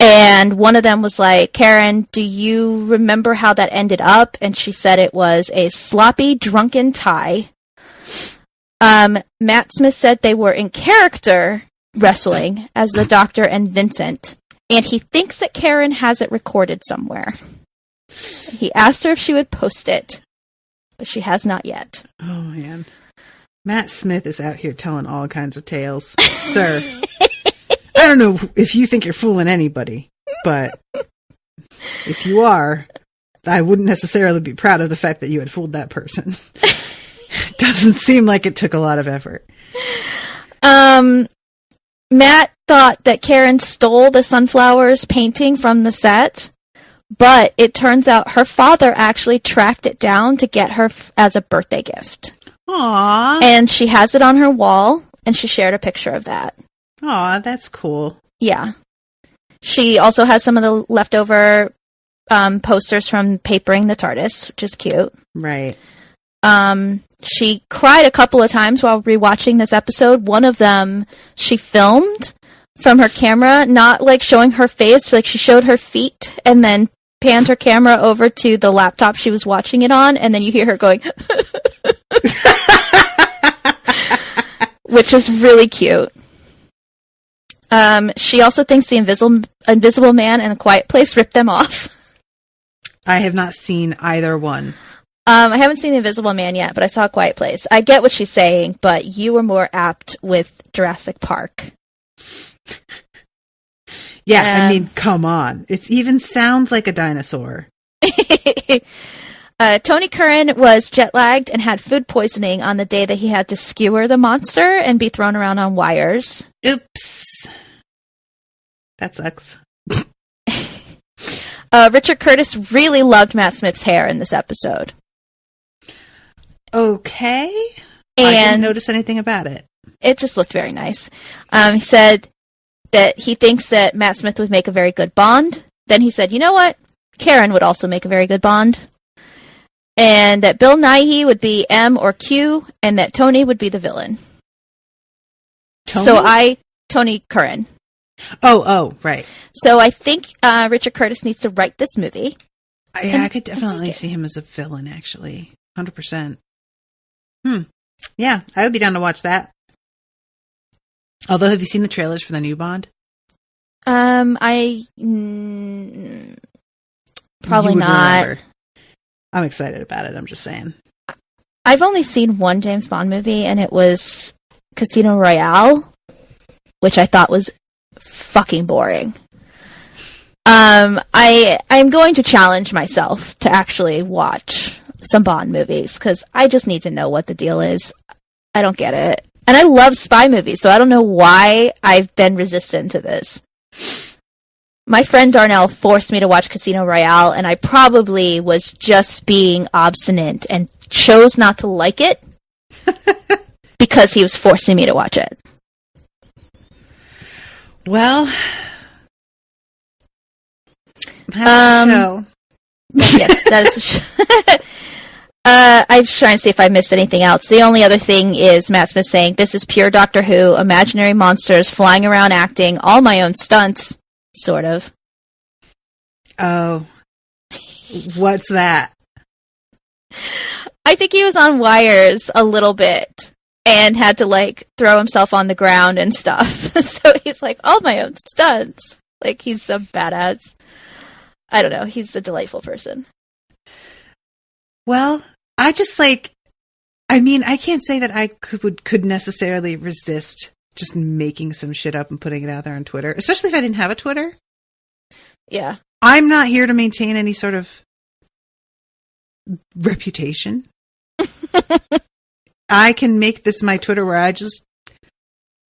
And one of them was like, Karen, do you remember how that ended up? And she said it was a sloppy, drunken tie. Matt Smith said they were in character wrestling as the Doctor and Vincent. And he thinks that Karen has it recorded somewhere. He asked her if she would post it, but she has not yet. Oh, man. Matt Smith is out here telling all kinds of tales. Sir, I don't know if you think you're fooling anybody, but if you are, I wouldn't necessarily be proud of the fact that you had fooled that person. It doesn't seem like it took a lot of effort. Matt thought that Karen stole the sunflowers painting from the set, but it turns out her father actually tracked it down to get her as a birthday gift. Aww. And she has it on her wall, and she shared a picture of that. Aw, that's cool. Yeah. She also has some of the leftover posters from papering the TARDIS, which is cute. Right. She cried a couple of times while rewatching this episode. One of them she filmed from her camera, not like showing her face, like she showed her feet and then panned her camera over to the laptop she was watching it on, and then you hear her going, which is really cute. She also thinks the Invisible Man and The Quiet Place ripped them off. I have not seen either one. I haven't seen The Invisible Man yet, but I saw A Quiet Place. I get what she's saying, but you were more apt with Jurassic Park. Yeah, I mean, come on. It even sounds like a dinosaur. Tony Curran was jet-lagged and had food poisoning on the day that he had to skewer the monster and be thrown around on wires. Oops. That sucks. Richard Curtis really loved Matt Smith's hair in this episode. Okay. And I didn't notice anything about it. It just looked very nice. He said that he thinks that Matt Smith would make a very good Bond. Then he said, you know what? Karen would also make a very good Bond. And that Bill Nighy would be M or Q, and that Tony would be the villain. Tony Curran. Oh, right. So I think Richard Curtis needs to write this movie. I could definitely see him as a villain, actually. 100%. Yeah, I would be down to watch that. Although, have you seen the trailers for the new Bond? Probably not. Remember. I'm excited about it, I'm just saying. I've only seen one James Bond movie, and it was Casino Royale, which I thought was fucking boring. I'm going to challenge myself to actually watch some Bond movies, because I just need to know what the deal is. I don't get it. And I love spy movies, so I don't know why I've been resistant to this. My friend Darnell forced me to watch Casino Royale, and I probably was just being obstinate and chose not to like it because he was forcing me to watch it. Well, that's the show. Yes, that is the show. I was trying to see if I missed anything else. The only other thing is Matt Smith saying, this is pure Doctor Who, imaginary monsters flying around acting, all my own stunts. Sort of. Oh. What's that? I think he was on wires a little bit and had to, throw himself on the ground and stuff. So he's like, all my own stunts. Like, he's a badass. I don't know. He's a delightful person. Well, I just, I can't say that I could necessarily resist just making some shit up and putting it out there on Twitter, especially if I didn't have a Twitter. Yeah. I'm not here to maintain any sort of reputation. I can make this my Twitter where I just,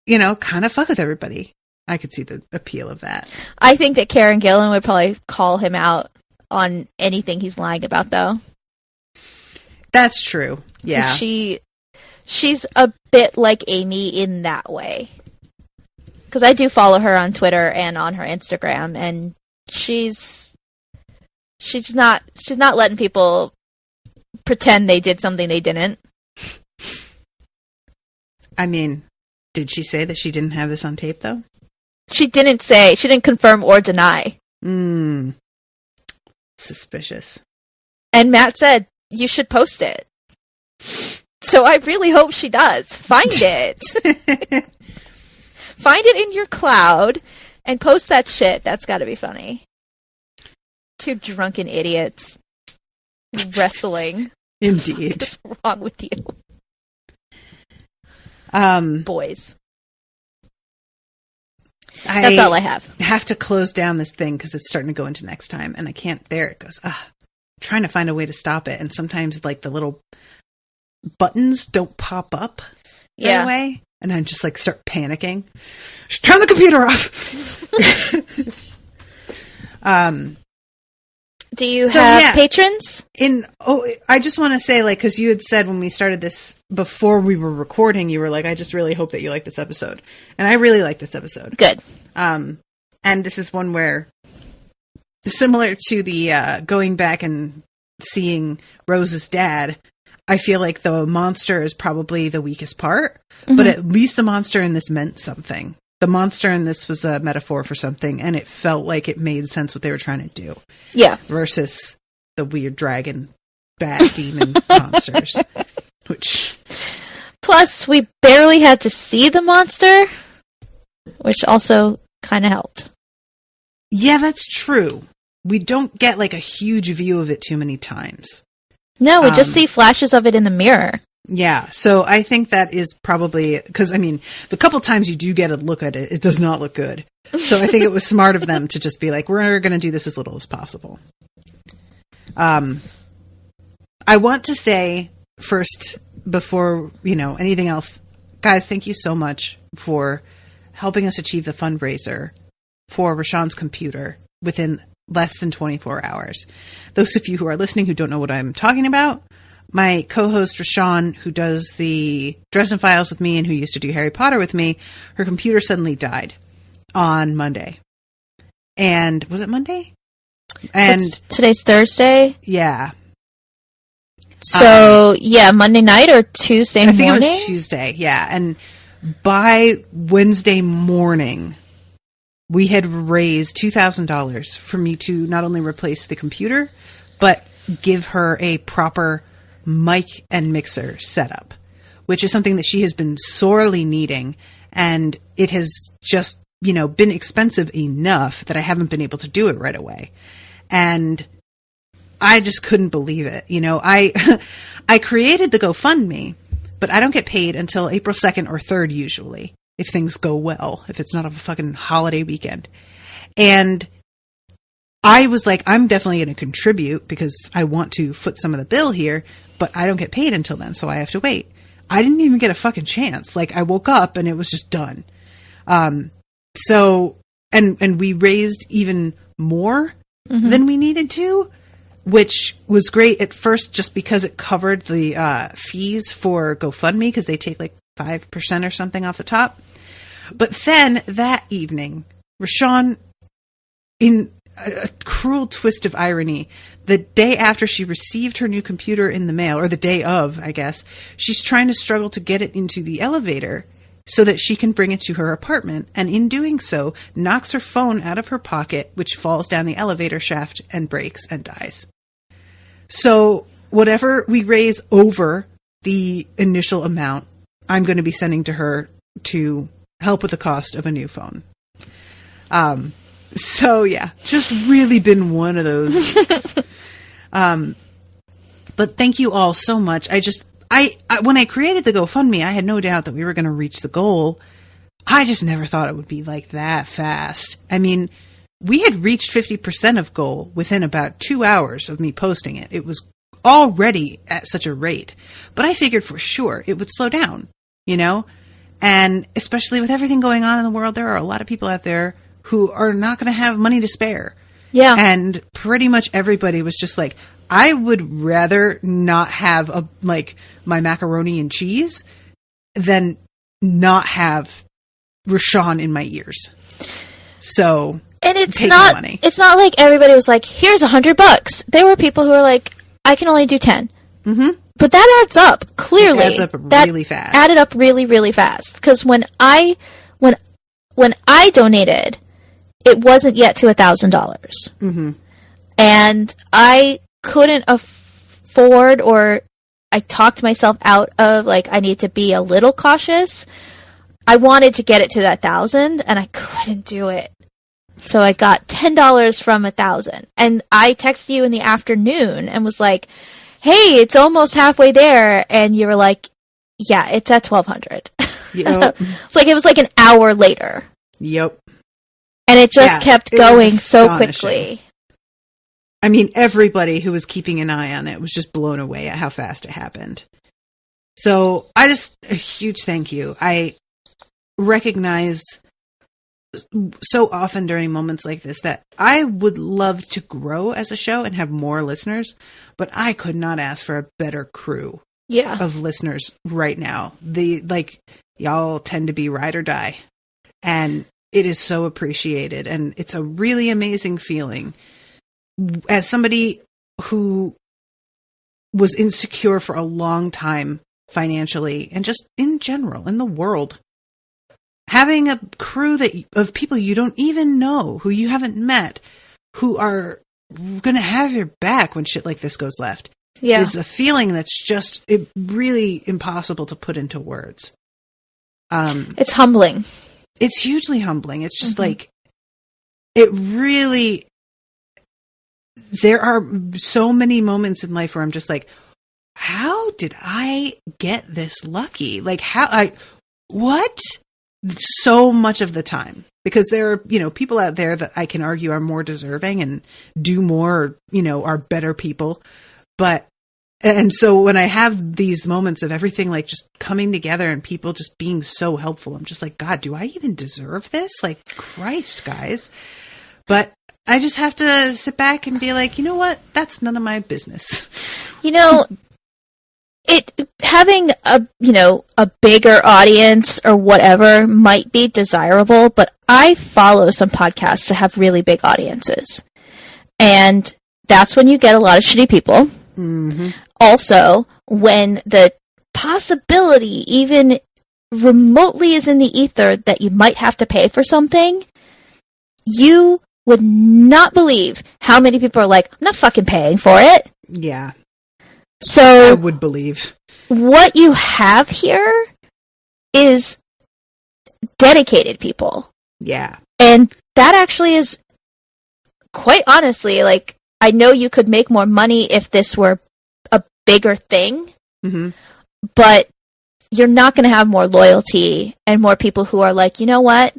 kind of fuck with everybody. I could see the appeal of that. I think that Karen Gillan would probably call him out on anything he's lying about, though. That's true. Yeah. She's a bit like Amy in that way. Because I do follow her on Twitter and on her Instagram, and she's not letting people pretend they did something they didn't. I mean, did she say that she didn't have this on tape, though? She didn't confirm or deny. Suspicious. And Matt said, you should post it. So I really hope she does. Find it. Find it in your cloud and post that shit. That's got to be funny. Two drunken idiots wrestling. Indeed. What's wrong with you? Boys. That's all I have to close down this thing because it's starting to go into next time, and I can't. There it goes. Trying to find a way to stop it, and sometimes the little buttons don't pop up right away, and I just start panicking. Just turn the computer off. Do you have patrons? I just want to say, because you had said when we started this before we were recording, you were like, I just really hope that you like this episode, and I really like this episode. Good. And this is one where, similar to the going back and seeing Rose's dad, I feel like the monster is probably the weakest part, but at least the monster in this meant something. The monster in this was a metaphor for something, and it felt like it made sense what they were trying to do. Yeah. Versus the weird dragon, bat demon monsters. Plus, we barely had to see the monster, which also kind of helped. Yeah, that's true. We don't get a huge view of it too many times. No, we just see flashes of it in the mirror. Yeah, so I think that is probably, because, the couple times you do get a look at it, it does not look good. So I think it was smart of them to just be like, we're going to do this as little as possible. I want to say first, before, anything else, guys, thank you so much for helping us achieve the fundraiser for Rashawn's computer within less than 24 hours. Those of you who are listening who don't know what I'm talking about, my co-host Rashawn, who does the Dresden Files with me and who used to do Harry Potter with me, her computer suddenly died on Monday. And was it Monday? And today's Thursday? Yeah. So, Monday night or Tuesday morning? I think it was Tuesday, yeah. And by Wednesday morning, we had raised $2,000 for me to not only replace the computer, but give her a proper mic and mixer setup, which is something that she has been sorely needing. And it has just, been expensive enough that I haven't been able to do it right away. And I just couldn't believe it. I created the GoFundMe, but I don't get paid until April 2nd or 3rd usually, if things go well, if it's not a fucking holiday weekend. And I was like, I'm definitely going to contribute because I want to foot some of the bill here, but I don't get paid until then, so I have to wait. I didn't even get a fucking chance. Like, I woke up and it was just done. So we raised even more than we needed to, which was great at first just because it covered the fees for GoFundMe, because they take like 5% or something off the top. But then that evening, Rashawn, in a cruel twist of irony, the day after she received her new computer in the mail, or the day of, I guess, she's trying to struggle to get it into the elevator so that she can bring it to her apartment, and in doing so, knocks her phone out of her pocket, which falls down the elevator shaft and breaks and dies. So whatever we raise over the initial amount, I'm going to be sending to her to help with the cost of a new phone. So yeah, just really been one of those weeks. But thank you all so much. I when I created the GoFundMe, I had no doubt that we were going to reach the goal. I just never thought it would be like that fast. I mean, we had reached 50% of goal within about 2 hours of me posting it. It was already at such a rate, but I figured for sure it would slow down, and especially with everything going on in the world, there are a lot of people out there who are not going to have money to spare. Yeah. And pretty much everybody was just like, I would rather not have my macaroni and cheese than not have Rashawn in my ears. So, and it's not like everybody was like, here's $100. There were people who were like, I can only do 10. Mm-hmm. But that adds up. Clearly, it adds up really fast. Added up really, really fast. Because when I donated, it wasn't yet to $1,000. Mm-hmm. And I couldn't afford, or I talked myself out of, I need to be a little cautious. I wanted to get it to that 1,000, and I couldn't do it. So I got $10 from 1,000. And I texted you in the afternoon and was like, hey, it's almost halfway there. And you were like, yeah, it's at 1,200. Yep. It was like an hour later. Yep. And it just kept going so quickly. I mean, everybody who was keeping an eye on it was just blown away at how fast it happened. So a huge thank you. I recognize so often during moments like this that I would love to grow as a show and have more listeners, but I could not ask for a better crew of listeners right now. Y'all tend to be ride or die, and it is so appreciated, and it's a really amazing feeling. As somebody who was insecure for a long time financially and just in general in the world, having a crew of people you don't even know, who you haven't met, who are going to have your back when shit like this goes left, is a feeling that's just really impossible to put into words. It's humbling. It's hugely humbling. It's just it really, there are so many moments in life where I'm just like, how did I get this lucky? What? So much of the time, because there are, people out there that I can argue are more deserving and do more, or are better people. But And so when I have these moments of everything like just coming together and people just being so helpful, I'm just like, God, do I even deserve this? Like, Christ, guys. But I just have to sit back and be like, you know what? That's none of my business. You know, having a bigger audience or whatever might be desirable, but I follow some podcasts that have really big audiences. And that's when you get a lot of shitty people. Mm-hmm. Also, when the possibility even remotely is in the ether that you might have to pay for something, you would not believe how many people are like, I'm not fucking paying for it. Yeah. So I would believe. What you have here is dedicated people. Yeah. And that actually is, quite honestly, like, I know you could make more money if this were a bigger thing, mm-hmm. but you're not going to have more loyalty and more people who are like, you know what?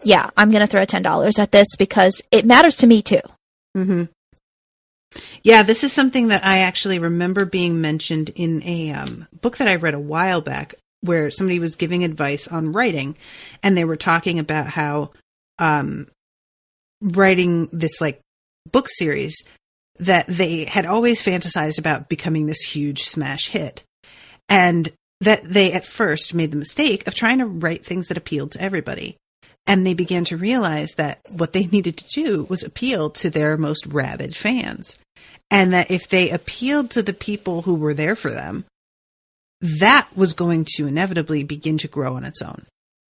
Yeah, I'm going to throw $10 at this because it matters to me too. Mm-hmm. Yeah, this is something that I actually remember being mentioned in a book that I read a while back where somebody was giving advice on writing, and they were talking about how writing this like book series that they had always fantasized about becoming this huge smash hit, and that they at first made the mistake of trying to write things that appealed to everybody. And they began to realize that what they needed to do was appeal to their most rabid fans. And that if they appealed to the people who were there for them, that was going to inevitably begin to grow on its own.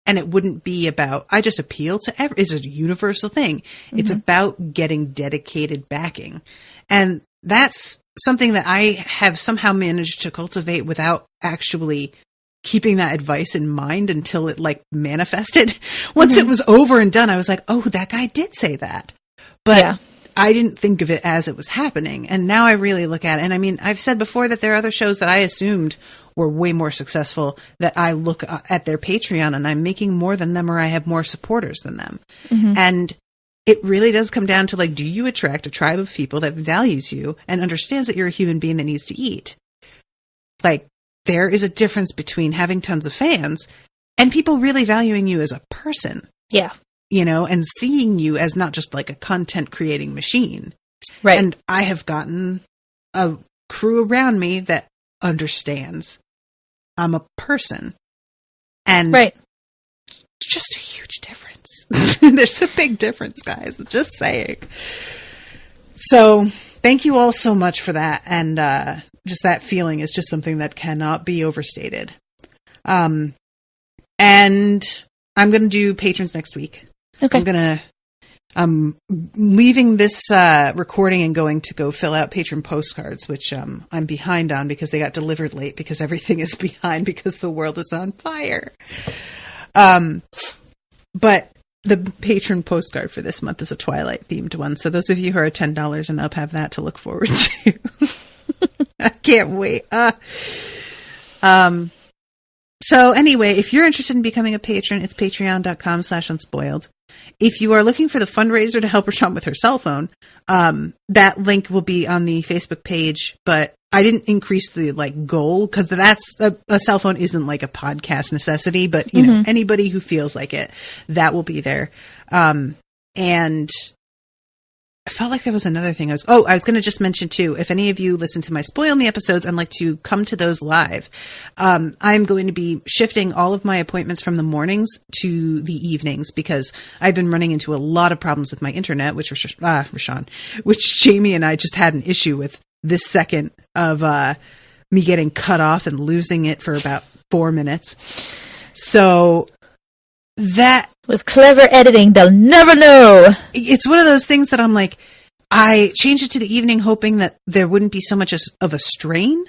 And it wouldn't be about, I just appeal to it's a universal thing. Mm-hmm. It's about getting dedicated backing. And that's something that I have somehow managed to cultivate without actually keeping that advice in mind until it like manifested. Once mm-hmm. it was over and done, I was like, oh, that guy did say that. But yeah. I didn't think of it as it was happening. And now I really look at it. And I mean, I've said before that there are other shows that I assumed were way more successful that I look at their Patreon and I'm making more than them or I have more supporters than them. Mm-hmm. And it really does come down to like, do you attract a tribe of people that values you and understands that you're a human being that needs to eat? Like, there is a difference between having tons of fans and people really valuing you as a person. Yeah. You know, and seeing you as not just like a content creating machine. Right. And I have gotten a crew around me that understands I'm a person. And right. Just a huge difference. There's a big difference, guys. I'm just saying. So thank you all so much for that. And just that feeling is just something that cannot be overstated. And I'm going to do patrons next week. Okay. I'm leaving this recording and going to go fill out patron postcards, which I'm behind on because they got delivered late because everything is behind because the world is on fire. But the patron postcard for this month is a Twilight themed one. So those of you who are $10 and up have that to look forward to. I can't wait. So anyway, if you're interested in becoming a patron, it's patreon.com/unspoiled. If you are looking for the fundraiser to help Rashawn with her cell phone, that link will be on the Facebook page, but I didn't increase the like goal because that's a cell phone isn't like a podcast necessity, but you know, anybody who feels like it, that will be there. And I felt like there was another thing I was going to just mention too. If any of you listen to my Spoil Me episodes and like to come to those live, I'm going to be shifting all of my appointments from the mornings to the evenings because I've been running into a lot of problems with my internet, which Rashawn, which Jamie and I just had an issue with this second of me getting cut off and losing it for about 4 minutes. So that with clever editing, they'll never know. It's one of those things that I'm like, I changed it to the evening hoping that there wouldn't be so much of a strain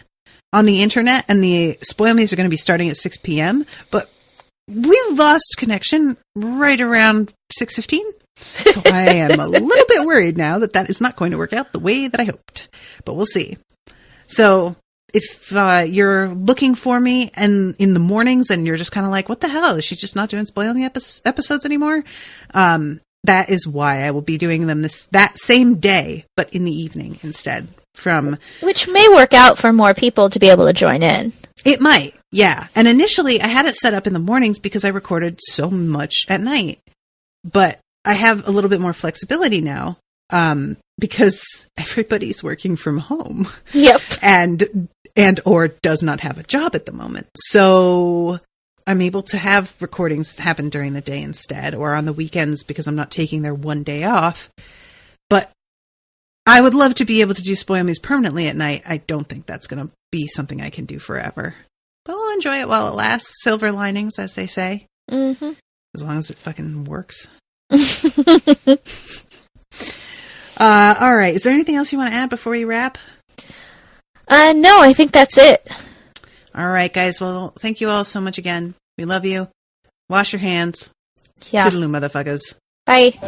on the internet, and the Spoil Me's are going to be starting at 6 p.m. But we lost connection right around 6:15. So I am a little bit worried now that is not going to work out the way that I hoped. But we'll see. So if you're looking for me and in the mornings and you're just kind of like, what the hell? Is she just not doing Spoil Me episodes anymore? That is why I will be doing them that same day, but in the evening instead from... Which may work out for more people to be able to join in. It might, yeah. And initially, I had it set up in the mornings because I recorded so much at night. But I have a little bit more flexibility now because everybody's working from home. Yep. And or does not have a job at the moment. So I'm able to have recordings happen during the day instead, or on the weekends because I'm not taking their one day off. But I would love to be able to do Spoil Me's permanently at night. I don't think that's going to be something I can do forever. But we'll enjoy it while it lasts. Silver linings, as they say. Mm-hmm. As long as it fucking works. All right. Is there anything else you want to add before we wrap? No, I think that's it. All right, guys. Well, thank you all so much again. We love you. Wash your hands. Yeah. Toodaloo, motherfuckers. Bye.